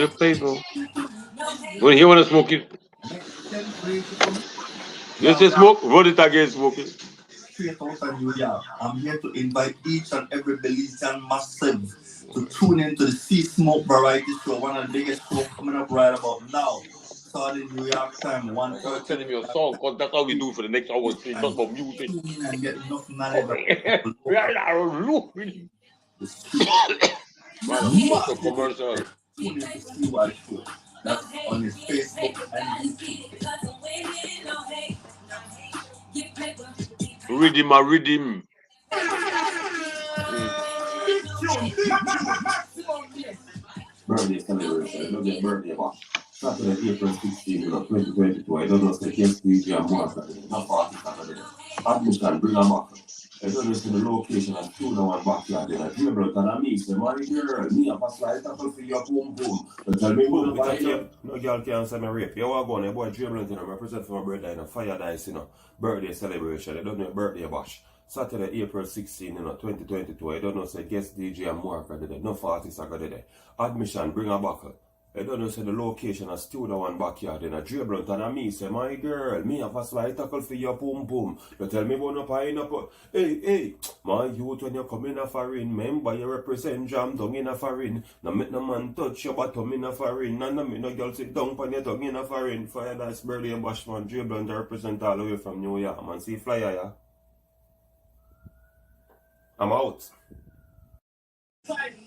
the play, bro. When you want to smoke it, you say smoke, run it again, smoke it. Straight out of New York. I'm here to invite each and every Belizean massive to tune into the Sea Smoke Variety Show, one of the biggest shows coming up right about now. Starting New York time, 1:30. Telling me a song, because that's how we do for the next hour. It's not about music. Tune in and get enough knowledge. Commercial. Tune in to see what show. That's on his Facebook and YouTube. Rhythm. Birthday celebration. I don't get birthday bash. Saturday, April 16, 2022. I don't know if the guest DJ and more Saturday. Not party Saturday. Admission, bring them back. I don't know if the location and two now and backyard. Then I dribble out and I meet them. My girl, me a pass like tackle for your boom. But tell me what about you? No girl can say me rape. You want to go on, boy dribbling, I represent for my birthday in a fire dice, birthday celebration. I don't know birthday bash. Saturday, April 16, 2022. I don't know say guest DJ and more Saturday. No artists are there. Admission, bring a buckle. I don't know say the location a studio and backyard in a dribble and I me say my girl, me a pass like tackle for your boom. You tell me about no pine up. Hey, my youth when you come in a foreign, remember you represent jam down in a foreign. No make no man touch your bottom in a foreign. No make no girl sit down on your tongue in a foreign. Fire nice birthday and bash man dribble and represent all the way from New York man. See flyer yeah. I'm out.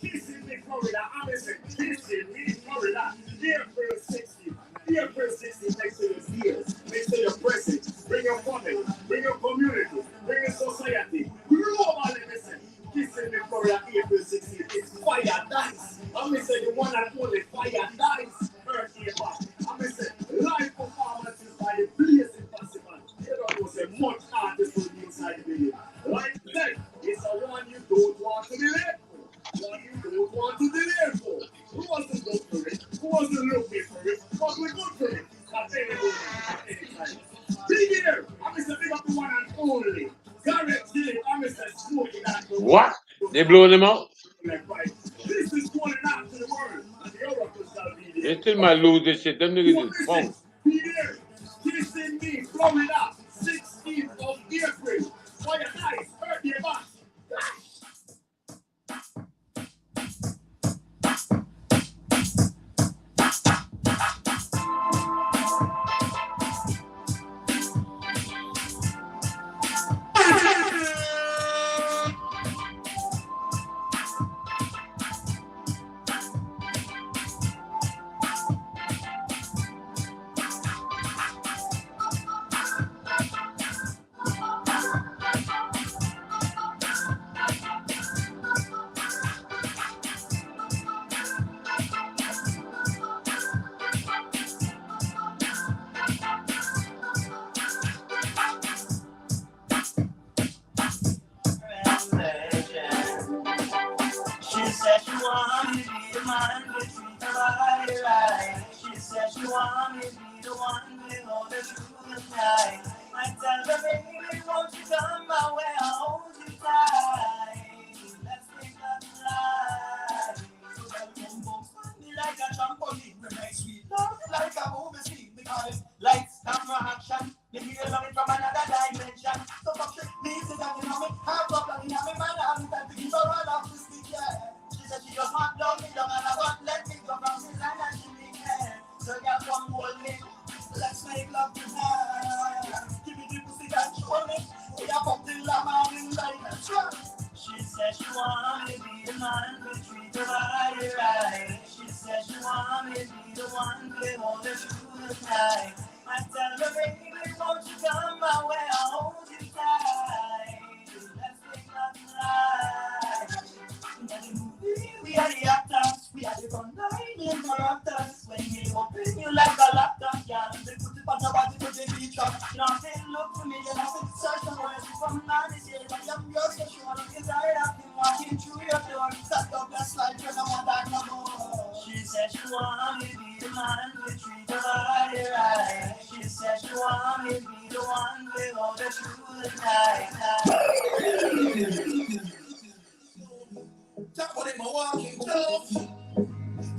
Kissing me, Florida. I'm kissing me, Florida. April 16. April 16 next to your ears. Next to your presence. Bring your family. Bring your community. Bring your society. Globally, listen. Kissing me, Florida. April 16. It's fire dice. I'm say the one and only fire dice. Birthday back. I'm say live performances by the blazing possible. You don't know, say much artists will be inside the video. Like that, it's a one you don't want to be late for. One you don't want to be there for. Who wasn't good for it? Who wasn't looking for it? But we're good for it. At any moment, at any time. Big here, I'm Mr. Big Up the one and only. Garrett Hill, I'm Mr. Smokey that. What? They blowing them out? This is going out to the world. And the Oracle shall be there. They still might lose this shit. Them niggas is funk. Be there. Kissing me, Florida, 16th of April. Fire nice, birthday bash.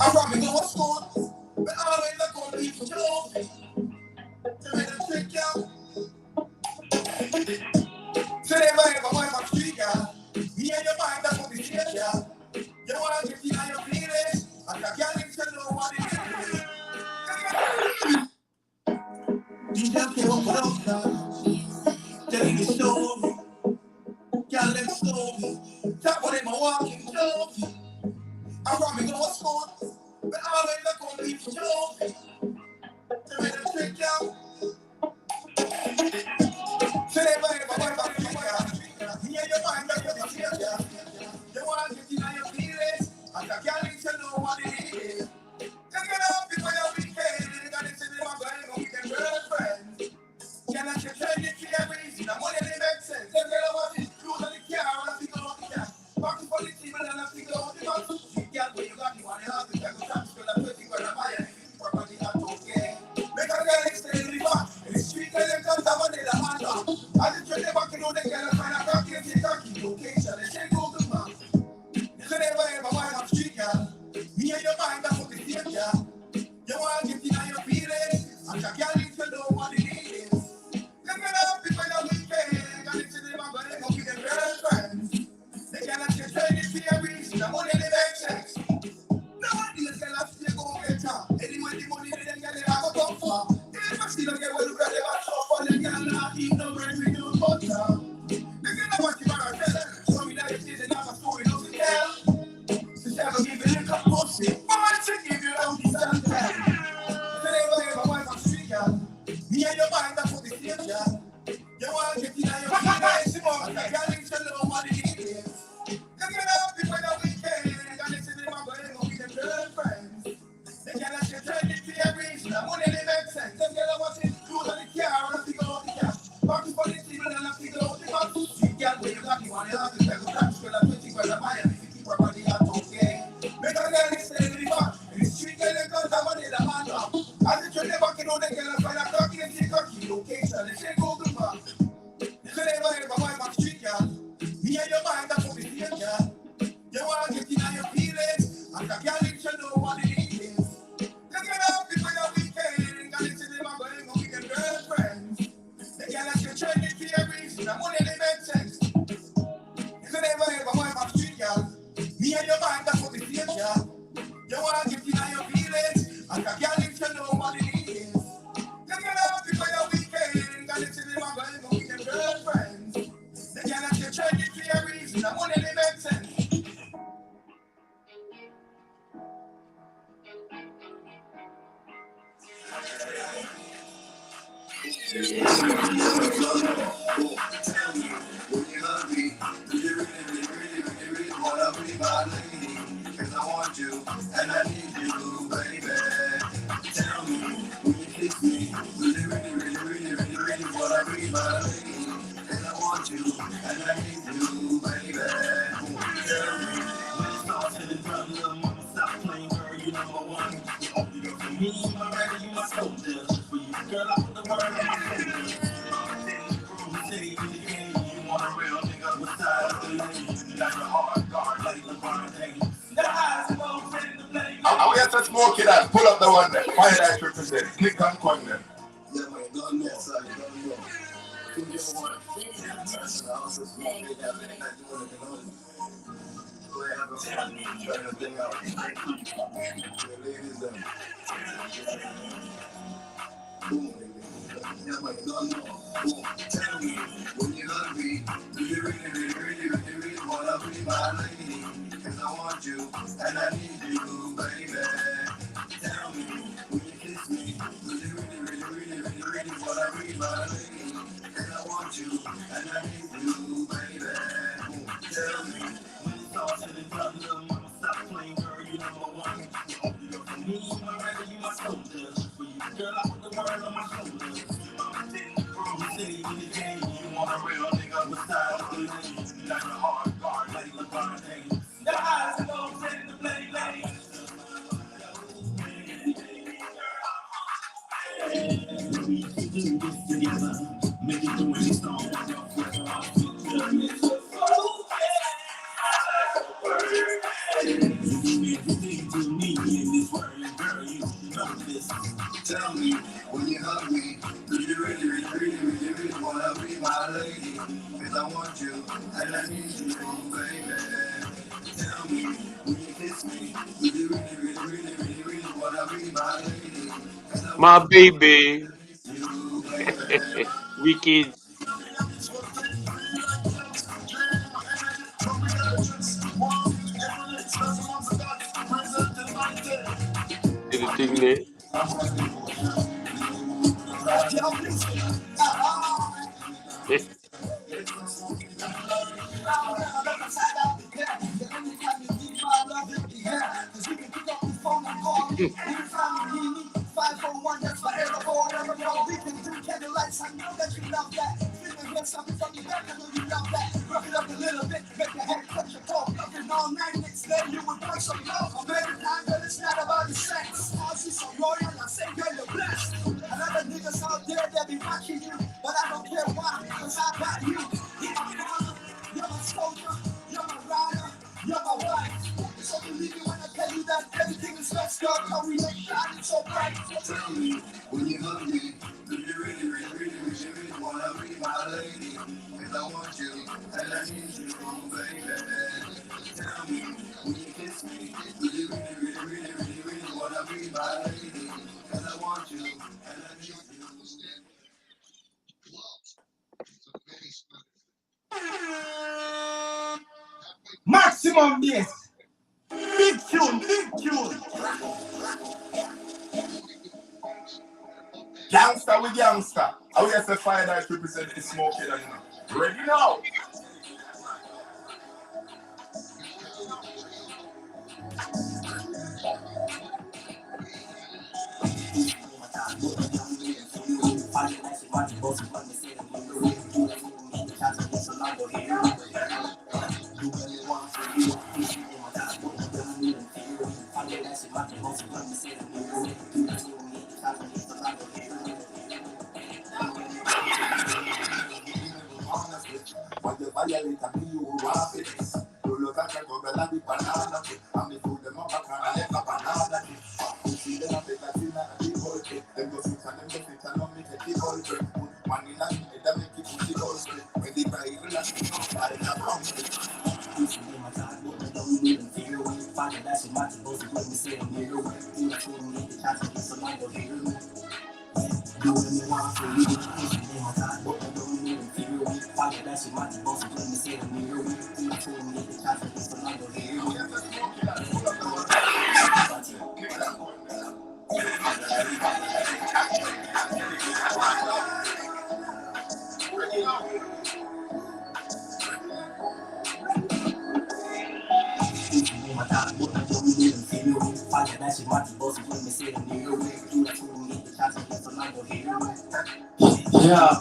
I probably know what's going, but always I gonna be for you. To make them trick you. Say they mind my wife, I'm street guy. Me and your mind, that's what we share, yeah. You wanna get in on your feelings? I can't even know what it is. You just can't walk without telling the story. Y'all let story. Talk about it, my walking story. I probably know what's going, but always I gonna be for you. To make them trick you. Say they mind my wife, I'm street guy. Me and your mind, that's what we share, yeah. You wanna get in on your feelings? I can't even know what it is. Just get up before your weekend. You gotta sit in my bed and we can girlfriend. Can I just tell you clear reason? I'm only make sense. Just get up what it cruise on the car and I figure out the car. Back to the table and I figure out the box. You can't go, you got me one house. You can't go transfer the 20 grand a buy and if you property not okay. Make a girl extend the back. In the street where them comes up and they the hand up. As the train they back you know they get a find a cocky and take a key location. They say go to map. You say never ever mind I'm street girl. Me and your mind, that's what they think, yeah. You want to get in on your feelings, and you can't need to know what it is. Just get up before your weekend, and listen to them, but they go with their girlfriends. They cannot just turn it to your reason, the money they make sense. Nowadays, they have to go better. Anyway, the money they don't get, they have to come for. They never see them get well, they have to for them, they cannot eat no bread with no butter. They cannot watch you for a tell. So we like to see they have a story, no to tell. Never give you a little pussy. Mama to give you a piece of time. Today, my wife, I'm street, girl. Me and your mind, that's what they feel, girl. You want to get in on your feelings, I can't need to know what it is. Just get up before the weekend, and listen to my boy, go with them girlfriends. They cannot just turn it to your reason, the money they make sense. Just get up what's in, cruise on the car, and figure out the cash. Back to the table, and I figure out the box. Street, girl, where you got me, one house, you can go transfer the 20 grand a buy and if you keep property not okay. Make a girl extend the back. In the street, girl, they come down and they the hand up. As the train they back, you know they get a find a cocky and take a key location. They say go to map. You say never ever mind my street, girl. Me and your mind, that's what we feel, girl. You wanna get in on your feelings, and I can't let you know what it is. Just get up before your weekend, and listen to my boy, go with them girlfriends. They cannot just turn it to your reason, the money they make sense. You say never ever mind my street, girl. Me and your mind, that's what we feel, yeah. You wanna get in on your feelings, and I can't let you know what it is. Just get up before your weekend, and listen to my boy, go with them girlfriends. They cannot just turn it to your reason, the money they make sense. Tell me, when you're hungry, do you really wanna be my lady? 'Cause I want you, and I need you, baby. Tell me, when you kiss me, do you really wanna be my lady? 'Cause I want you, and I need you, baby. Tell me, when it's all said and done, little mama, stop playing, girl, you number one. You open it up for me, my ready, you my soldier. For you, girl, I put the word on my shoulders. City in the game, you want a real nigga with style of the lane. You got your hard guard like LeBron James. The eyes of all ready to play. I guess let's smoke it out. Pull up the one there. Fire that represent. Click on coin there. Yeah, man, don't know, son. Don't know. You don't want to I was just smoking it out there. Not doing it alone. Go ahead, have a fun. Try the thing out. The ladies them. Boom. Yeah, man, don't know. Boom. Tell me, when you're hungry, do you really wanna be my lady? 'Cause I want you, and I need you, baby. Tell me, when you kiss me, do you really wanna be my lady? 'Cause I want you, and I need you, baby. Tell me, when it's all said and done, little mama, stop playing, girl, you number one. You open it up for me, my ready, you my soldier. For you, girl, I put the word on my shoulders. City in the game, you want a real nigga with style of the lane. You got your hard guard like LeBron James. The eyes of all ready to play lane. We can do this together. Make it through any storm. You do everything to me. lady. Cause I want you, and I need you, baby. Tell me, when you kiss me, would you really wanna be my lady? Cause I My want baby. you, baby. Wicked. See the thing there? It's not about the sex. So royal, I say girl, you're blessed. Another niggas out there that be watching you, but I don't care why, cause I got you. You're my father, you're my soldier, you're my rider, you're my wife. So believe me when I tell you that everything is best, girl, cause we make shining so bright. Tell me, when you hug me, do you really wanna be my lady? Cause I want you, and I need you, baby. Tell me, when you kiss me, do you really wanna be my lady? Cause I want you, and I need you. Maximum bass. Big tune, big tune. Gangsta with gangsta. I will say Fire Dice represent the smoking and ready now. When you violate me, you will have it. You look at the government with banana. I'm the food, them up, I can't let the banana. You see them up, they got in a big hole. Them go sit and them go sit and don't make a big hole. One in a minute, they make it to the hole. When they buy it, relax, you know, I don't know. You see them at all, but they don't even feel when you find it. That's your matter, both of them say I'm here. You are told me the chance to get some light over here. Do what you want for you. You see them at all, but they don't even feel when you find it. That's your matter, both of them say I'm here. You are told me the chance to get some light over here. Yeah.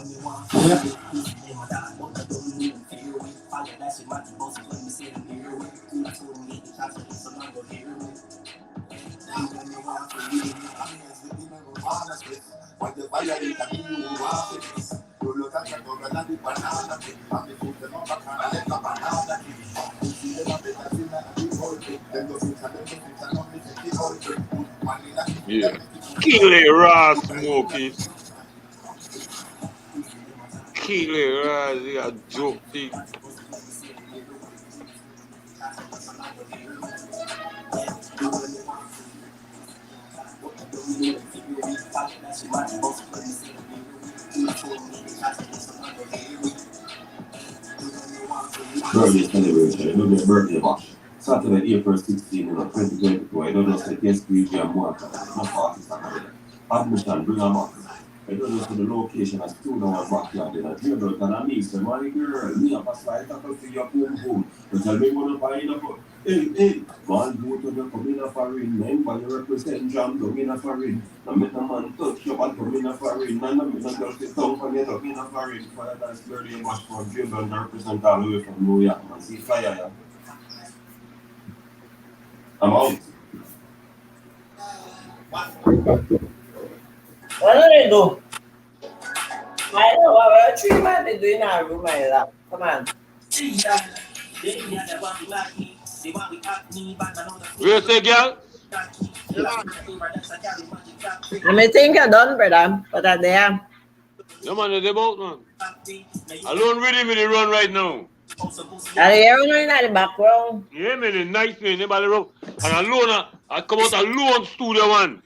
Yeah. Kill it, raw smoky. Kill it, raw. You got joke thing. Birthday celebration. I don't know birthday bash. Saturday, April 16, 2022. I don't know if it's DJ and Mark. No party Saturday. Admission, bring a mark. I don't know if the location is 2 hours backyard. Then I dream out and I need some money girl. Me up a slide tackle for your boom. But tell me what to find up. Hey, man, go to the come in a foreign. Remember you represent Jam, come in a foreign. Now make a man touch your body, come in a foreign. Now make a girl sit down for you, come in a foreign. Fire Dice birthday bash for Dream and represent all the way from New York, man. See fire, yeah. I'm out. What do they do? I know what three man they do in our room, my love. Come on. Where say, girl? I may think you're done, brother, but I'm there. No man, they're about man. Alone with him in the run right now. Are you hearing in the background? Yeah, man, it's nice man, nobody rough. And alone, I come out alone studio man.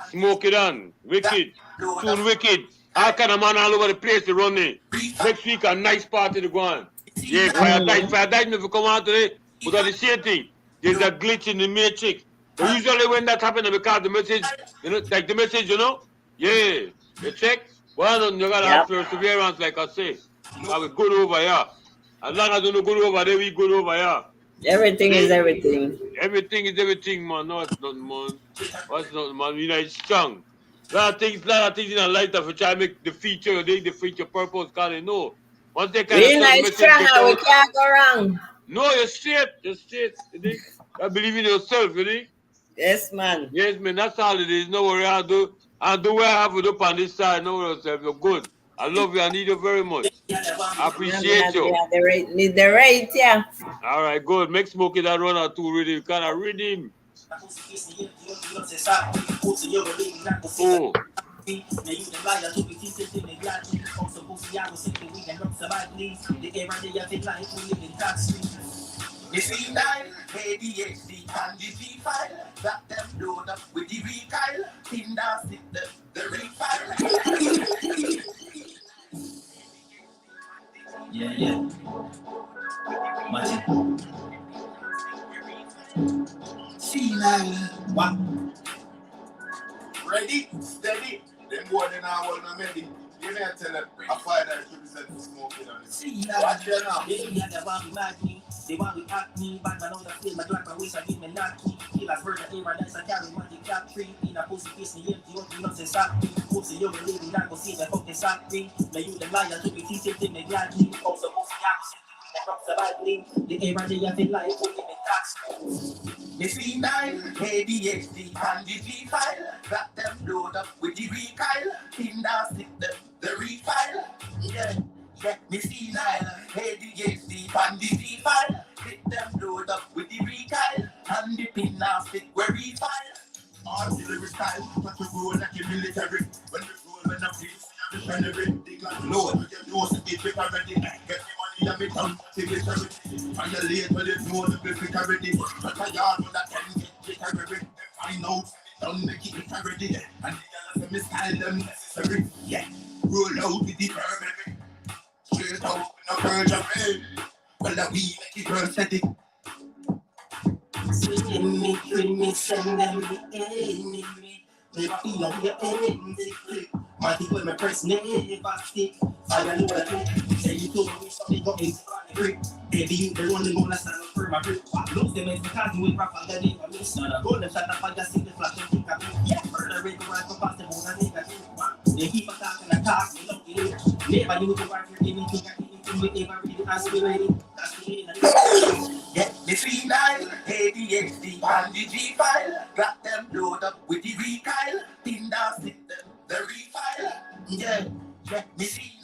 Smoke it on. Wicked. Soon wicked. All kind of man all over the place to run it. Next week a nice party to go on. Yeah, Fire never come out today. But that's the same thing. There's a glitch in the matrix. But usually when that happens because the message, you know, like the message, you know? Yeah. You check? Well, you gotta have perseverance, like I say. We're good over here. As long as you don't go over there, we good over here. Everything is everything. Everything is everything, man. No, it's not, man. What's not, man? You know, it's strong. A lot of things in a life that we try to make the feature purpose, because they know. Once they kind We not strong and we can't go wrong. No, you're straight. You're straight. You think? I believe in yourself, you think? Yes, man. Yes, man. That's all it is. No worry. I'll do what I have it up on this side. No worry yourself. You're good. I love you. I need you very much. I appreciate you. Need the rate, yeah. All right, good. Make Smokey that run or two ready. You can't read him. Oh. You see nine, ADHD and the G-file, got them load up with the recoil, in the refile. Yeah. Watch it. See nine, what? Ready, steady, then more than I want to make it. You may tell them, I find that should be said to smoking on it. See watch it now. They want to act me, but I know that feel my drag my waist, I give me not key. Feel like murder, aim, I dance, I carry money, cap free. In a pussy face, me empty, what you not say, stop me. Pussy, you're living, not go see the fucking sock me. Now you the liar, to be teaching, to me, glad you. Also, pussy, the air and the feel like putting me tax. You see nine, ADHD and the G-file, got them load up with the recoil. In the refile. Yeah. Me see nine, ADHD and the G-file, get them load up with the recoil. And the pin now stick where refile. Artillery style, but to roll like a military. When we roll, when I feel, I'm the primary. They got load, you know, so they pick already. Get me money and me tongue, signature. Violate when they know the basic already. But I yard when that can get already. I know, don't make it already. And the girls me style them necessary. Yeah, roll out with the permanent. Straight out, no purge of pain. Well, that we make it burn steady. Swing me, send them the enemy. They feel like your enemy. My people, my person never stick. I know what I do. Say you told me something got me brick. Baby, you the one that gonna stand up for my brick. Lose them because you ain't rap on the name of me. Son, go them shut up, I just see the flash and think of me. Yeah, murder rate go right for possible, and nigga. They keep attacking and talking, look in it. Never knew the right for anything. We never really aspirated. That's the end. Yeah, the 39, ADHD, and the G-file. Got them load up with the recoil. Pin down, stick the refile. Yeah, the 39,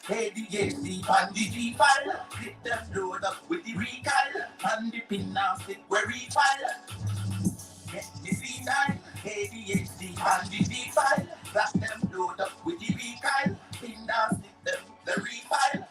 ADHD, and the G-file. Get them load up with the recoil. And the pin down, stick where refile. Yeah, the 39, ADHD, and the G-file. Got them load up with the recoil. Pin down, stick the refile.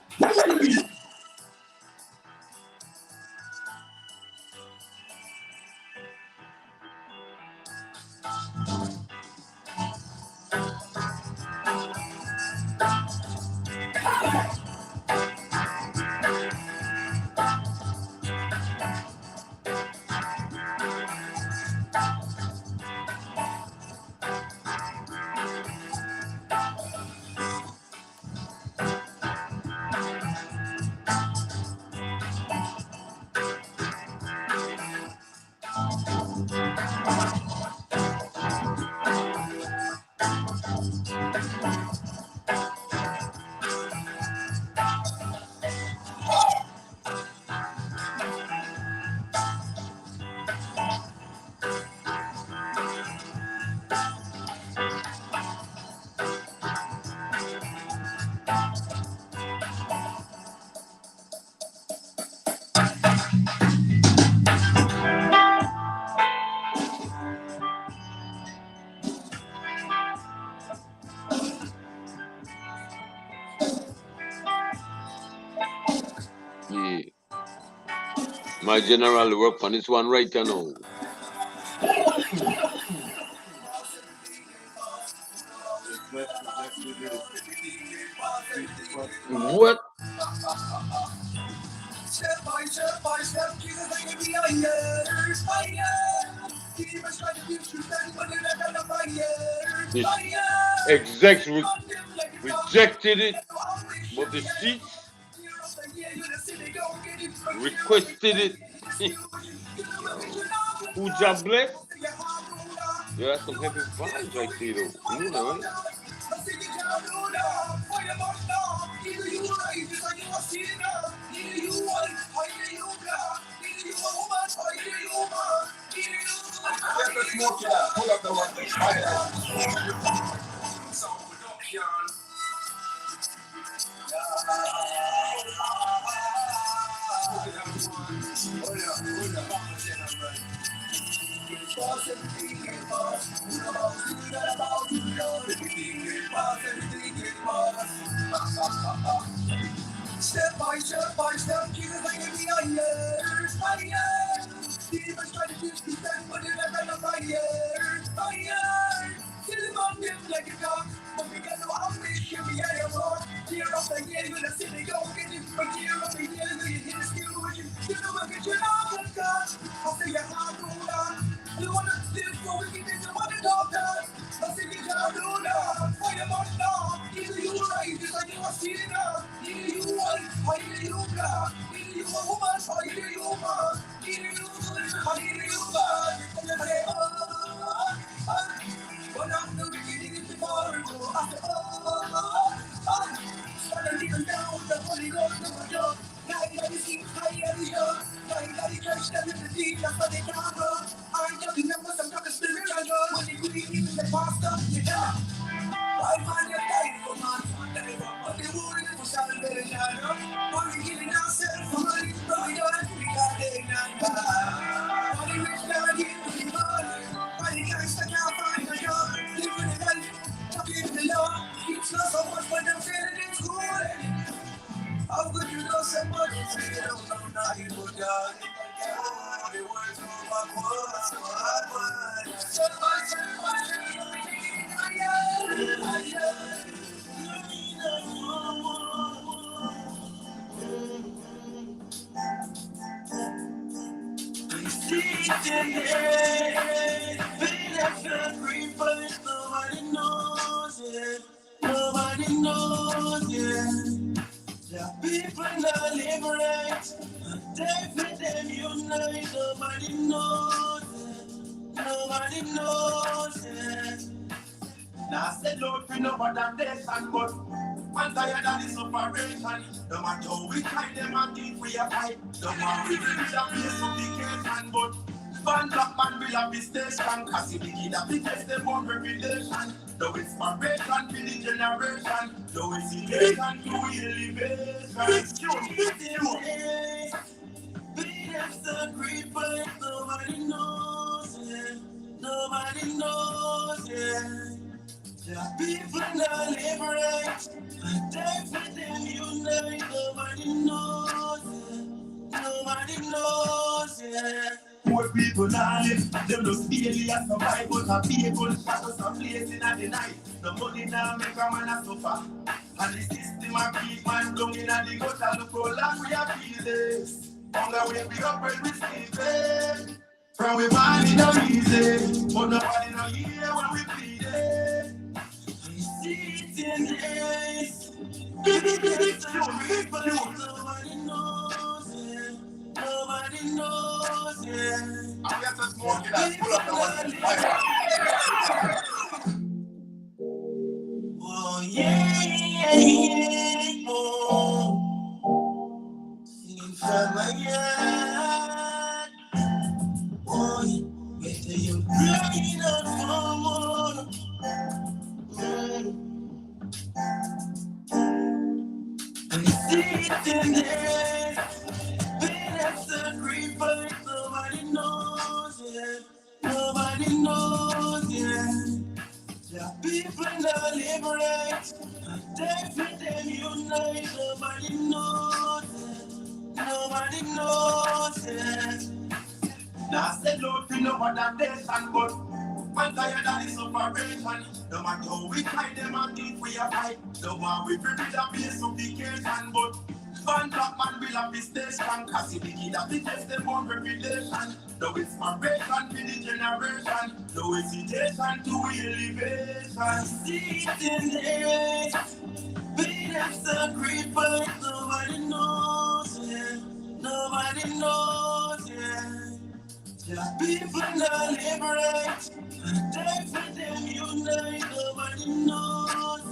Yeah. My general work on this one right now. What? Step by step by step, Jesus taking me higher, higher. Demons try to use you, then put it under the fire, The fire. execs rejected it, but the seats requested it. Who job bless? Yeah, that's some heavy vibes right there, though. You know, right? Pull up the one. Step by step, Jesus taking me higher, higher. Demons try to use me, then put it under the fire, fire. Kill him on him like a dog, but we got no outreach, give me a rock. Tear up the year with a city, go get it, but tear up the year, so you hit a skill with you. You know what, get your arm with God. I'll say your heart roll on. You wanna live for we can you want to talk done. I'll say your heart roll on. Fire march down. Either you right, just like you are seeing up. Either you white, or either you black. Either you a woman, or either you a man. Either you good, or either you bad. And you say, but I'm the beginning is the horrible. I say, started even down with the Holy Ghost in my jaw. Now you see higher than yours. Now you church them in the deep, that's what they can't run. I ain't talking numbers, I'm talking spiritual drugs. When you really even the pastor, you know. I find your life for man. But the world is for salvation. But we killing ourselves for money. But we don't have to be goddamn and bad. But the rich never give to be money. But the gangster can't find a job. Living in life, talking to the Lord. It's not so much, but I'm feeling it's good. How could you know so much? You don't know now you would die. The words of my words, so I would. So much. Nobody knows it. Nobody knows it. The people not live right. They fit them unite. Nobody knows it. Nobody knows it. Now I said Lord, we know what I'm nation, but I'm tired of this operation. No matter how we try them and think we are fight. No matter we reach a place of vacation, but Van Black man will have his station. Cause if we get a big test, them on revelation. No inspiration for the generation. No inspiration to elevation. Be a sacrifice, nobody knows it. Nobody knows it. The people not live right. They for them unite. Nobody knows it. Nobody knows it. More people not live. Them just barely a survive. But a people shadows are blazing at the night. The money now make a man a suffer. And the system a keep man down in the gutter. Look how long we have feel this. Hunger will be up when we sleep it. From we born it no easy. But nobody no hear when we plead it. Nobody knows it. Nobody knows it. I guess that's more than that. Pull up the one. Oh yeah, oh. Singing from my yard. Oh yeah, better you crying out for more. And sitting there, better sacrifice. Nobody knows it. Nobody knows it. The people not live right. They fit them unite. Nobody knows it. Nobody knows, yeah. Now say Lord for no other nation, but I'm tired of this operation. No matter how we fight them and if we are fight, the one we bring with a base supplication, but Van Top man will have the station, cause if the kid have the test them on reputation. No inspiration for the generation, no hesitation to elevation. See it in the air, we have sacrifice, nobody knows, yeah. Nobody knows, yeah. The people not liberate, they for them unite, nobody knows,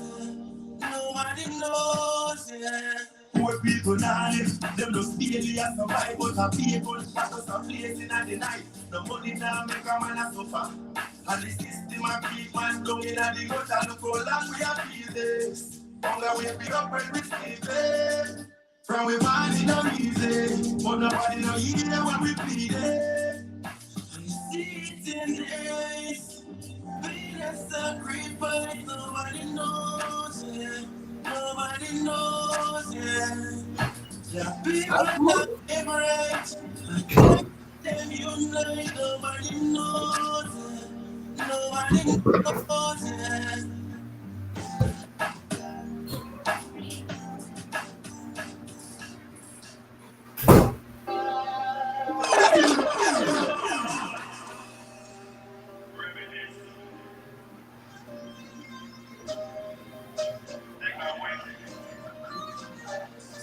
yeah. Nobody knows, yeah. Poor people now live, them just barely a survive, but a people shot us a place in the night. The money now make a man a suffer, and the system a keep man down in the gutter. Look how long we have feel this, hunger we pick up when we sleep it. From we born it no easy, but nobody no hear when we plead it. See it in the eyes, we a sacrifice, nobody knows, yeah. Nobody knows, yeah. The people not liberate, them unite, nobody knows, yeah. Nobody knows, yeah.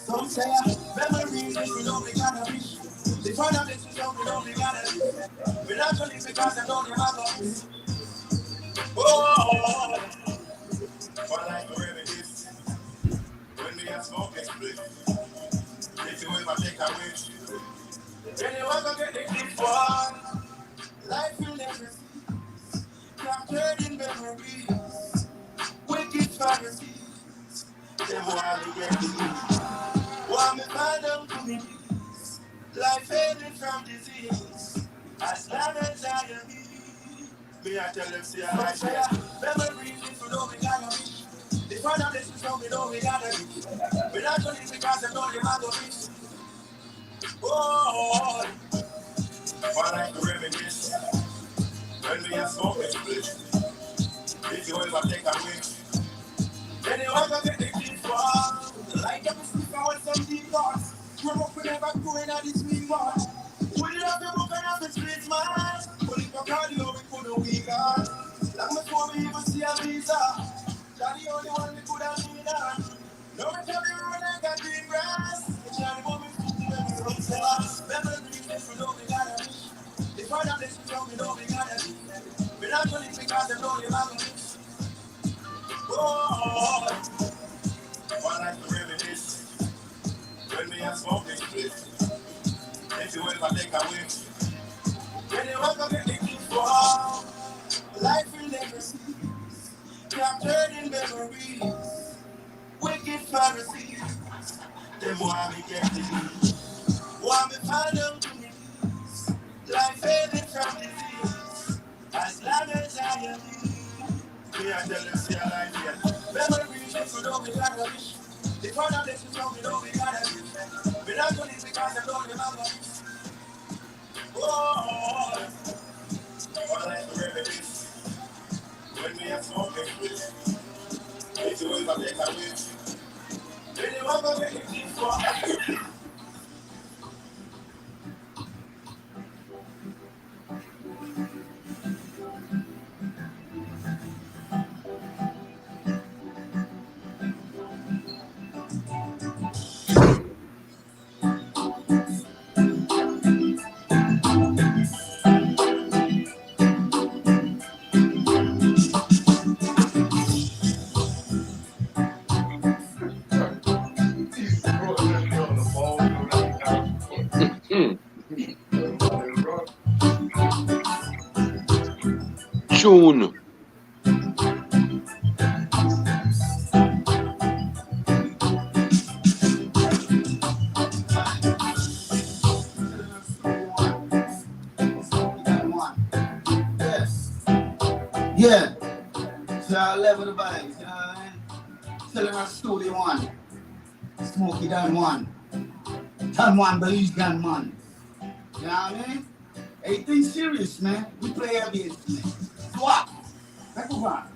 Some say memories we don't gotta be. They find out this is don't we don't gotta be. We're not gonna live because I don't have a peace. Oh, but like wherever it is, when we have smoke split, if you ever take a wish, then you ever get the gift for life will never cease. Captured in memories, wicked fantasies, them want to get the want me find them to me, life fading from disease. As long as I am here, me I tell them say I like that. Memories if you know we gotta be. The further this is how we know we gotta be. We not gonna live because I know you have to be. Oh, I like to reminisce when we are smoking split. If you ever take a wish, then you ever get the gift for like every sleep I want some deep thoughts. Grow up we never go in at this sweet part. We love the book and have the streets man. But if you can't know we couldn't weak out. Long before we even see a visa, that's the only one we could have seen on. No we tell the road and got green grass. It's not the moment when we run so fast. Memories if we know we gotta be. The further this we know we gotta be. We're not gonna live because they know you have a miss. Oh, I like to reminisce when we are smoking split. If you ever take a wish, then you ever get the gift for life will never cease. Captured in memories, wicked fantasies. Them want me get the want me find them to me. Life fading from disease. As long as I am here, me I tell them say I like it. Memories if you know we gotta be. The further this is how we know we gotta be. We not gonna live because I don't remember. Oh, I like to reminisce when we are smoking split. If you ever take a wish, then you ever make it deep for. Tune. Yeah. So I level the vibes, you know what I mean? Telling us Studio One. Smokey Down One. Tell one Belizean man. You know what I mean? Everything serious, man. We play every instrument. Swap. Let's move on.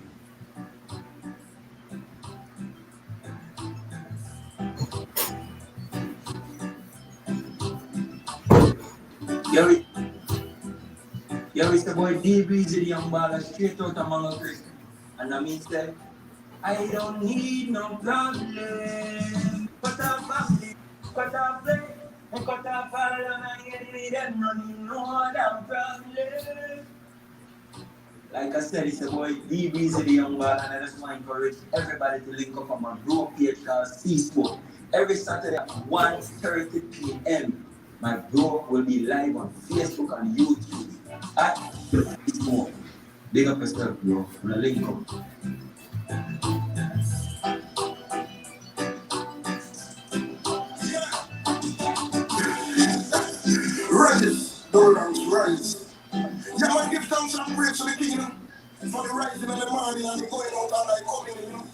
Yo, it's the boy D-Breezy, the young baller, straight out of Mango Creek. And I mean, say, I don't need no problem. Cut off family, cut off play, and cut off all of my enemy, them running no other problem. Like I said, it's the boy D-Breezy, the young baller, and I just want to encourage everybody to link up on my bro page called C-Sport. Every Saturday at 1:30 p.m. My bro will be live on Facebook and YouTube. It's more. Big up yourself, bro. On a link up. Rise, Doran's rise. Yeah, man, give thanks and praise to the kingdom for the rising of the morning and the going out and the coming, you know.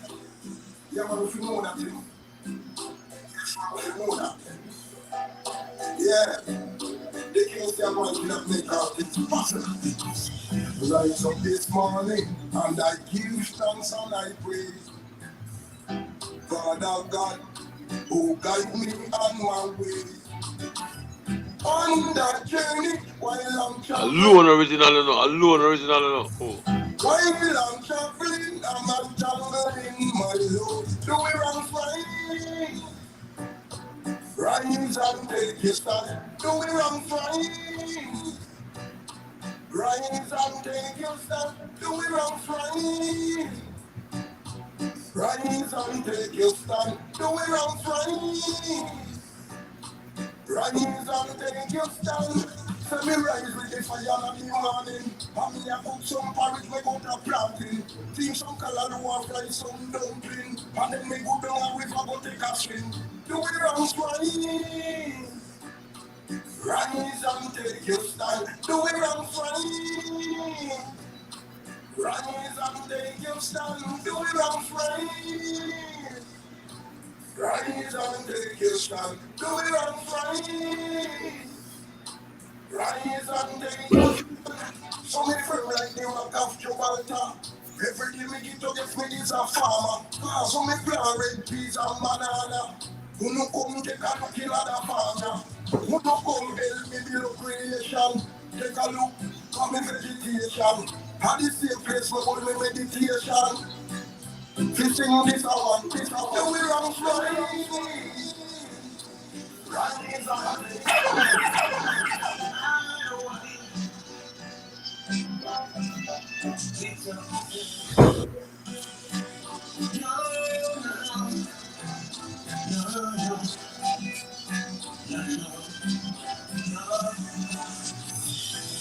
Yeah, man, if you know that, you know. If you know that. Yeah, the king say I'm going to make out it's possible. Rise up this morning and I give thanks and I praise. Father God, who guide me on my way. On that journey, while I'm traveling. Alone original, no. Oh. While I'm traveling, I'm traveling my load. Do it wrong, fine. Rise and take your stand. Do it wrong, fine. Rise and take your stand. Do it wrong, fine. Rise and take your stand. Do it wrong, fine. Rise and take your stand. So me rise with the fire in the morning. And me a cook some porridge, me go to planting. Think some callaloo, fry some dumpling. And then me go down a river, go take a swim. Do it wrong, swine. Rise and take your stand. Do it wrong, swine. Rise and take your stand. Do it wrong, swine. Rise and take your stand. Do it wrong, swine. Rise and take your stand. So me feel like the rock of Gibraltar. Every day me get up, yes, me is a farmer. So me plant red peas and banana. Who no come take a look in the farmer? Who no come help me build creation? Take a look at me vegetation. At the same place me hold me meditation. Fishing this one, this one. Do we run flying? Rise and take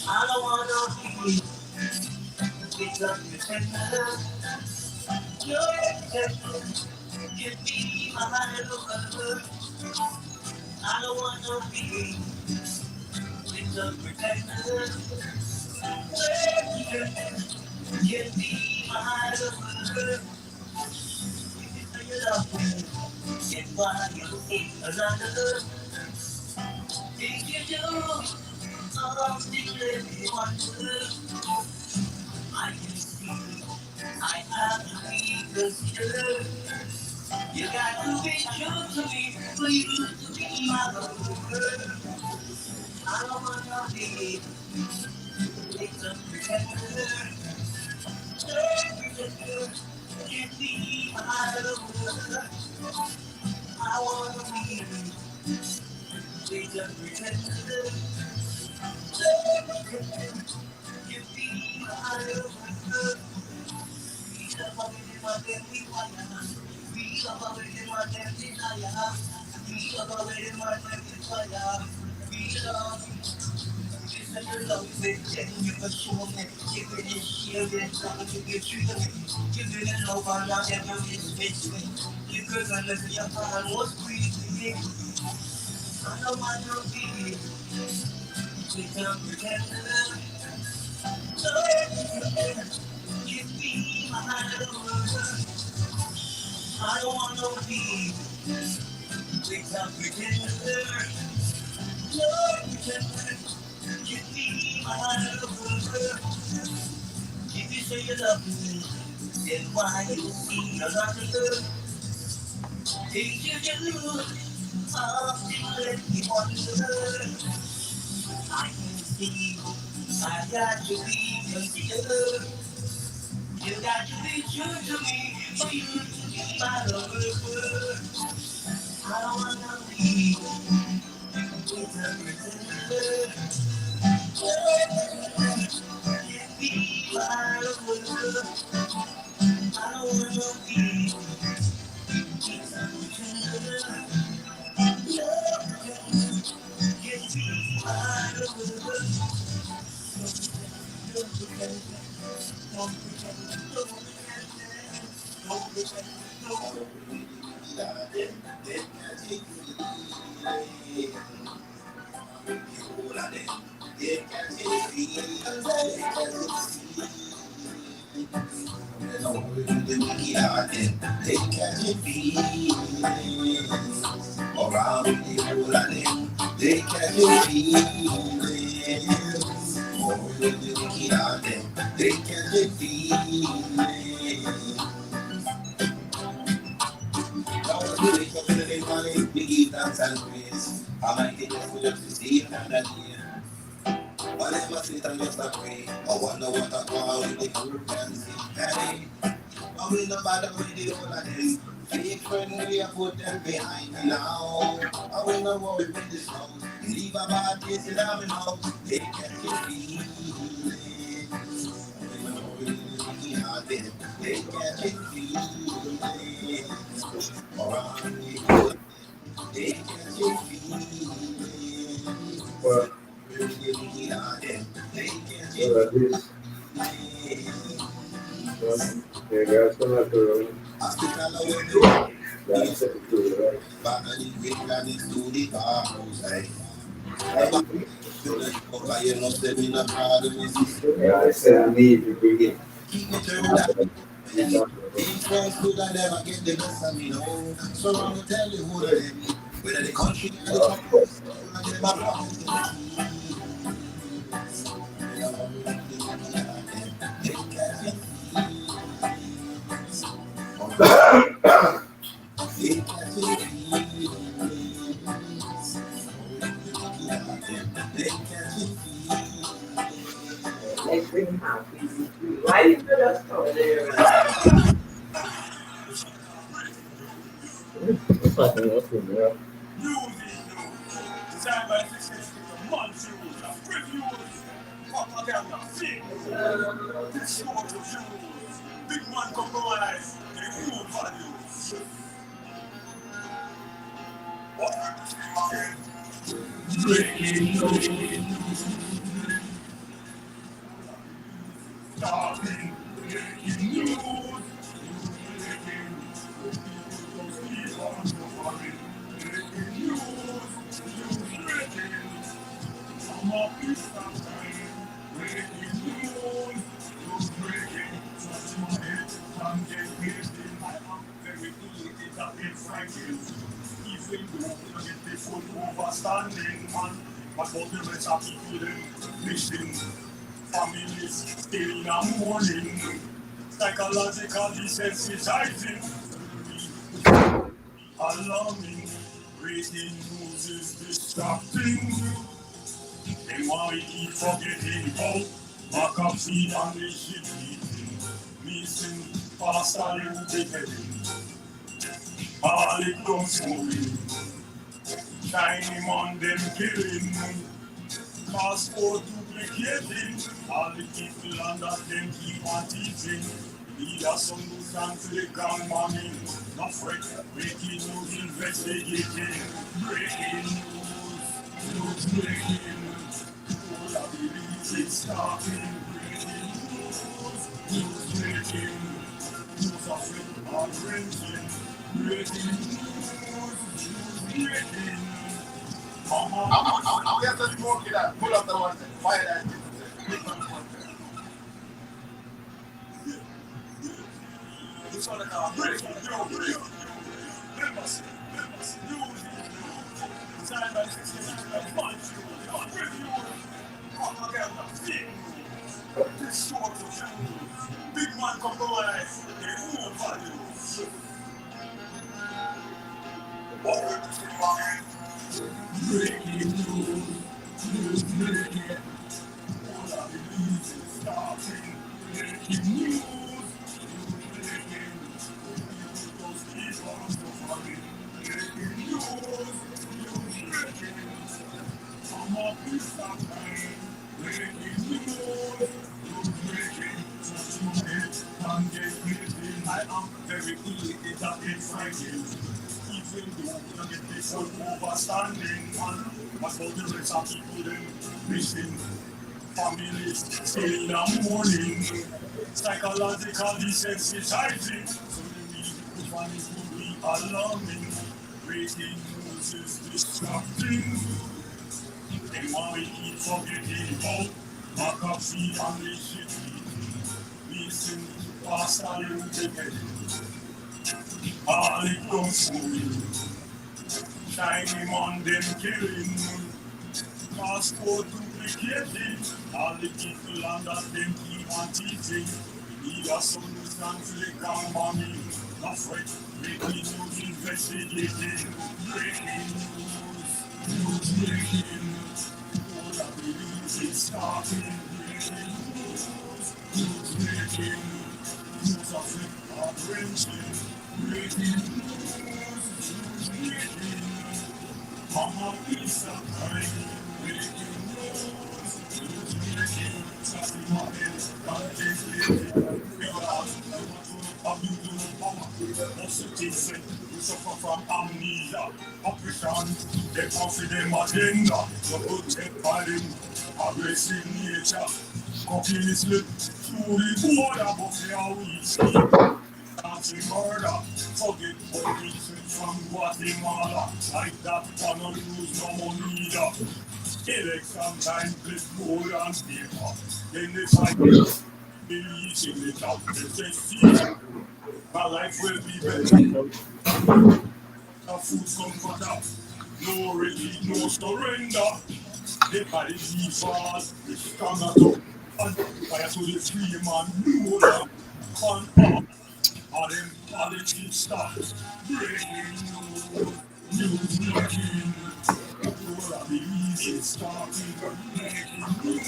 I don't wanna be with a pretender. Give me my little. I don't wanna be with a pretender. Give me my little. You love me. If I you think another, if you do, I'll still let you wonder. I can see, I have to be considered. You got to be true to me for you to be my lover. I don't wanna be a pretender. Give me my lover. I wanna be a pretender. Give me my lover. I don't want to be with a pretender. If you say you love me, then why you see another girl? Take you to look, something let me wonder. I can see, I got to be considered. You got to be true to me, for you to be my lover. I don't wanna be with a pretender. Be my lover. I don't wanna be with a pretender. Get me my lover. Don't pretend, don't pretend, don't pretend. Don't pretend, don't around the whole of them, they catch a feeling. Oh, when you look at them, they catch a feeling. Now we wake up in the morning, we give thanks and praise. I might take us just to see another day. Whatever sit and just a pray. I wonder what I call with the group and see. Hey, I will not bother with the whole of them. Fake friend, we have put them behind me now. I will not worry with the sound. Leave a bad taste in my mouth. They can't get me. I will not worry with them. They can't get me. Around me, they can't get me. Well, that's gonna do. That's it. Yeah, I said I need to bring it. These friends could I never get the best of me, no. So I'm gonna tell you who they are. Whether the country or the why you put us over there? It's fucking awesome, bro. Designed by the months of reviews, propaganda, films, short reviews, big man compromise, and new values. Breaking news. Starting breaking news. Even though we get the full overstanding, man, but what the rest of people missing. Families still in a mourning, psychological desensitizing, alarming, breaking news is distracting. They want to keep forgetting about backup seed and the shit eating, missing faster than ticketing. All it comes moving, shining on them killing, passport duplicating, all the people under them keep on teaching. Lead us some new stand to the gang morning, not fret, breaking news investigating, breaking news breaking, all I believe it's starting, breaking news breaking, news of it are drenching. Breaking news, breaking. I'm here to smoke it. Pull up the one. Fire that. It's on the car. Breaking news. Members, news. Designed by the 16 reviews. Come together, fake news. This show to you. Big man come to life. Their own values. What will you say again? Breaking news. News breaking. All I believe is starting. Breaking news. Breaking. Those people are suffering. Breaking news. News breaking. I'm a piece of time. Breaking news. News breaking. Just tune in and get breaking. I am very irritated and excited. Even though we get this one overstanding, and what's all the rest of people then missing? Families still in the morning, psychologically sensitizing. So the need to find it will be alarming. Breaking news is distracting. They want to keep forgetting about McAfee and the city. Listen, Pastor, you take it. All it comes to me. Shiny man, them killing. Passport duplicating. All the people under them keep on teaching. Either some stand they come money. That's right. Breaking news investigating. Breaking news. News breaking. All I believe is starting. Breaking news. News breaking. News of it are wrenching. Breaking news. News breaking. Mama, piece of time. Breaking news. News breaking. Something my head. God is breaking. You suffer from amnesia, oppression, they coffee them agenda, you protect by them, aggressive nature, cooking is lit, through the border, but they are weak, dancing murder, forget what we said from Guatemala, like that one on lose no more leader, election time, clip gold and paper, then they fight, believe in the top, they see. My life will be better. The food's comfortable. No retreat, no surrender. They body be fast. The stronger to fire to the free man. No love. Fun. All them politics stars. Breaking news. News breaking. All I believe is starting. Breaking news.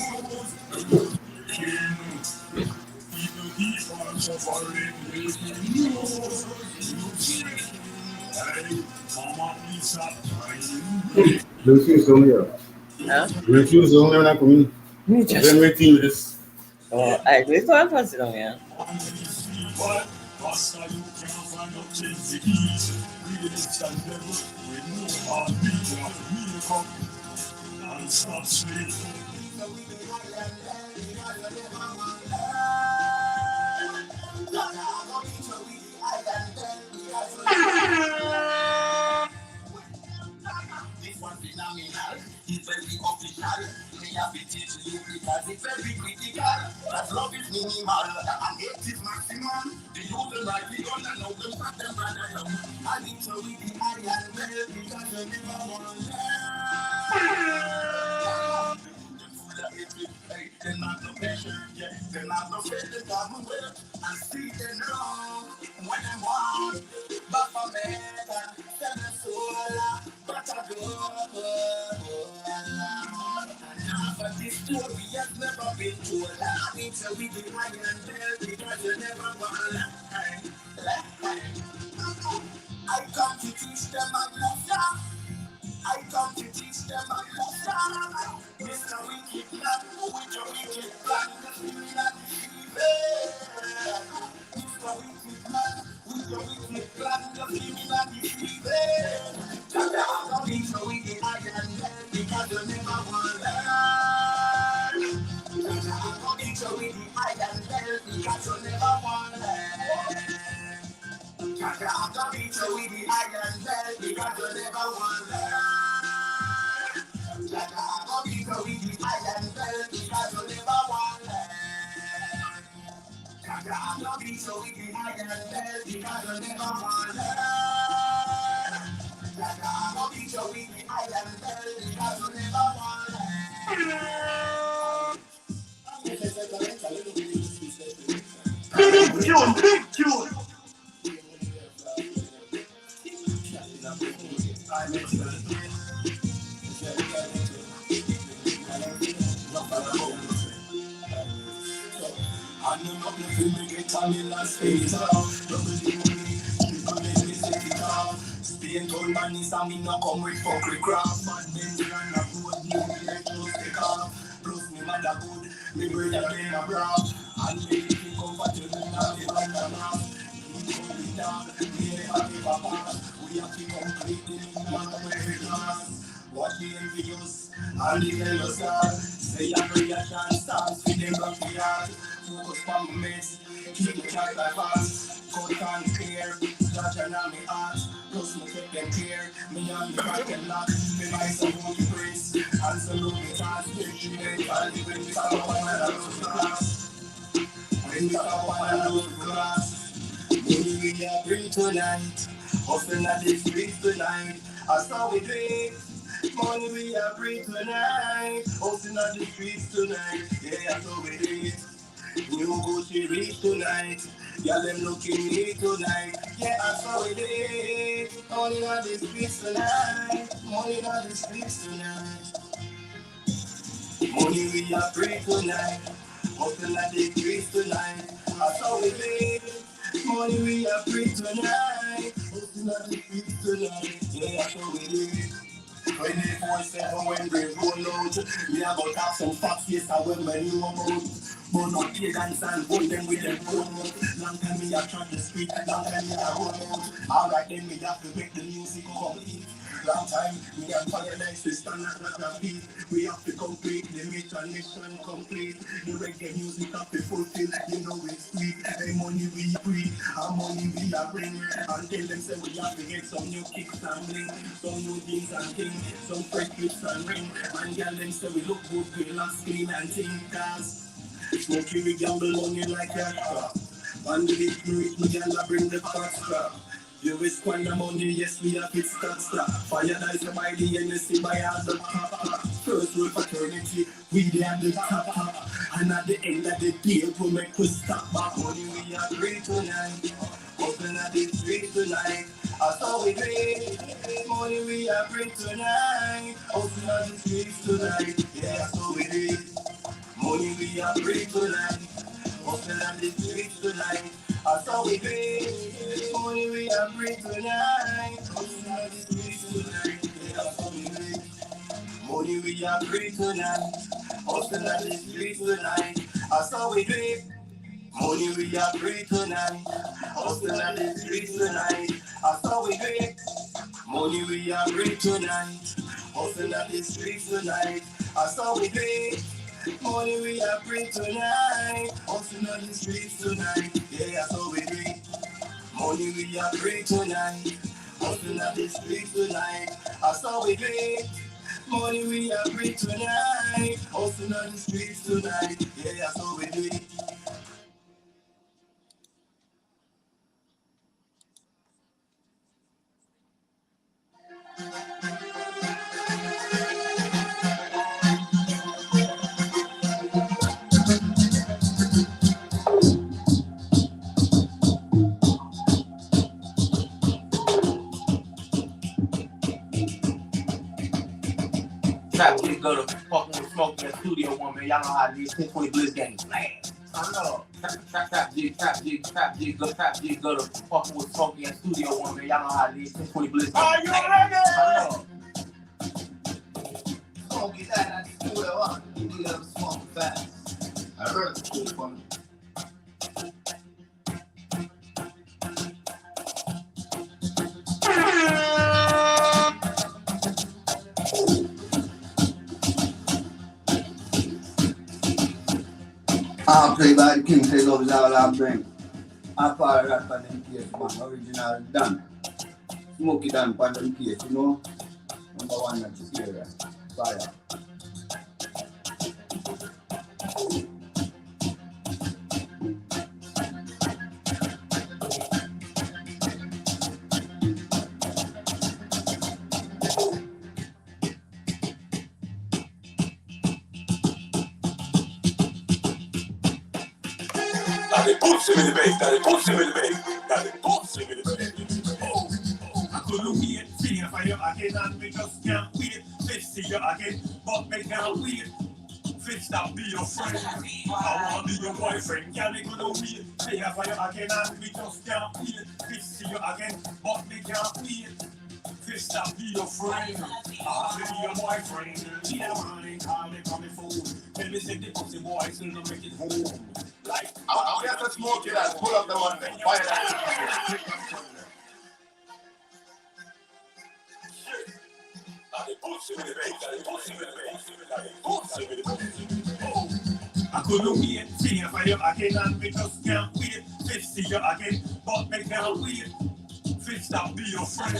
News breaking. People keep on suffering. Breaking news. News breaking. Hey, Mama, please stop crying. Refuse only. Huh? Refuse only when I come in. Me just. Then we team this. Oh, I agree to one person on here. But Pastor, you can't find no change the keys. Real instant level with no heartbeat. Real come and stop sleep. This one phenomenal, it's very official. Me have to teach you because it's very critical. That love is minimal and hate is maximum. The youth will like the gun and now them fat them by the young. I need to be the iron bell because you never want to learn. Hey, they're not no patient, yeah, they're not no faith, they got me with and see them wrong when they want, but for me, send a soul, but I go, and half of this story has never been told. I need to be the iron bell because you never want to learn. I come to teach them my love. I come to teach them a lesson. Mr. Wicked Man, with your wicked plan, the not deceiving. Mr. Wicked Man, with your wicked plan, the not deceiving. I'm coming so wicked I can learn because you never want to learn. I'm coming so wicked I can learn because you never want to learn. I'm coming so wicked I can learn because you never want to learn. I'm coming so wicked I can learn because you never want to learn. I'm coming so wicked I can learn because you never want to learn. I'm coming so wicked I can learn because you never want to learn. tune, big tune. I know not the feeling get on in last phase. Staying told man is a me no come with fuckery craft. But then you run a good new just take off. Plus me mother good, me brother again a brave. And me think comfortable now they run the mouth. We going down, we never give a pass. We have to complete the man of every class. What the envious and the jealous are. Say a prayer chant stands for them rock the heart. Focus on my mess, keep the child like fast. Cut and clear, judge and on me heart. Plus me take them care, me and the crack and lock. Me nice and holy praise, and salute me chance. Especially when we stop up and lose the class. When we stop up and lose the class. Money we are bring tonight, hustling at the streets tonight. That's how we do it. Money we are bring tonight, hustling at the streets tonight. Yeah, that's how we do it. New Gucci reach tonight. Yeah, them looking me tonight. Yeah, I saw it. Money on the streets tonight. Money on the streets tonight. Money we are free tonight. Hustling at the streets tonight. I saw it. Money we are free tonight. Hustling at the streets tonight. Yeah, I saw it. 24/7 when they roll out. Me about have some facts, yes, I will when you about. But not pagans and hold them with them phone out. Long time me a try the street, long time me a roll out. Alright then me have to make the music complete. Long time me and fire like sister not like a beat. We have to complete the mission complete. The reggae music have to fulfill, you know it's sweet. Hey, money we free, our money we are bring. And tell them say we have to get some new kicks and bling, some new jeans and king, some fresh clips and ring. And tell them say we look good, girl and skin and ting cars. Smoky we gamble money like a crap. And the big rich me and I bring the fat strap. You will squander money, yes we have it stop. Fire dice by the NSC by all the top. First rule fraternity, we there at the top. And at the end of the day, we make us stop. But money we are free tonight. Open at the street tonight. I saw we free. Money we are free tonight. Open at the streets tonight. Yeah, I saw we free. Money we are free tonight. Open at the streets tonight. I saw we free. Money we are free tonight. Open at the streets tonight. Yeah, I saw we free. Money we are free tonight. Open at the streets tonight. I saw we free. Money we are free tonight. Open at the streets tonight. I saw we free. Money we are free tonight. Open at the streets tonight. I saw we free. Money we are free tonight. Hustling on the streets tonight. Yeah, I saw we free. Money we are free tonight. Hustling on the streets tonight. I saw we free. Money we are free tonight. Hustling on the streets tonight. Yeah, I saw we free. Trap G go to fucking with Smoke in the studio one, man. Y'all know how it is. 1020 Bliss gang. Man. I know. Trap G go to fucking with Smoke in the studio one, man. Y'all know how it is. 1020 Bliss gang. Are you ready? I know. Smoke it out at the studio one. You do that smoke fast. I heard it's cool for me. I play by the king, say love is all I bring. I follow that for them case, man. Original done. Smoky done for them case, you know. Number one at this area. Fire. Dale, pussy with the bass, dale, pussy with the bass, dale, pussy with the bass. Oh, I couldn't wait, fear for you again, and we just can't wait. Let's see you again, but we can't wait. Fix that, be your friend. I wanna be your boyfriend. Girl, we gonna wait. Fear for you again, and we just can't wait. Let's see you again, but we can't wait. Fix that, be your friend. I wanna be your boyfriend. Yeah, man, call me from the phone. Tell me, say the pussy boy, still not make it home. Like, I have to smoke it and pull up the one thing. Fire that. I couldn't wait, fear for you again, and we just can't wait. Let's see you again, but we can't wait. Fix that, be your friend.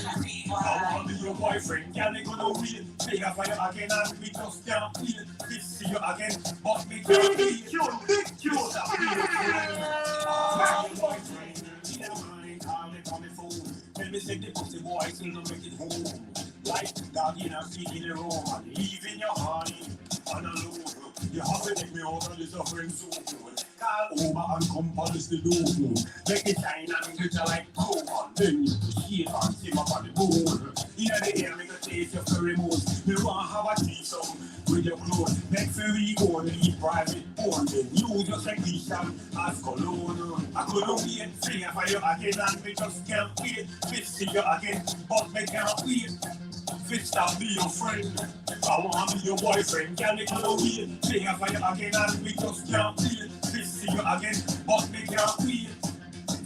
I wanna be your boyfriend. Girl, we gonna wait. Fear for you again, and we just can't wait. Let's see you again, but we can't wait. Fix that, be your friend. I wanna be your boyfriend. Yeah, man, call me from the phone. Tell me, say the pussy boy still not make it home. Like dog in a seat in the room and leaving your honey on alone. You have to take me out of this friend zone. Call over and come polish the door. Make it shine and glitter like gold. Then you shake and simmer on the bone. In the air, make a taste your pheromones. You want to have a threesome with your clothes. Next week, go and leave private phone. Then use your secretion as cologne. I couldn't wait, fear for you again, and we just can't wait. Fix you again, but we can't wait. Fix that, be your friend. I wanna be your boyfriend. Girl, we gonna wait. Fear for you again, and we just can't wait. Fix you again, but we can't wait.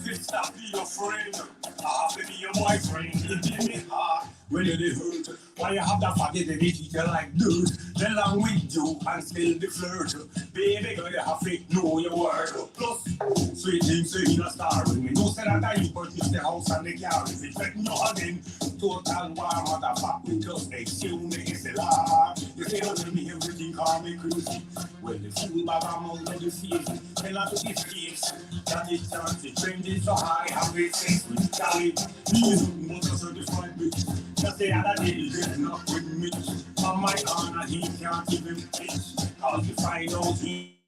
Fix that, be your friend. I have to be your boyfriend. It give me hard when you hurt. Why you have that faggot and they treat you like dirt? Then long with you and still the flirt. Baby girl, you have to know your word. Plus, sweet things say in a star. When we know say that I purchase the house and the car. If it's like no again, total war, motherfucker, we just excuse me, it's a lie. You say don't tell me everything, call me crazy. Well, the fool bag I'm out of the season. Tell her to escape. That is chance, the trend is so high. Have great sex with Charlie. He's not a certified bitch. Just the other day, he's not with me. On my honor, he can't even pitch. Cause you find out he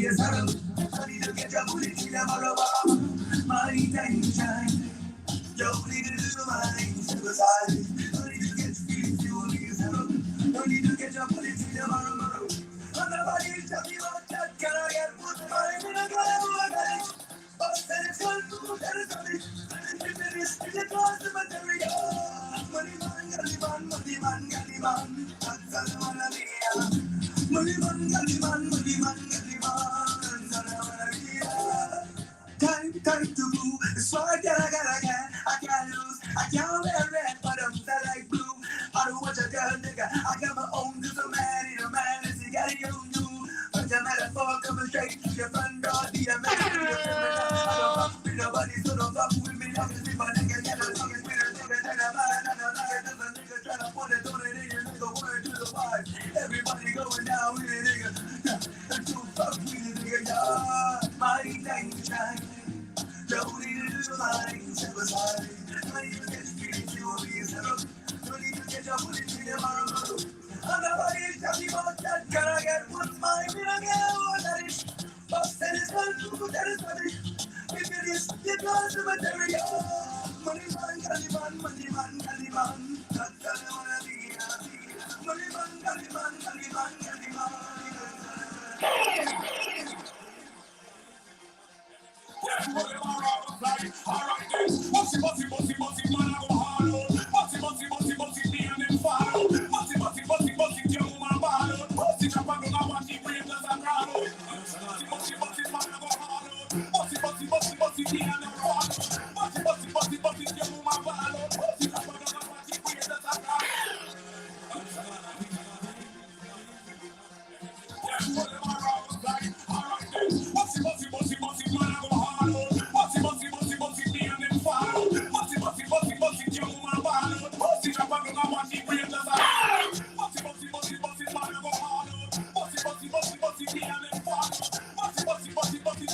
is hard. I need to get your booty to the bottom. My time to shine. Yo, need to do my suicide. I need to get feelings, you will be hard. I need to get your booty to the bottom. And nobody is talking about that. Can I get put my in a glass? But then it's all good, that is all it. If it is, it was the material. Money man, gully man, money man, gully man. That's all I wanna be. Money man, gully man, money man, gully man. That's all I wanna be. Time to move. It's what I can't lose. I can't wear red, but I'm like blue. I don't want your girl, nigga. I got my own. Just a man in a man. It's a got you do. But the metaphor coming straight to your front door. The American, I don't fuck with nobody, so don't fuck with me. I can see my nigga, get a fucking with a nigga. Then I'm mad, and I'm like, there's a nigga trying to put it on it in your nigga. Word to the vibe. Everybody going down with a nigga. And you fuck with a nigga, yeah. My time to shine. Don't need to do my suicide. I need to get streets, you will be settled. Don't need to get your booty to the bottom. And nobody is talking about that. Can I get what's mine? We don't get what that is. But that is not true, that is what it is. If it is, it was the material. Money man, gully man, money man, gully man. That's all I wanna be. Money man, gully man, gully man, gully man. Alright then, bossy, man, I go hard out. Bossy, me and them fall out. Bossy, your woman ball out. Bossy, chop and gonna watch the brain as I crawl out. Bossy, man, I go hard out. Bossy, me and them fall out. Bossy, your woman ball out. Bossy, chop and gonna watch the brain as I crawl out. Alright then, bossy, man, I go hard out. Bossy, me and them fall out. Bossy, your woman ball out. Bossy, chop and gonna watch the brain as I crawl out. Bossy, man, I go hard out. Bossy, me and them fall out. Bossy,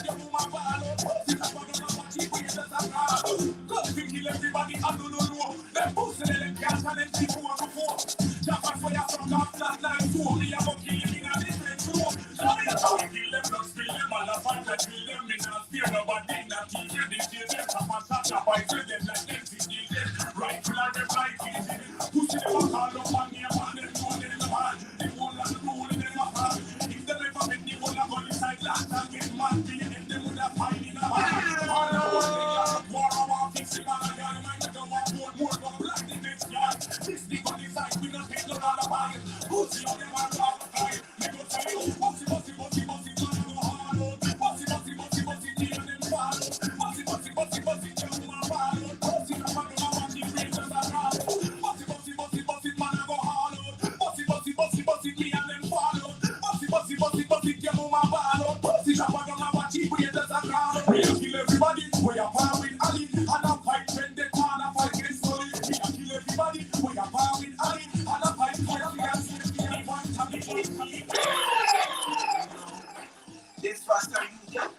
your woman ball out. Bossy, chop and gonna watch the brain as I crawl out. Cause we kill everybody and don't know. Them pussy, them cats and them people on the floor. Jump and fire from off that line too. Me a go kill him in a different room. So me a try kill them, not spill them. All the fight that kill them, me not fear nobody. Not teach them, they kill them. Top and top, I tell them like them to kill them. Rifle and them like easy. Pussy them a call up on me, and them know them the man. The whole of the rule in them a fall. If them ever make the whole of gun inside last and get mad, them would have fight in a man. All the whole thing like a war, I want fix him and I got him. I don't want more, but black the next yard. This the gun inside, we don't take no other bag. Pussy on them and all the time. Me go tell you, bossy, man, I go hard out. Bossy, me and them fall out. Bossy, your woman fall out. Bossy, I'm gonna watch the brains as I crawl out. Bossy, man, I go hard out. Bossy, me and them fall out. Bossy, your woman fall out. Bossy, I'm gonna watch the brains as I crawl out. We a kill everybody, we a power with Ali. And I fight when they turn, I fight against Sully. We a kill everybody, we a power with Ali. And I fight against Sully. It's faster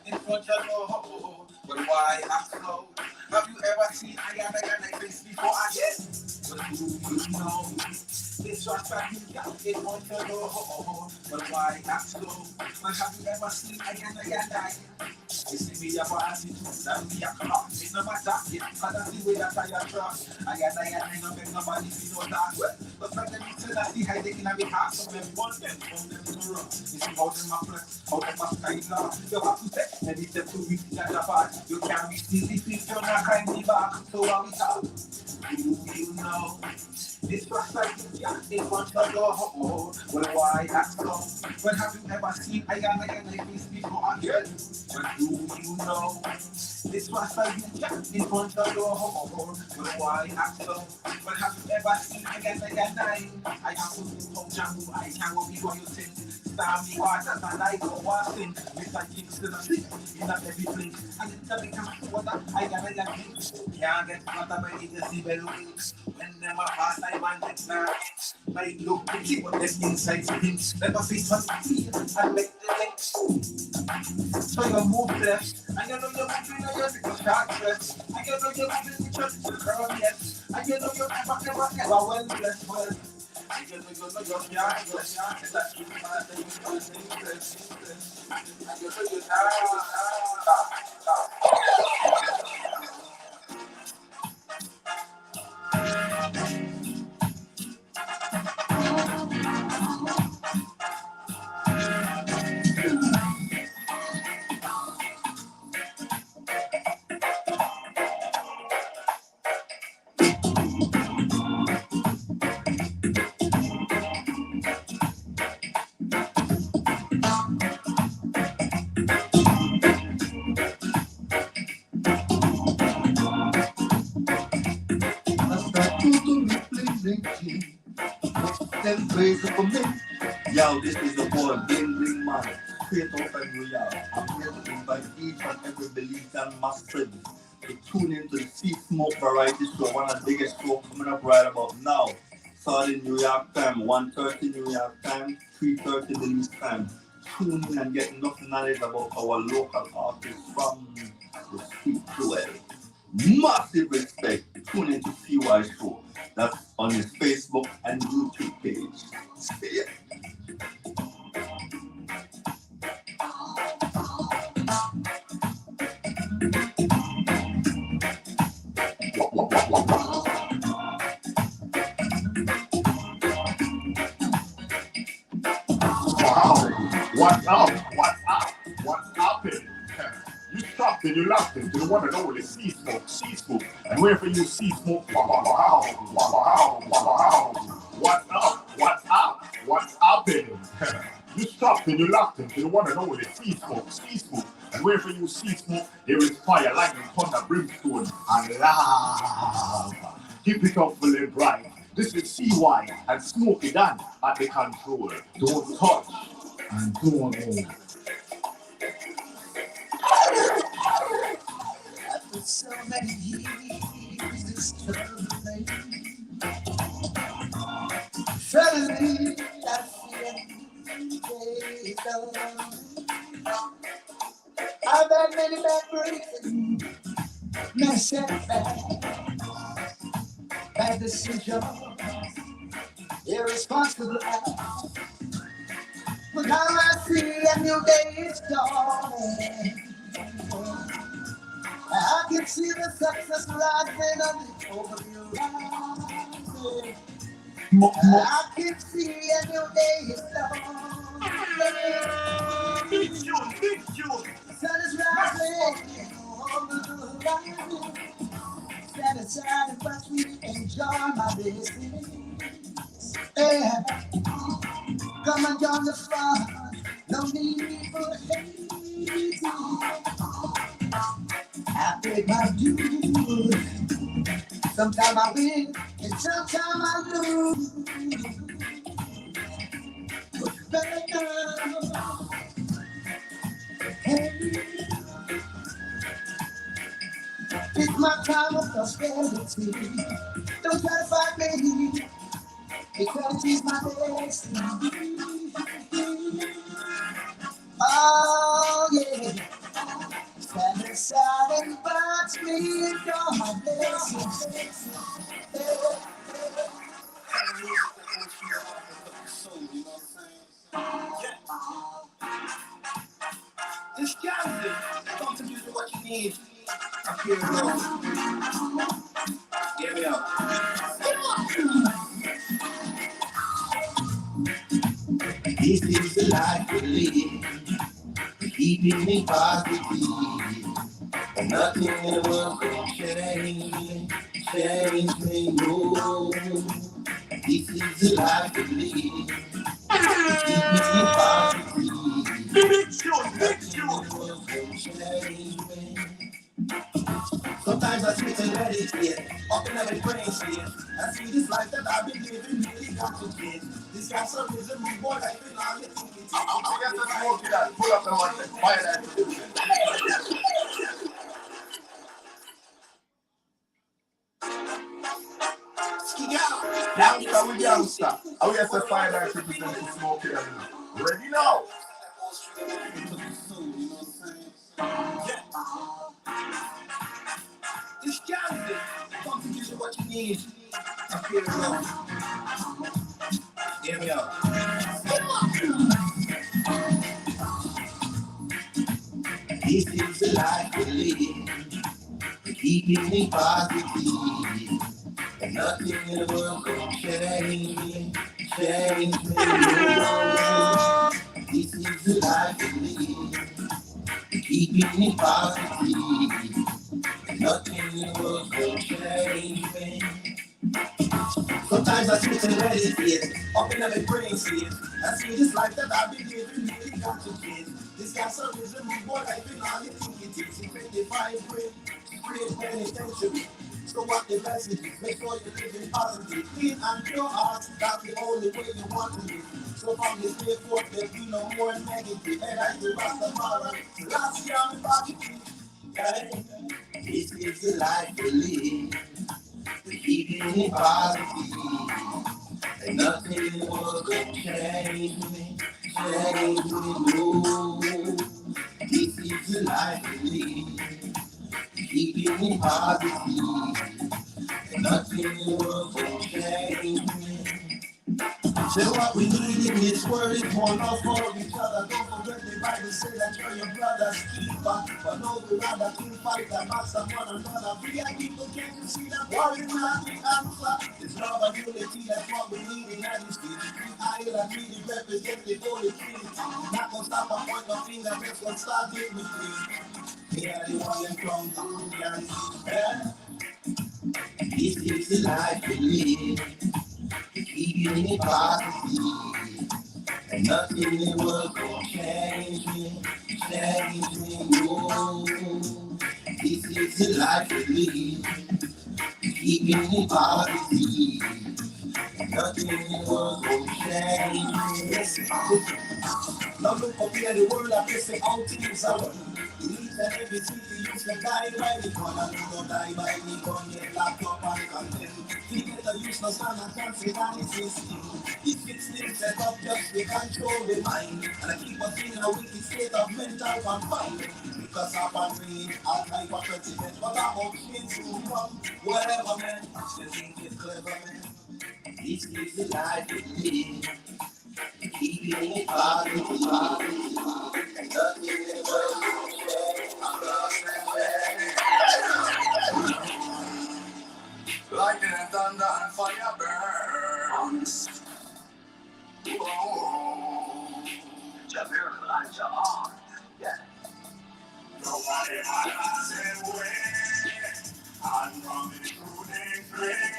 in front of your hole. But why act slow? Have you ever seen I got like this before? I guess. But who you know? It's faster in front of your hole. But why act slow? But have you ever seen I got like it's me a attitude that we are cross. It's no matter if that's the way that I trust. I don't make nobody feel no that well. But for them to tell us the high they can have a heart. So them want them to run. You see how them a flex, how them a sky now. You have to take maybe step 2 weeks that apart. You can't be still if you're not kindly back. So how we talk? You know. This was like in front of your hole. Well, why ask so? Well, have you ever seen I got like this before again? Well, do you know? This was like in front of your hole. Well, why ask so? Well, have you ever seen I got like I have to do how Django, I can't go before you sing. Stormy waters and I go watching. Mr. Kingston and sing in every blink. And it's a big water, I got like this. Can't get water by the decibel wings. When them are past, I want it now. Might look pretty, but them inside things. Let us see something and make the link. So you move left, and you know you're moving on your little shark dress. And you know you're moving with your little girl, yes. And you know you're never well blessed, well. And you know no yo can't just that's the man that you want to interest. You know you Yo, this is the boy Bling Bling Man, straight out of New York. I'm here to invite each and every believer and master to tune into the See Smoke Variety Show, one of the biggest shows coming up right about now. Starting New York time, 1:30 New York time, 3:30 Belize time. Tune in and get enough knowledge about our local artists from the street to well. Massive respect. Tune into CY Show. That's on his Facebook and YouTube page. See ya. Wow. What's up? What's up? What's happening? You stopped and you locked into the one and only See Smoke. And wherever you see Smoke, wow. What's up? What's up? What's happening? You stopped and you locked into the one and only See Smoke. And wherever you see smoke, there is fire, lightning, thunder, brimstone, and lava. Keep it up full and bright. This is CY and Smokey Dan at the control. Don't touch and don't move. After so many years, this trouble suddenly I feel I've had many bad breaks, many setbacks, bad decisions, irresponsible acts. But now I see a new day is dawning. I can see the success rising over your life. I can see a new day is dawning. Big tune. The sun is rising over the horizon. Stand aside and watch me enjoy my blessings. Yeah. Come and join the fun. No need for hating. I paid my dues. Sometimes I win and sometimes I lose. But better. Hey. It's my time of prosperity. Don't try to fight me, because it's my destiny. Oh yeah. Stand aside and watch me enjoy my blessings. This guy is come to use what you need. Up here, bro. Give me up. This is the life we live, keeping me positive. Nothing in the world can change me, no. This is the life we live, keeping me positive. Sometimes I sit and let it get, often let it brain shit. I see this life that I've been living really complicated. This got some reason, my boy, I feel I'm getting it. I'm going to smoke that. Pull up the one. Fire that. Youngster. I will just fire that represent to smoke it. Ready now? This guy is come to give you what you need. I feel love. Hear me out. This is the life we live, keeping me positive. And nothing in the world can change me. This is the life we live, keeping me positive. And nothing in the world can change me. Sometimes I sit and meditate, up in my brain state. I see this life that I've been living really complicated. This got some reason more life in all you think it is. You make the vibrate, create penitentiary. So what the message is, make sure you're living positive. Clean and pure heart, that's the only way you want to live. So from this day forth, there'll be no more negative. And I do Rastafari, last year I'm positive. This is the life we live. Keeping me positive, and nothing in the world can change me, no. This is the life we live, keeping me positive, and nothing in the world can change me. So what we need in this world is more love for each other. Don't forget the Bible say that you're your brother's keeper. But no, we rather kill, fight, and master one another. We are people can't see that war is not the answer. It's love and unity, that's what we need in any state. I and really represent the Holy Trinity. Not gonna stop and point no finger, just gonna start with me, please. Yeah, the one that comes through, yeah. This is the life we live. Keeping me positive, and nothing in the world can change me, no. This is the life we live, keeping me positive, and nothing in the world can change me. Now look up here, the world I say all things are one. Each and every city used to die by the gun, and you don't die by the gun, get locked up and condemned. People that useless and I can't say that it's system. It fits them set up just to control the mind, and I keep us in a wicked state of mental confinement. Because I'm a dream, I'll type of president, but I'm okay to come wherever, man. You think it's clever, man. This is the life we live. Keeping me positive, and nothing in the world can change. I'm lost and way. Lightning and thunder and fire burns. Whoa. Jabir and Jahar. Yeah. Nobody has a way. And from the shooting flame.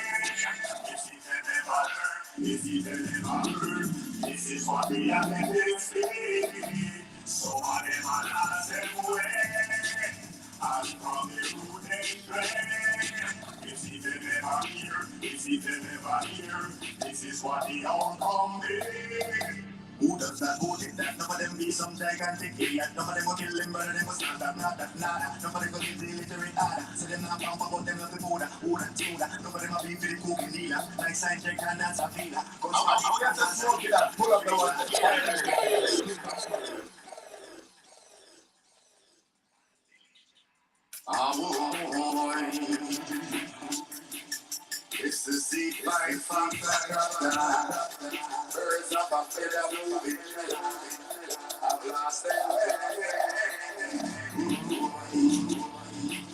This is a never learn. This is a never learn. This is what we are meant to see. So whatever has a way. And from the shooting flame. This is a never hear. This is a never hear. This is what the outcome is. Who does that, who did that? None of them be some gigantic idiot. None of them will kill him, but them will stand up, nada. None of them will be the illiterate ada. So them not pump about them nothing Buddha, Buddha, Judah. None of them will be for the cooking dealer. Like sign check and that's a feeler. Pull up the one. It's the sea fight from the birds of a feather moving. I've lost them.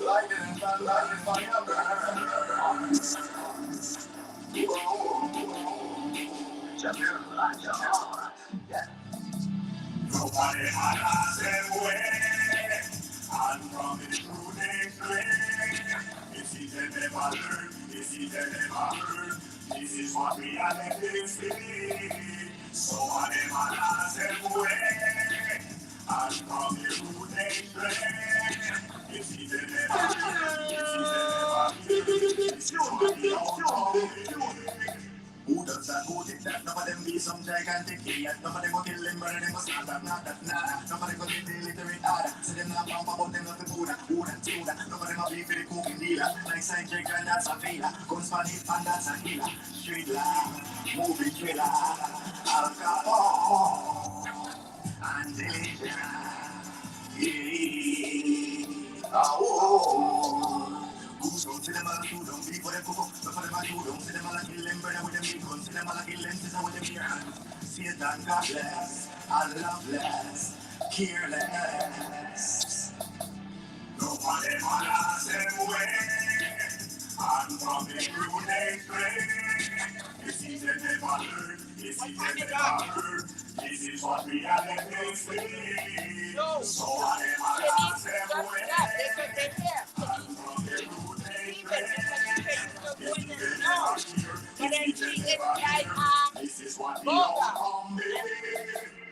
Lightning and thunder and fire burns. Nobody has their way. And from the shooting flame. This is a never learn. This is a never learn. This is what we are living see. So whatever has them way. And from the shooting flame. This is a never learn. This is a never learn. This is what we are who does that, who did that? None of them be some gigantic idiot. None of them will kill him, but them will stand up, nada. None of them will be the illiterate ada. So them not pump about them nothing Buddha, Buddha, Judah. None of them will be for the cooking dealer. Like sign check and that's a feeler. Guns for it and that's a healer. Street life, movie thriller. Alcohol and danger. Yeah. Oh. Who's going to them all who don't believe what they cook? But for them I shoot them, see them all kill them, brother with them big guns, see them all kill them, sister with them bare hands. Satan godless, and loveless, careless. No one ever lost them way, and from the crew they play. You see them never learn, you see them never heard. This is what reality say. So I never lost them way, and from the crew they play. You see them never hear, you see them never hear. This is what the outcome be.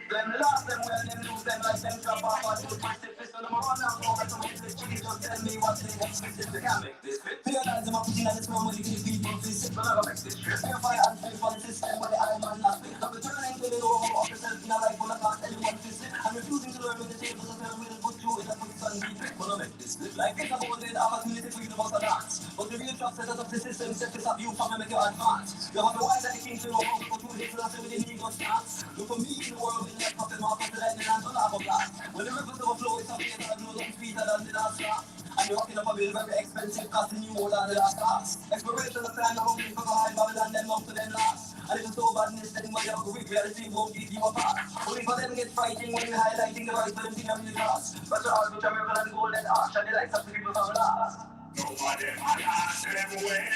Them lost them well, them lose them like them drop off a two pacifist. So them run out over to make this cheese. Just tell me what they expect if they can make this fit. Realize them are putting at this moment, you can people this but I don't make this trip. Fair fire and free for the system, but the iron man last week. I'm returning to the door of officers in a life full of past anyone to sit. I'm refusing to learn when the tables are turned with a good Jew in a quick sun deep. But I make this flip like this. I'm holding the opportunity for you to bust a dance. But the real trust setters of the system set this up you from and make you advance. You have the wise and the king to know how to go through this philosophy with the need of stance. Look for me in the world. Let nothing more after that than to laugh of that. When the rivers overflow, it's a place that knows them sweeter than the last class. And you're walking up a bill very expensive, costing you more than the last class. Exploration of plan, I'm hoping for the high Babylon, then long to them last. And if it's so badness, then what you have to read, reality won't give you a pass. Only for them get fighting when you're highlighting the right for them to them in the class. But your heart, which are miracle and golden arch, and the lights of the people from last. Nobody had asked them away,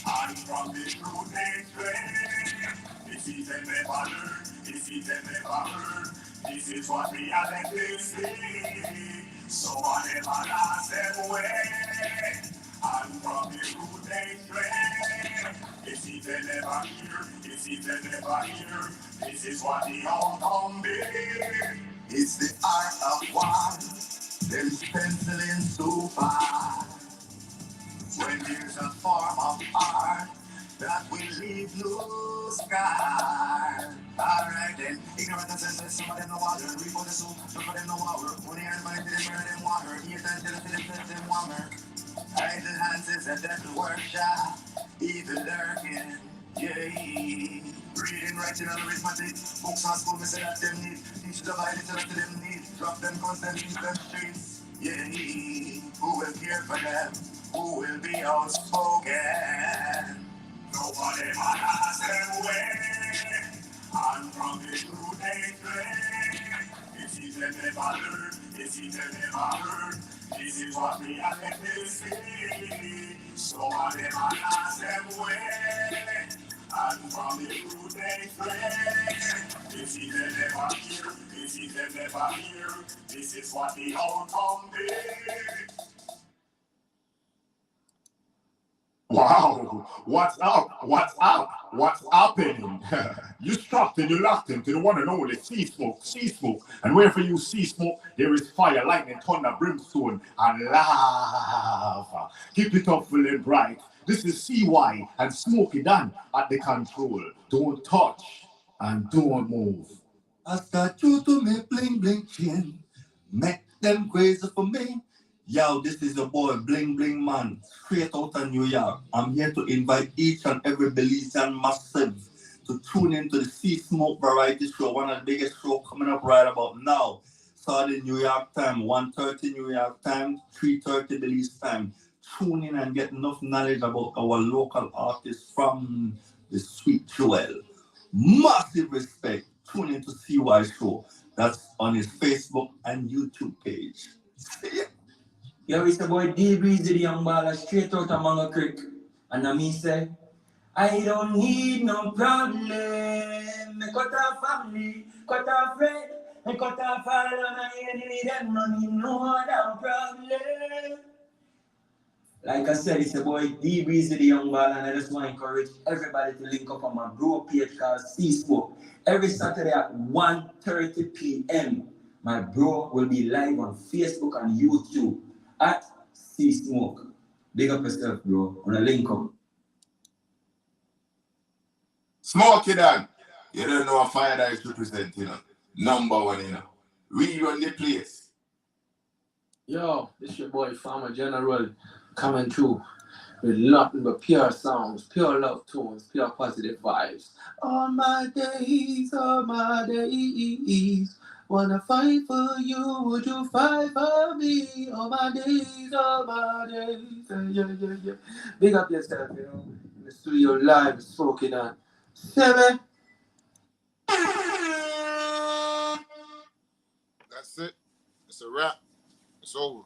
and from the truth they stray. This is them never learn, this is them never heard. This is what reality say. So I never lost them away, and from the truth they stray. This is them never hear, this is them never hear. This is what the outcome be. It's the art of war, them penciling so far. When there's a form of art that will leave no scar. Alright then, ignorant and senseless, some of them no water. We put the soup, some of them no water. When they had money to them, hear them water. Eat and tell them water. Idle hands is a devil workshop, evil lurking, yeah. Reading, writing, and arithmetic. Books on school, me say that them need. Teach the Bible, tell that them need. Drop them guns, them keep them streets, yeah. Who will care for them? Who will be outspoken? Nobody might ask them way, and from the truth they stray. This is them never learn, this is them never heard. This is what reality say. So I never ask them way, and from the truth they stray. This is them never hear, this is them never hear. This is what the outcome be. Wow, what's up? What's up? What's happening? You strapped and you locked into the one and only Sea Smoke, Sea Smoke. And where for you Sea Smoke, there is fire, lightning, thunder, brimstone, and lava. Keep it up full and bright. This is CY and Smokey Dan at the control. Don't touch and don't move. I start you to make bling bling chin. Make them crazy for me. Yo, this is your boy Bling Bling Man, straight out of New York. I'm here to invite each and every Belizean massive to tune into the Sea Smoke Variety Show, one of the biggest shows coming up right about now. Starting New York time, 1:30 New York time, 3:30 Belize time. Tune in and get enough knowledge about our local artists from the Sweet Joel. Massive respect. Tune in to CY Show. That's on his Facebook and YouTube page. See ya. Yo, it's the boy D-Breeze, the young baller, straight out of Mango Creek. And I mean say, I don't need no problem. Me cut off family, cut off friend, me cut off all of my enemy, them no need no other problem. Like I said, it's the boy D-Breeze, the young baller, and I just want to encourage everybody to link up on my bro page called Sea Smoke. Every Saturday at 1:30 p.m. My bro will be live on Facebook and YouTube at Sea Smoke. Big up yourself, bro. On a link up. Smokey Dan, you don't know what Fire Dice represent, you know. Number one, you know. We run the place. Yo, this your boy Farmer General coming through with nothing but pure songs, pure love tunes, pure positive vibes. All my days, Wanna fight for you, would you fight for me? All my days, all my days. Yeah. Big up yourself, you know. In the studio live, smoking on. Seven. That's it. It's a wrap. It's over.